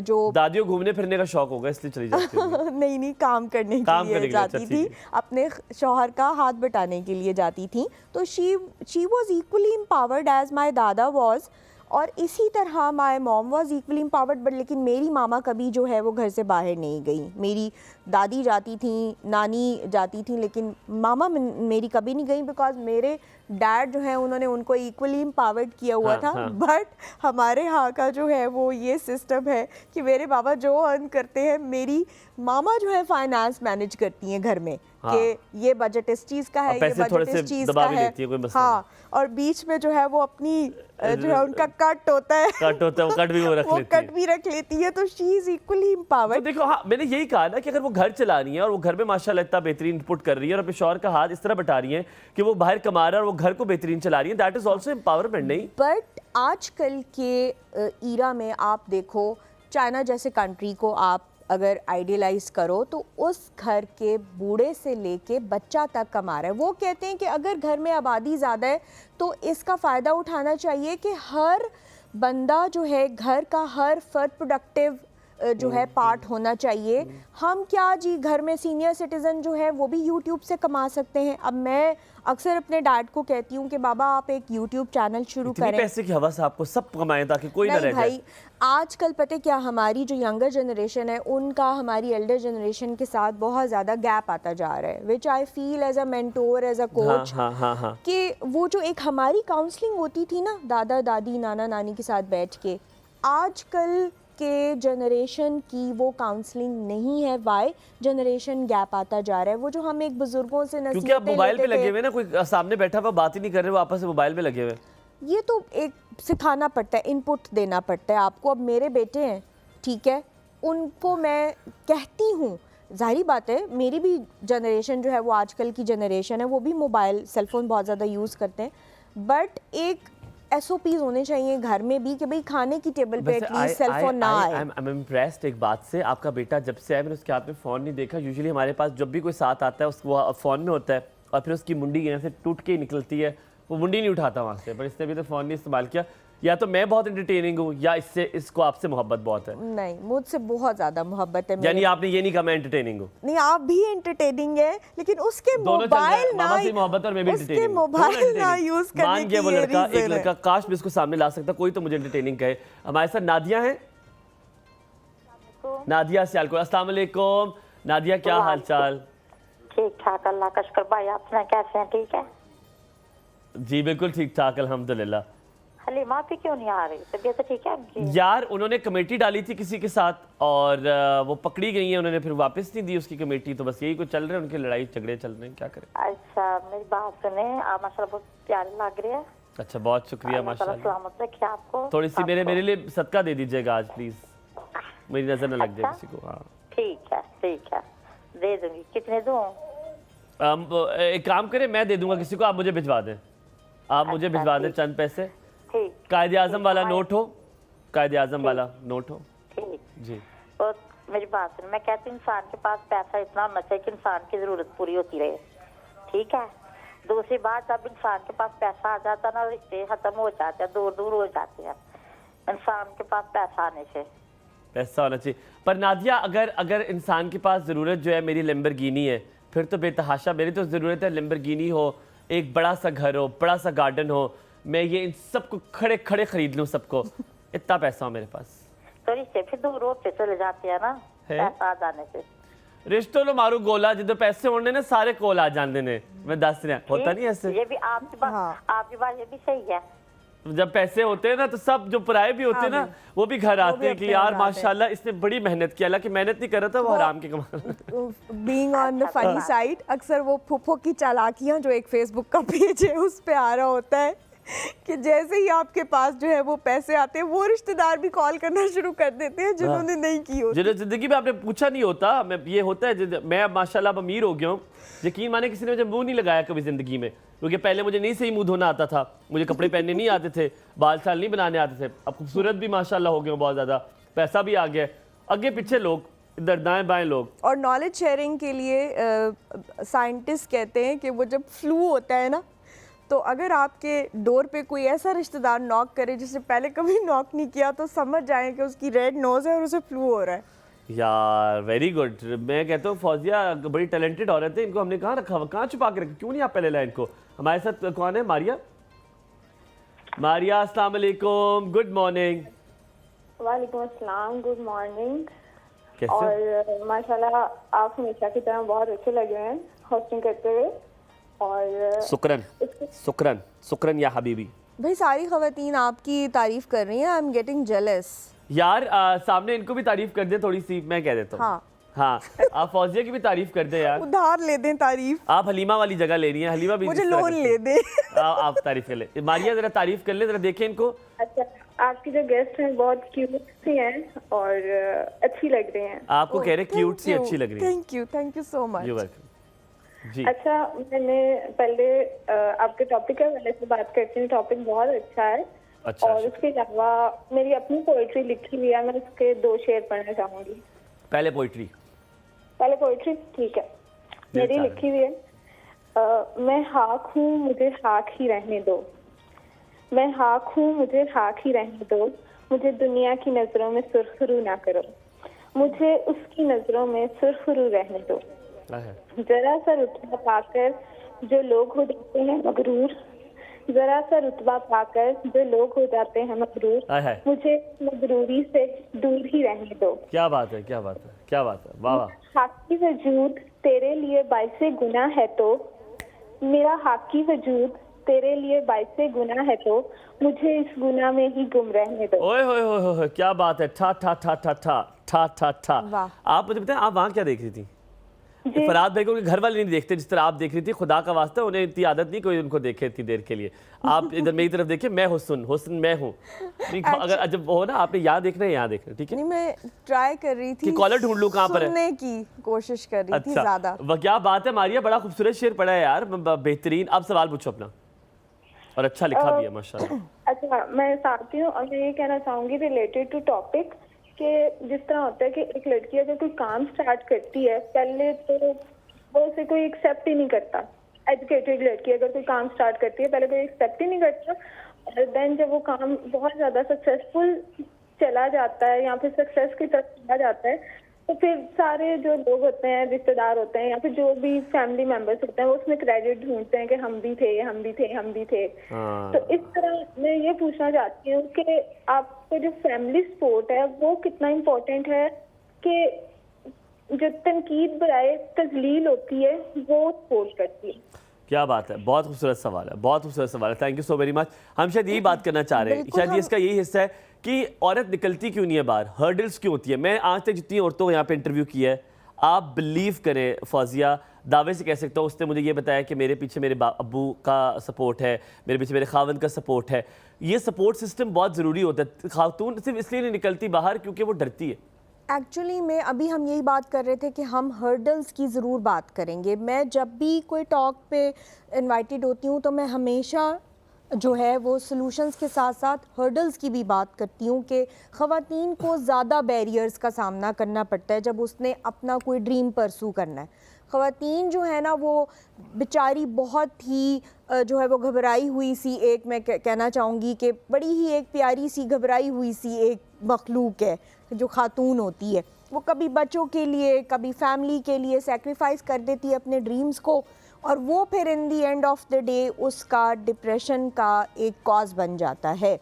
जो दादियों घूमने फिरने का शौक होगा इसलिए चली जाती है। नहीं काम करने के लिए जाती थी, अपने शौहर का हाथ बटाने के लिए जाती थी। तो she was equally empowered as my दादा वॉज, और इसी तरह my mom was equally empowered. But लेकिन मेरी मामा कभी जो है वो घर से बाहर नहीं गई। मेरी दादी जाती थी, नानी जाती थी, लेकिन मामा मेरी कभी नहीं गई, बिकॉज मेरे डैड जो है उन्होंने उनको इक्वली एम्पावर्ड किया हुआ था। बट हमारे यहाँ का जो है वो ये सिस्टम है कि मेरे बाबा जो अर्न करते हैं, मेरी मामा जो है फाइनेंस मैनेज करती हैं घर में, कि ये बजट इस चीज़ का है, ये बजट इस चीज़ का है। हाँ, और बीच में जो है वो अपनी जो है उनका कट होता है वो कट भी रख लेती है। तो शी इज इक्वली एम्पावर्ड। देखो, हाँ, मैंने यही कहा ना कि अगर वो घर चला रही है और वो घर में माशाल्लाह इतना बेहतरीन इनपुट कर रही है और अपने शौहर का हाथ इस तरह बटा रही है कि वो बाहर कमा रहा है और वो घर को बेहतरीन चला रही है, दैट इज ऑल्सो एम्पावरमेंट। नहीं, बट आजकल के ईरा में आप देखो, चाइना जैसे कंट्री को आप अगर आइडियलाइज करो, तो उस घर के बूढ़े से लेके बच्चा तक कमा रहा है। वो कहते हैं कि अगर घर में आबादी ज़्यादा है तो इसका फ़ायदा उठाना चाहिए कि हर बंदा जो है, घर का हर फर्द प्रोडक्टिव जो है पार्ट होना चाहिए। हम क्या जी, घर में सीनियर सिटीज़न जो है वो भी यूट्यूब से कमा सकते हैं। अब मैं अक्सर अपने डैड को कहती हूँ कि बाबा आप एक यूट्यूब चैनल शुरू करें। पैसे की हवस आपको सब कमाएं ताकि कोई ना रह जाए। भाई आजकल पता क्या, हमारी जो यंगर जनरेशन है उनका हमारी एल्डर जनरेशन के साथ बहुत ज़्यादा गैप आता जा रहा है, which I feel as a mentor, as a coach, कि वो जो एक हमारी काउंसलिंग होती थी ना दादा दादी नाना नानी के साथ बैठ के, आजकल के जनरेशन की वो काउंसलिंग नहीं है। वाई जनरेशन गैप आता जा रहा है। वो जो हम एक बुजुर्गों से नसीहतें क्योंकि आप मोबाइल पे लगे हुए ना, कोई सामने बैठा हुआ बात ही नहीं कर रहे, वो आपस में मोबाइल पे लगे हुए। ये तो एक सिखाना पड़ता है, इनपुट देना पड़ता है आपको। अब मेरे बेटे हैं, ठीक है, उनको मैं कहती हूँ, जाहिर बात है मेरी भी जनरेशन जो है वो आजकल की जनरेशन है, वो भी मोबाइल सेलफोन बहुत ज़्यादा यूज़ करते हैं। बट एक SOPs होने चाहिए घर में भी कि भाई खाने की टेबल पे एटलीस्ट सेलफोन ना आए। आई एम इम्प्रेस्ड एक बात से, आपका बेटा जब से आया मैंने उसके हाथ में फ़ोन नहीं देखा। यूजुअली हमारे पास जब भी कोई साथ आता है उसको फ़ोन में होता है और फिर उसकी मुंडी यहाँ से टूट के निकलती है, वो मुंडी नहीं उठाता वहाँ से। पर इसने अभी तो फ़ोन नहीं इस्तेमाल किया। या तो मैं बहुत एंटरटेनिंग हूँ या इसको आपसे मोहब्बत बहुत है। नहीं, मुझसे बहुत ज़्यादा मोहब्बत है। यानी आपने ये नहीं कहा मैं एंटरटेनिंग हूँ? नहीं, आप भी एंटरटेनिंग है, लेकिन उसके मोबाइल ना, मोहब्बत और मैं भी उसके मोबाइल ना यूज करने की वो लड़का, एक लड़का काश भी इसको सामने ला सकता, कोई तो मुझे एंटरटेनिंग कहे। हमारे साथ नादिया है, नादिया सियालकोट। अस्सलाम वालेकुम नादिया, क्या हाल चाल? ठीक ठाक, अल्लाह का शुक्र। भाई आप सुना कैसे हैं? ठीक है जी, बिल्कुल ठीक ठाक अल्हम्दुलिल्लाह। हलीमा भी क्यों नहीं आ रही? तबीयत ठीक है आपकी? यार उन्होंने कमेटी डाली थी किसी के साथ और वो पकड़ी गई है, उन्होंने फिर वापस नहीं दी उसकी कमेटी। तो बस यही कुछ चल रहा है, उनके लड़ाई झगड़े चल रहे हैं, क्या करें। अच्छा मेरी बात सुने, आप माशाल्लाह बहुत प्यारे लग रहे हैं। अच्छा, बहुत शुक्रिया माशाल्लाह। सलामत रखिए आपको। थोड़ी सी मेरे लिए सदका दे दीजिएगा आज प्लीज, मेरी नजर न लग जाए किसी को। हाँ ठीक है, दे दूंगी। कितने दूं? एक काम करें, मैं दे दूंगा किसी को, आप मुझे भिजवा दें। आप मुझे भिजवा दें चंद पैसे। कायदे आज़म वाला नोट हो, कायदे आज़म वाला नोट हो। ठीक जी। और मेरी बात सुन, मैं कहती हूँ इंसान के पास पैसा इतना होना चाहिए कि इंसान की जरूरत पूरी होती रहे। ठीक है। दूसरी बात, जब इंसान के पास पैसा आ जाता ना, रिश्ते खत्म हो जाते हैं, दूर दूर हो जाते हैं। इंसान के पास पैसा आने से पैसा होना चाहिए। पर नादिया, अगर इंसान के पास ज़रूरत जो है मेरी लैम्बोर्गिनी है, फिर तो बेतहाशा मेरी तो ज़रूरत है लैम्बोर्गिनी हो, एक बड़ा सा घर हो, बड़ा सा गार्डन हो, मैं ये इन सबको खड़े खड़े खरीद लूँ सबको। इतना पैसा हो मेरे पास। तो रिश्ते फिर दूर होते चले जाते हैं ना पैसा आ जाने से। रिश्तों लो मारू गोला, जिधर पैसे होने ना सारे कोल आ जाते ने। मैं दस रहा, होता नहीं ऐसे? ये भी आपकी बात ये भी सही है। जब पैसे होते हैं ना तो सब जो पराए भी होते हैं ना वो भी घर आते हैं कि यार माशाल्लाह इसने बड़ी मेहनत की। हालांकि मेहनत नहीं कर रहा था, वो हराम की कमा रहा था। Being on the funny side, अक्सर वो फुफो की चालाकियां जो एक फेसबुक का पेज है उस पे आ रहा होता है कि जैसे ही आपके पास जो है वो पैसे आते हैं, वो रिश्तेदार भी कॉल करना शुरू कर देते हैं जिन्होंने नहीं की होती। जिन्हें जिंदगी में आपने पूछा नहीं होता। मैं ये होता है, मैं अब माशाल्लाह अब अमीर हो गया हूँ, यकीन माने किसी ने मुझे मुंह नहीं लगाया कभी जिंदगी में, क्योंकि पहले मुझे नहीं सही मुंह धोना आता था, मुझे कपड़े पहनने नहीं आते थे, बाल साल नहीं बनाने आते थे। अब खूबसूरत भी माशाल्लाह हो गए हूँ बहुत ज़्यादा, पैसा भी आ गया, आगे पीछे लोग, इधर दाएं बाएं लोग। और नॉलेज शेयरिंग के लिए साइंटिस्ट कहते हैं कि वो जब फ्लू होता है ना, तो अगर आपके डोर पे कोई ऐसा रिश्तेदार नॉक करे जिसने पहले कभी नॉक नहीं किया, तो समझ जाएं कि उसकी रेड नोज़ है और उसे फ्लू हो रहा है। यार वेरी गुड। मैं कहता हूँ फौजिया बड़ी टैलेंटेड औरत है, इनको हमने कहाँ रखा हुआ, कहाँ छुपा के रखा, क्यों नहीं आप पहले लाए इनको। हमारे साथ कौन है? मारिया। मारिया अस्सलाम वालेकुम, गुड मॉर्निंग। वालेकुम अस्सलाम, गुड मॉर्निंग। कैसे? और माशाल्लाह आप हमेशा की तरह बहुत अच्छे लगे हैं होस्टिंग करते हुए। और शुक्रन शुक्रन शुक्रन या हबीबी। भाई सारी ख़वातीन आपकी तारीफ़ कर रही हैं, आई एम गेटिंग जेलस। यार सामने इनको भी तारीफ कर दे थोड़ी सी, मैं कह देता हूँ। हाँ आप फौजिया की भी तारीफ कर दे यार। उधार ले दें तारीफ। आप हलीमा वाली जगह ले रही हैं, हलीमा भी मुझे लोन ले दे। आप तारीफ कर ले। मारिया जरा तारीफ कर ले, जरा देखें इनको। अच्छा, आपकी जो गेस्ट हैं बहुत क्यूट सी हैं और अच्छी लग रही हैं। आपको कह रहे क्यूट सी अच्छी लग रही है। Thank you so much. You welcome जी। अच्छा, मैंने पहले आपके टॉपिक के हवाले से बात करती हूँ, टॉपिक बहुत अच्छा है। अच्छा, और उसके अलावा मेरी अपनी पोइट्री लिखी हुई है, मैं उसके 2 शेर पढ़ना चाहूंगी। पहले पोइट्री ठीक है, मेरी लिखी हुई है। मैं खाक हूँ मुझे खाक ही रहने दो, मैं खाक हूँ मुझे खाक ही रहने दो, मुझे दुनिया की नजरों में सुरखरू ना करो, मुझे उसकी नजरों में सुरखरू रहने दो। जरा सा रुतबा पाकर जो लोग हो जाते हैं मगरूर, जरा सा रुतबा पाकर जो लोग हो जाते हैं मगरूर, मुझे मगरूरी से दूर ही रहने दो। क्या बात है, क्या बात है, क्या बात है, वाह वाह। हाकी वजूद तेरे लिए बाइसे गुनाह है तो, मेरा हाकी वजूद तेरे लिए बाइसे गुनाह है तो, मुझे इस गुनाह में ही गुम रहने दो। ओए होए होए होए, क्या बात है। ठा ठा ठा ठा ठा ठा ठा ठा। आप मुझे बताएं, आप वहाँ क्या देख रही थी? फराद भाई को घर वाले नहीं देखते जिस तरह आप देख रही थी, खुदा का वास्ता उन्हें इतनी आदत नहीं कोई उनको देखे इतनी देर के लिए। आप इधर मेरी तरफ देखिए, मैं हुस्न मैं हूँ। अगर जब हो ना आपने यहाँ देखना है, यहाँ देखना, ठीक है? नहीं, मैं ट्राई कर रही थी कि कॉलर ढूंढ लूँ कहाँ पर है, सुनने की कोशिश कर रही थी ज्यादा। क्या बात है मारिया, बड़ा खूबसूरत शेर पढ़ा है यार, बेहतरीन। अब सवाल पूछो अपना, और अच्छा लिखा भी है माशाल्लाह। अच्छा, मैं चाहती हूँ, और मैं ये कहना चाहूंगी रिलेटेड टू टॉपिक कि जिस तरह होता है कि एक लड़की अगर कोई काम स्टार्ट करती है, पहले तो वो उसे कोई एक्सेप्ट ही नहीं करता। एजुकेटेड लड़की अगर कोई काम स्टार्ट करती है, पहले कोई एक्सेप्ट ही नहीं करता, और देन जब वो काम बहुत ज्यादा सक्सेसफुल चला जाता है या फिर सक्सेस की तरफ चला जाता है, तो फिर सारे जो लोग होते हैं, रिश्तेदार होते हैं या फिर जो भी फैमिली मेंबर्स होते हैं, वो उसमें क्रेडिट ढूंढते हैं कि हम भी थे, हम भी थे, हम भी थे। तो इस तरह मैं ये पूछना चाहती हूँ कि आपको जो फैमिली सपोर्ट है वो कितना इम्पोर्टेंट है, कि जो तनकीद बराए तजलील होती है वो सपोर्ट करती है। क्या बात है, बहुत खूबसूरत सवाल है, बहुत खूबसूरत सवाल है। Thank you so very much. हम शायद यही बात करना चाह रहे हैं, शायद ये इसका यही हिस्सा है कि औरत निकलती क्यों नहीं है बाहर, हर्डल्स क्यों होती है। मैं आज तक जितनी औरतों को यहाँ पे इंटरव्यू किया है, आप बिलीव करें फौजिया, दावे से कह सकता हूँ, उसने मुझे ये बताया कि मेरे पीछे मेरे अब्बू का सपोर्ट है, मेरे पीछे मेरे खावंद का सपोर्ट है। ये सपोर्ट सिस्टम बहुत ज़रूरी होता है। खातून सिर्फ इसलिए नहीं निकलती बाहर क्योंकि वो डरती है। एक्चुअली में अभी हम यही बात कर रहे थे कि हम हर्डल्स की ज़रूर बात करेंगे। मैं जब भी कोई टॉक पे इनवाइटेड होती हूँ तो मैं हमेशा जो है वो सॉल्यूशंस के साथ साथ हर्डल्स की भी बात करती हूँ कि ख़वातीन को ज़्यादा बैरियर्स का सामना करना पड़ता है जब उसने अपना कोई ड्रीम परसू करना है। ख़वातीन जो है ना वो बेचारी बहुत ही जो है वो घबराई हुई सी, एक मैं कहना चाहूँगी कि बड़ी ही एक प्यारी सी घबराई हुई सी एक मखलूक है जो खातून होती है। वो कभी बच्चों के लिए, कभी फैमिली के लिए सेक्रीफाइस कर देती है अपने ड्रीम्स को, और वो फिर इन दी एंड ऑफ द डे उसका डिप्रेशन का एक कॉज बन जाता है।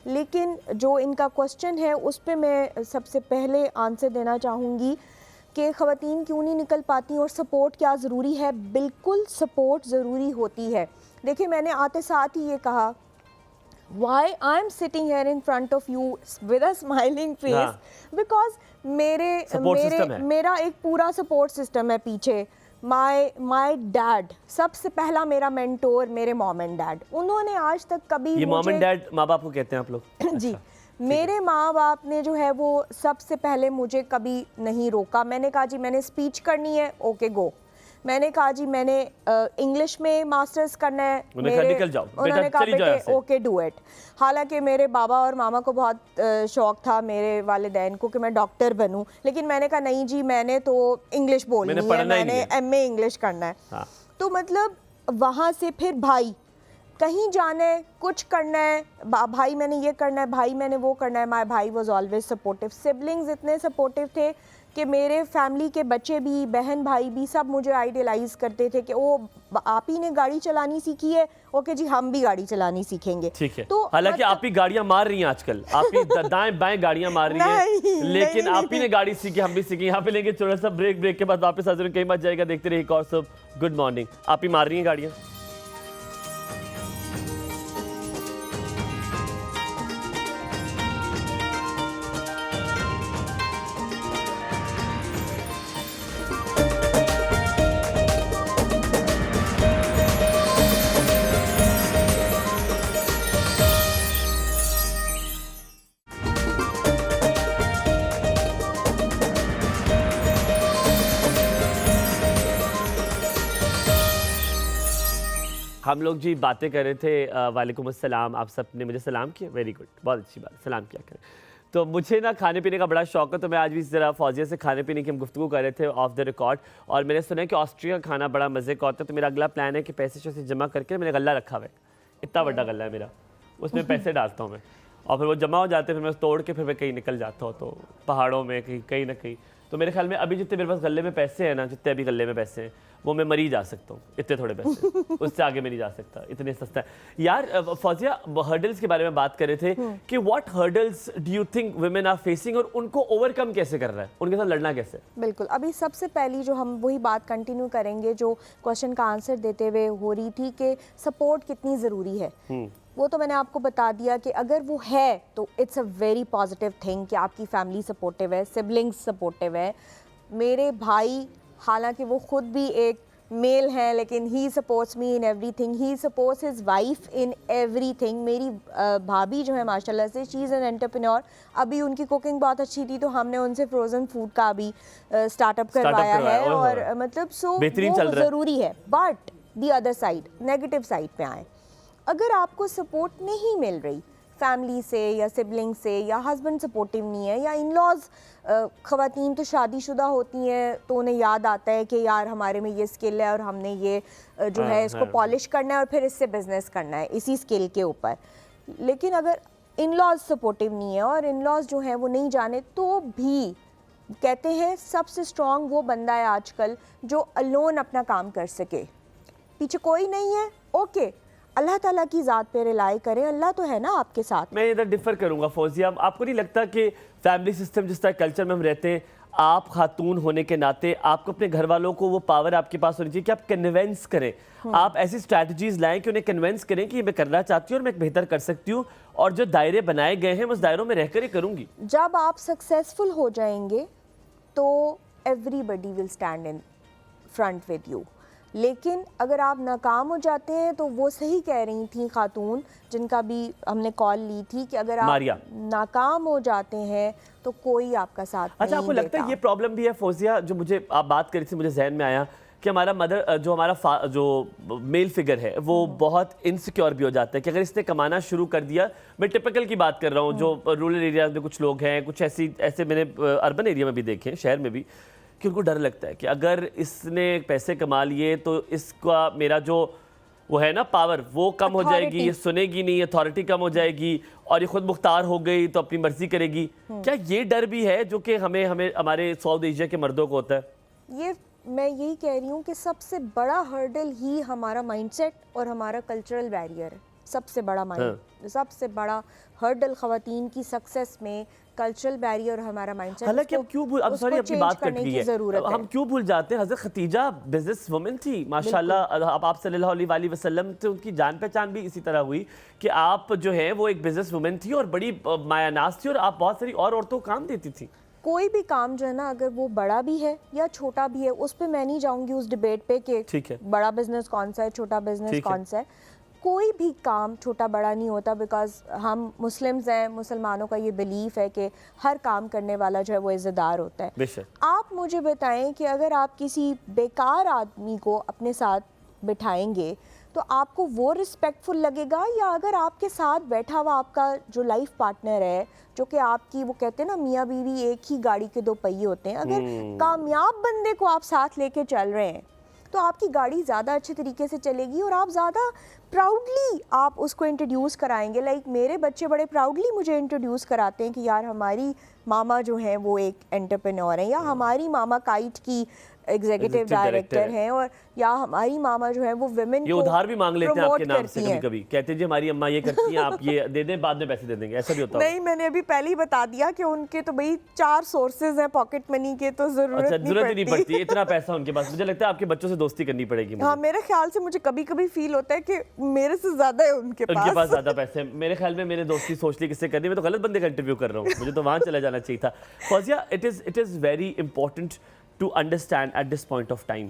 लेकिन जो इनका क्वेश्चन है उस पे मैं सबसे पहले आंसर देना चाहूँगी कि ख़वातीन क्यों नहीं निकल पाती और सपोर्ट क्या ज़रूरी है। बिल्कुल सपोर्ट ज़रूरी होती है। देखिए, मैंने आते साथ ही ये कहा, why I'm sitting here in front of you with a smiling face, because मेरा एक पूरा सपोर्ट सिस्टम है पीछे। माय डैड, सबसे पहला मेरा मेंटोर मेरे मॉम एंड डैड। उन्होंने आज तक कभी ये मॉम एंड डैड माँ बाप को कहते हैं आप लोग? जी, मेरे माँ बाप ने जो है वो सबसे पहले मुझे कभी नहीं रोका। मैंने कहा जी मैंने स्पीच करनी है, ओके गो। मैंने कहा जी मैंने इंग्लिश में मास्टर्स करना है, निकल जाओ, उन्होंने कहा बेटे ओके डू इट। हालांकि मेरे बाबा और मामा को बहुत शौक था मेरे वालिदैन को कि मैं डॉक्टर बनूं, लेकिन मैंने कहा नहीं जी मैंने तो इंग्लिश बोलनी है, मैंने एमए इंग्लिश करना है। हाँ। तो मतलब वहाँ से फिर भाई कहीं जाना है, कुछ करना है, भाई मैंने ये करना है, भाई मैंने वो करना है, माय भाई वाज ऑलवेज सपोर्टिव। सिबलिंग्स इतने सपोर्टिव थे कि मेरे फैमिली के बच्चे भी, बहन भाई भी सब मुझे आइडियलाइज करते थे कि ओ आप ही ने गाड़ी चलानी सीखी है, ओके जी हम भी गाड़ी चलानी सीखेंगे। ठीक है। तो हालांकि आप ही गाड़ियां मार रही हैं आजकल, आप ही दाएं बाएं गाड़ियां मार रही हैं, लेकिन आप ही ने गाड़ी सीखी, हम भी सीखें। यहाँ पे लेंगे छोटा सा ब्रेक के बाद वापस हाजिर कहीं मत जाएगा। देखते रहिए कॉर्स ऑफ गुड मॉर्निंग। आप ही मार रही हैं गाड़ियां? हम लोग जी बातें कर रहे थे। वालेकुम अस्सलाम, आप सब ने मुझे सलाम किया, वेरी गुड, बहुत अच्छी बात, सलाम किया करें। तो मुझे ना खाने पीने का बड़ा शौक है, तो मैं आज भी ज़रा फौजिया से खाने पीने की हम गुफ्तगू कर रहे थे ऑफ द रिकॉर्ड, और मैंने सुना है कि ऑस्ट्रिया का खाना बड़ा मज़े का होता है। तो मेरा अगला प्लान है कि पैसे शैसे जमा करके मैंने गल्ला रखा हुआ है, इतना बड़ा गल्ला है मेरा, उसमें पैसे डालता हूँ मैं, और फिर वो जमा हो जाते हैं, फिर मैं तोड़ के फिर मैं कहीं निकल जाता हूँ, तो पहाड़ों में कहीं ना कहीं। तो मेरे ख्याल में अभी जितने मेरे पास गले में पैसे हैं ना, जितने अभी गले में पैसे हैं, वो मैं मरी जा सकता हूँ, इतने थोड़े पैसे, उससे आगे मैं नहीं जा सकता, इतने सस्ता है। यार फौजिया, हर्डल्स के बारे में बात कर रहे थे कि what hurdles do you think women are facing, और उनको ओवरकम कैसे कर रहा है, उनके साथ लड़ना कैसे? बिल्कुल, अभी सबसे पहली जो हम वही बात कंटिन्यू करेंगे जो क्वेश्चन का आंसर देते हुए हो रही थी कि सपोर्ट कितनी ज़रूरी है। वो तो मैंने आपको बता दिया कि अगर वो है तो it's a very positive thing कि आपकी फैमिली सपोर्टिव है, सिबलिंग्स सपोर्टिव है। मेरे भाई, हालांकि वो खुद भी एक मेल हैं, लेकिन he supports me in everything, he supports his wife in everything. मेरी भाभी जो है माशाल्लाह से, शी इज़ एन एंटरप्रेन्योर। अभी उनकी कुकिंग बहुत अच्छी थी, तो हमने उनसे फ्रोज़न फूड का भी स्टार्टअप करवाया है, और मतलब सो वो ज़रूरी है। But the other side, negative side पे आए, अगर आपको सपोर्ट नहीं मिल रही फैमिली से या सिबलिंग से, या हस्बैंड सपोर्टिव नहीं है, या इन लॉज, ख़वातीन तो शादीशुदा होती हैं तो उन्हें याद आता है कि यार हमारे में ये स्किल है और हमने ये जो है इसको पॉलिश करना है और फिर इससे बिजनेस करना है इसी स्किल के ऊपर। लेकिन अगर इन लॉज सपोर्टिव नहीं है और इन लॉज जो हैं वो नहीं जाने, तो भी कहते हैं सबसे स्ट्रॉन्ग वो बंदा है आजकल जो अलोन अपना काम कर सके, पीछे कोई नहीं है, ओके अल्लाह ताला की ज़ात पे रिलाई करें, अल्लाह तो है ना आपके साथ। मैं इधर डिफर करूंगा फौजिया, आपको नहीं लगता कि फैमिली सिस्टम जिस तरह कल्चर में हम रहते हैं, आप खातून होने के नाते आपको अपने घर वालों को वो पावर आपके पास होनी चाहिए कि आप कन्विंस करें, आप ऐसी स्ट्रैटेजीज लाएं कि उन्हें कन्विंस करें कि मैं करना चाहती हूँ और मैं बेहतर कर सकती हूँ, और जो दायरे बनाए गए हैं उस दायरों में रहकर ही करूँगी। जब आप सक्सेसफुल हो जाएंगे तो everybody will stand in front with you, लेकिन अगर आप नाकाम हो जाते हैं, तो वो सही कह रही थी खातून जिनका भी हमने कॉल ली थी कि अगर आप नाकाम हो जाते हैं तो कोई आपका साथ अच्छा, आपको लगता है ये प्रॉब्लम भी है फौजिया, जो मुझे आप बात करी थी, मुझे जहन में आया कि हमारा मदर जो हमारा जो मेल फिगर है वो बहुत इनसिक्योर भी हो जाता है कि अगर इसने कमाना शुरू कर दिया, मैं टिपिकल की बात कर रहा हूँ, जो रूरल एरियाज में कुछ लोग हैं, कुछ ऐसे मैंने अर्बन एरिया में भी देखे, शहर में भी, कि उनको डर लगता है कि अगर इसने पैसे कमा लिए तो इसका मेरा जो वो है ना पावर, वो कम हो जाएगी, ये सुनेगी नहीं, अथॉरिटी कम हो जाएगी, और ये खुद मुख्तार हो गई तो अपनी मर्जी करेगी। क्या ये डर भी है जो कि हमें हमारे साउथ एशिया के मर्दों को होता है? ये मैं यही कह रही हूँ कि सबसे बड़ा हर्डल ही हमारा माइंडसेट और हमारा कल्चरल बैरियर है। सबसे बड़ा सबसे बड़ा हर्डल ख़वातीन की सक्सेस में कल्चरल बैरियर हमारा माइंडसेट। हालांकि हम क्यों भूल, सॉरी आपकी बात कट गई है, हम क्यों भूल जाते हैं, हज़रत खतीजा बिजनेस वुमेन थी माशाल्लाह, आप सल्लल्लाहु अलैहि वसल्लम से उनकी जान पहचान भी इसी तरह हुई कि आप जो है वो एक बिजनेस वुमेन थी और बड़ी मायानाज थी, और आप बहुत सारी और औरतों को काम देती थी। कोई भी काम जो है ना, अगर वो बड़ा भी है या छोटा भी है, उस पे मैं नहीं जाऊंगी उस डिबेट पे कि बड़ा बिजनेस कौन सा है, छोटा बिजनेस कौन सा है। कोई भी काम छोटा बड़ा नहीं होता, बिकॉज हम मुस्लिम्स हैं, मुसलमानों का ये बिलीफ है कि हर काम करने वाला जो है वो इज़्ज़तदार होता है। आप मुझे बताएं कि अगर आप किसी बेकार आदमी को अपने साथ बिठाएंगे तो आपको वो रिस्पेक्टफुल लगेगा, या अगर आपके साथ बैठा हुआ आपका जो लाइफ पार्टनर है, जो कि आपकी, वो कहते हैं ना मियाँ बीवी एक ही गाड़ी के दो पहिए होते हैं, अगर कामयाब बंदे को आप साथ लेके चल रहे हैं तो आपकी गाड़ी ज़्यादा अच्छे तरीके से चलेगी और आप ज़्यादा प्राउडली आप उसको इंट्रोड्यूस कराएंगे। लाइक मेरे बच्चे बड़े प्राउडली मुझे इंट्रोड्यूस कराते हैं कि यार हमारी मामा जो हैं वो एक एंटरप्रेन्योर हैं, या हमारी मामा काइट की एग्जीक्यूटिव डायरेक्टर हैं, और या हमारी मामा जो है वो विमेन ये उधार भी मांग लेते हैं आपके नाम से कभी-कभी, कहते हैं जी हमारी अम्मा ये करती हैं, आप ये दे दें, बाद में पैसे दे देंगे, ऐसा भी होता है? नहीं, मैंने अभी पहले ही बता दिया कि उनके तो भाई 4 सोर्सेज हैं पॉकेट मनी के, तो जरूरत ही नहीं पड़ती इतना पैसा उनके पास। मुझे लगता है आपके बच्चों से दोस्ती करनी पड़ेगी। हाँ, मेरे ख्याल से मुझे कभी-कभी फील होता है कि मेरे से ज्यादा है उनके पास ज्यादा पैसे। मेरे ख्याल में मैंने दोस्ती सोच ली किससे करनी, मैं तो गलत बंदे का इंटरव्यू कर रहा हूँ, मुझे तो वहाँ चला जाना चाहिए था। Fauzia, it is very important to understand at this point of time,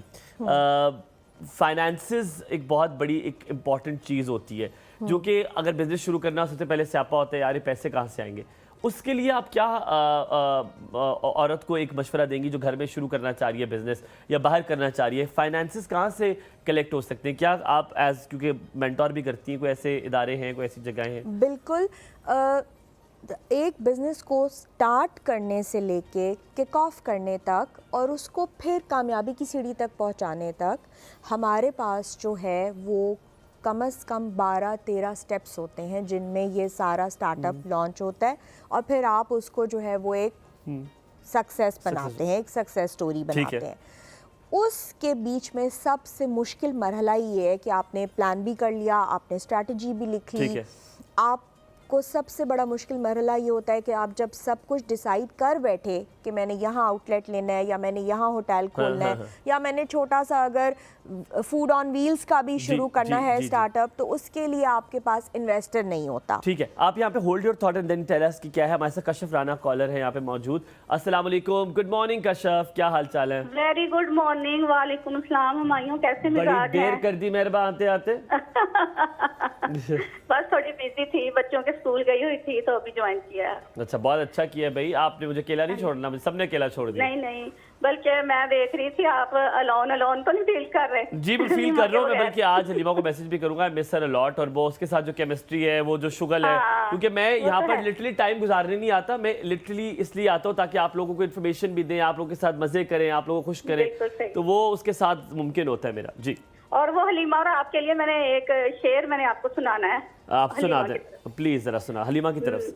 finances एक बहुत बड़ी एक इम्पॉर्टेंट चीज़ होती है, जो कि अगर बिजनेस शुरू करना सबसे पहले स्यापा होता है, यार ये पैसे कहाँ से आएंगे। उसके लिए आप क्या औरत को एक मशवरा देंगी जो घर में शुरू करना चाह रही है बिजनेस या बाहर करना चाह रही है, फाइनेंसेस कहाँ से कलेक्ट हो सकते हैं? क्या आप एज, क्योंकि मेंटोर भी करती हैं, कोई ऐसे इदारे हैं, कोई ऐसी जगहें हैं? बिल्कुल, एक बिज़नेस को स्टार्ट करने से लेके किक ऑफ करने तक और उसको फिर कामयाबी की सीढ़ी तक पहुंचाने तक हमारे पास जो है वो कम से कम 12-13 स्टेप्स होते हैं, जिनमें ये सारा स्टार्टअप लॉन्च होता है और फिर आप उसको जो है वो एक सक्सेस बनाते हैं, एक सक्सेस स्टोरी बनाते हैं। उसके बीच में सबसे मुश्किल मरहला ये है कि आपने प्लान भी कर लिया, आपने स्ट्रैटेजी भी लिख ली, आपको सबसे बड़ा मुश्किल मरहला ये होता है कि आप जब सब कुछ डिसाइड कर बैठे कि मैंने यहाँ आउटलेट लेना है या मैंने यहाँ होटल खोलना है या मैंने छोटा सा अगर फूड ऑन व्हील्स का भी शुरू करना है स्टार्टअप, तो उसके लिए आपके पास इन्वेस्टर नहीं होता। ठीक है, आप यहाँ पे hold your thought and then tell us कि क्या है। हमारे साथ कशफ राना कॉलर है यहाँ पे मौजूद। अस्सलाम वालेकुम, गुड मॉर्निंग कशफ, क्या हाल चाल है? वेरी गुड मॉर्निंग, वालेकुम अस्सलाम। हमायूं कैसे मिजाज है? बड़ी देर कर दी मेहरबान आते आते। बस थोड़ी बिजी थी, बच्चों के स्कूल गई हुई थी तो अभी ज्वाइन किया। अच्छा, बहुत अच्छा किया भाई, आपने मुझे अकेला नहीं छोड़ना, मुझे सबने अकेला छोड़ दिया। नहीं, बल्कि मैं देख रही थी आप अलोन तो नहीं फील कर रहे? जी मैं फील कर रहा हूँ, मैं बल्कि आज हलीमा को मैसेज भी करूंगा, मिस हर अलॉट, और वो उसके साथ जो केमिस्ट्री है, वो जो शुगर है, क्योंकि मैं यहाँ पर लिटरली टाइम गुजारने नहीं आता, मैं लिटरली इसलिए आता हूँ ताकि आप लोगों को इन्फॉर्मेशन भी दें, आप लोगों के साथ मजे करें, आप लोगों को खुश करें, तो वो उसके साथ मुमकिन होता है मेरा। जी, और वो हलीमा, और आपके लिए मैंने एक शेर मैंने आपको सुनाना है, आप सुना दें प्लीज, जरा सुना हलीमा की तरफ से।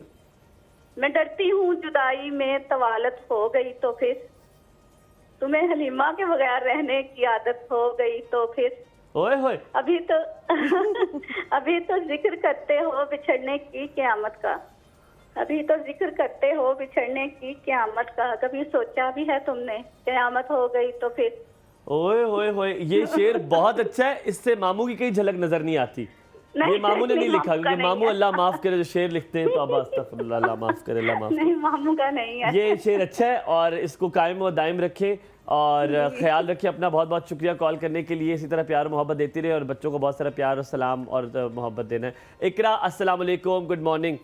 मैं डरती हूँ जुदाई में तवालत हो गई तो फिर, तुम्हें हलीमा के बगैर रहने की आदत हो गई तो फिर, ओए होए अभी तो जिक्र करते हो बिछड़ने की क़यामत का, अभी तो जिक्र करते हो बिछड़ने की क़यामत का, कभी सोचा भी है तुमने क़यामत हो गई तो फिर? ओए होए होए, ये शेर बहुत अच्छा है, इससे मामू की कहीं झलक नजर नहीं आती। ये मामू ने नहीं लिखा, क्योंकि मामू अल्लाह माफ करे जो शेर लिखते हैं तो अब अस्तगफुरुल्लाह, अल्लाह माफ करे, अल्लाह माफ करे। नहीं, मामू का नहीं है। ये शेर अच्छा है और इसको कायम व दायम रखें और ख्याल रखें अपना। बहुत बहुत शुक्रिया कॉल करने के लिए, इसी तरह प्यार मोहब्बत देती रहे और बच्चों को बहुत सारा प्यार और सलाम और मोहब्बत देना है। इकरा, अस्सलाम वालेकुम, गुड मॉर्निंग।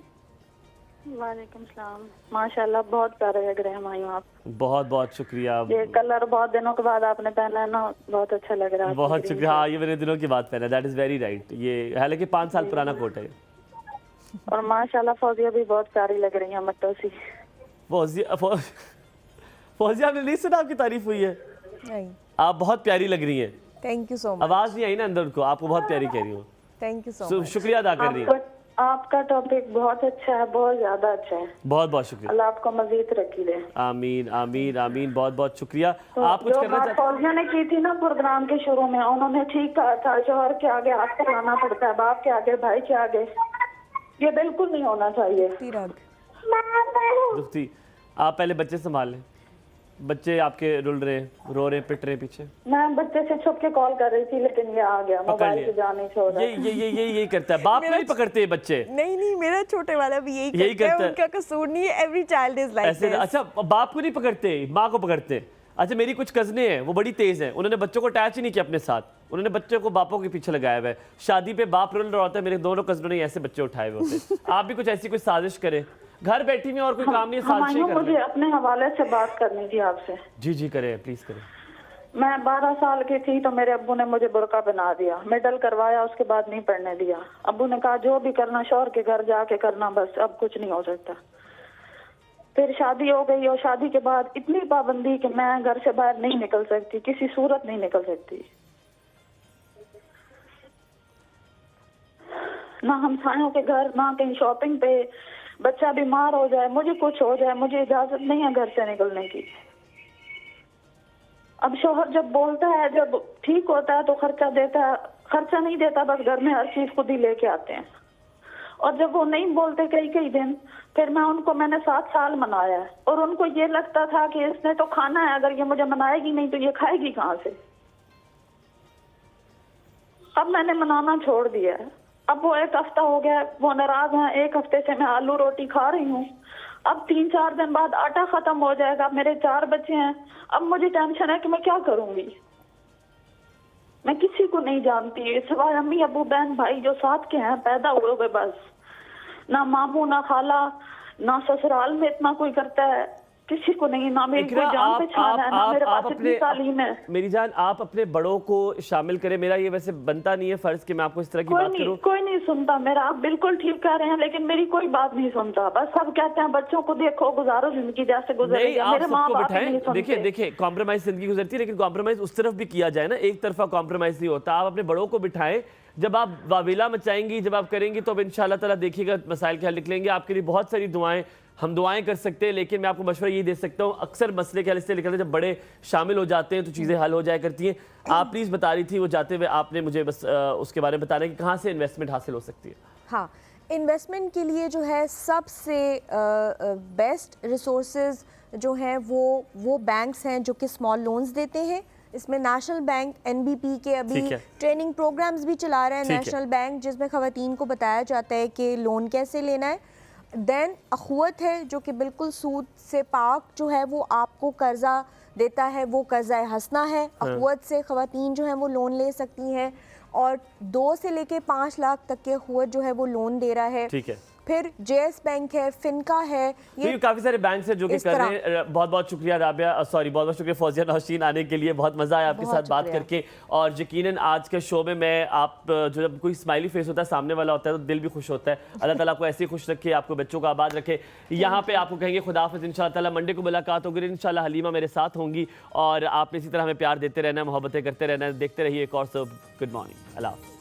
वालेकुम सलाम, माशाल्लाह बहुत प्यारे लग रहे हैं हमायूं आप। बहुत बहुत शुक्रिया। ये कलर बहुत दिनों के बाद आपने पहना है ना, बहुत अच्छा लग रहा है। बहुत शुक्रिया। हाँ, ये मैंने दिनों की बात पहना, दैट इज वेरी राइट। ये हालांकि 5 साल पुराना कोट है। और माशाल्लाह फौजिया भी बहुत प्यारी लग रही है, मट्टो सी। फौजिया आपने नहीं सुना आपकी तारीफ हुई है? नहीं, आप बहुत प्यारी लग रही हैं। Thank you so much. आवाज नहीं आई ना अंदर को, आपको बहुत प्यारी कह रही हूँ। थैंक यू सो मच, शुक्रिया अदा कर रही है। आपका टॉपिक बहुत अच्छा है, बहुत ज्यादा अच्छा है। बहुत बहुत शुक्रिया, अल्लाह आपको मजीद तरक्की दे। आमीन आमीन आमीन, बहुत बहुत शुक्रिया। तो आप कुछ करना चाहते? फौजिया ने की थी ना प्रोग्राम के शुरू में, उन्होंने ठीक कहा था, शौहर के आगे आपको आना पड़ता है, बाप के आगे, भाई के आगे, ये बिल्कुल नहीं होना चाहिए। दुखती, आप पहले बच्चे संभाल लें। बच्चे आपके रुल रहे हैं, रो रहे हैं, पिट रहे हैं पीछे? मैं बच्चे से छुप के कॉल कर रही थी लेकिन ये आ गया, मोबाइल से जाने छोड़ रहा। यही करता है। बाप को नहीं पकड़ते बच्चे? नहीं, मेरा छोटे वाला भी यही करता है। उनका कसूर नहीं है, every child is like this. अच्छा, बाप को नहीं पकड़ते, माँ को पकड़ते? अच्छा, मेरी कुछ कज़नें हैं, वो बड़ी तेज हैं, उन्होंने बच्चों को अटैच ही नहीं किया अपने साथ, उन्होंने बच्चों को बापों के पीछे लगाया हुआ है। शादी पे बाप रुल रहा होता है, मेरे दोनों कज़नों ने ऐसे बच्चे उठाए हुए होते हैं। आप भी कुछ ऐसी कोई साजिश करें, घर बैठी में और कोई काम नहीं है, साजिश कर रहे हैं। मुझे अपने हवाले से बात करनी थी आपसे। जी करें, प्लीज करें। मैं 12 साल की थी तो मेरे अब्बू ने मुझे बुर्का पहना दिया, मेडल करवाया, उसके बाद नहीं पढ़ने दिया। अब्बू ने कहा जो भी करना शौहर के घर जाके करना, बस अब कुछ नहीं हो सकता। फिर शादी हो गई और शादी के बाद इतनी पाबंदी कि मैं घर से बाहर नहीं निकल सकती, किसी सूरत नहीं निकल सकती। ना हमसायों के घर, ना कहीं शॉपिंग पे, बच्चा बीमार हो जाए, मुझे कुछ हो जाए, मुझे इजाजत नहीं है घर से निकलने की। अब शौहर जब बोलता है, जब ठीक होता है तो खर्चा देता है, खर्चा नहीं देता, बस घर में हर चीज खुद ही लेके आते हैं। और जब वो नहीं बोलते कई दिन, फिर मैंने 7 साल मनाया है और उनको ये लगता था कि इसने तो खाना है, अगर ये मुझे मनाएगी नहीं तो ये खाएगी कहाँ से। अब मैंने मनाना छोड़ दिया है। अब वो 1 हफ्ता हो गया, वो नाराज हैं, 1 हफ्ते से मैं आलू रोटी खा रही हूँ। अब 3-4 दिन बाद आटा खत्म हो जाएगा, मेरे 4 बच्चे हैं। अब मुझे टेंशन है कि मैं क्या करूंगी। मैं किसी को नहीं जानती सिवाय अम्मी अबू बहन भाई जो साथ के हैं, पैदा हुए हुए, बस। ना मामू ना खाला, ना ससुराल में इतना कोई करता है, किसी को नहीं। ना मेरी कोई जान पहचान है, ना मेरे पास इतनी तालीम है। मेरी जान, आप अपने बड़ों को शामिल करें। मेरा ये वैसे बनता नहीं है फर्ज कि मैं आपको इस तरह की बात करूं। कोई नहीं सुनता मेरा, आप बिल्कुल ठीक कह रहे हैं, लेकिन मेरी कोई बात नहीं सुनता। बस सब कहते हैं बच्चों को देखो, गुजारो जिंदगी जैसे गुजरेगी। मेरे माँ बाप नहीं सुनते। देखिए कॉम्प्रोमाइज जिंदगी गुजरती है, लेकिन कॉम्प्रोमाइज उस तरफ भी किया जाए ना, एक तरफा कॉम्प्रोमाइज नहीं होता। आप अपने बड़ों को बिठाएं, जब आप वाविला मचाएंगी, जब आप करेंगी तो अब इंशाल्लाह ताला देखिएगा मसाइल के हल निकलेंगे। आपके लिए बहुत सारी दुआएं, हम दुआएं कर सकते हैं, लेकिन मैं आपको मशवरा ये दे सकता हूँ, अक्सर मसले के हल से निकलते जब बड़े शामिल हो जाते हैं तो चीज़ें हल हो जाया करती हैं। आप प्लीज़ बता रही थी वो जाते हुए, आपने मुझे बस उसके बारे में बताना कि कहाँ से इन्वेस्टमेंट हासिल हो सकती है। हाँ, इन्वेस्टमेंट के लिए जो है सबसे बेस्ट रिसोर्सेज जो हैं वो बैंक्स हैं जो कि स्मॉल लोन्स देते हैं। इसमें नेशनल बैंक, एनबीपी के अभी ट्रेनिंग प्रोग्राम्स भी चला रहे हैं नेशनल बैंक, जिसमें ख़वातीन को बताया जाता है कि लोन कैसे लेना है। देन अखुवत है जो कि बिल्कुल सूद से पाक जो है वो आपको कर्जा देता है, वो कर्जा हसना है। अखुवत से ख़वातीन जो है वो लोन ले सकती हैं और 2 से लेके 5 लाख तक के अखुवत जो है वो लोन दे रहा है। ठीक है। फिर JS बैंक है, फिनका है, ये काफ़ी सारे बैंक है जो कि कर रहे हैं। बहुत बहुत शुक्रिया राबिया, बहुत बहुत शुक्रिया फौजिया नौशीन आने के लिए। बहुत मज़ा आया आपके साथ बात करके। और यकीनन आज के शो में मैं आप जो जब कोई स्माइली फेस होता है सामने वाला होता है तो दिल भी खुश होता है। अल्लाह ताला को ऐसे ही खुश रखे, आपको बच्चों को आबाद रखे। यहाँ पे आपको कहेंगे खुदा हाफिज़, इंशाअल्लाह ताला मंडे को मुलाकात होगी। इंशाअल्लाह हलीमा मेरे साथ होंगी और आपने इसी तरह हमें प्यार देते रहना है, मोहब्बतें करते रहना है। देखते रहिए एक और सब। गुड मॉर्निंग, अल्लाह हाफ़िज़।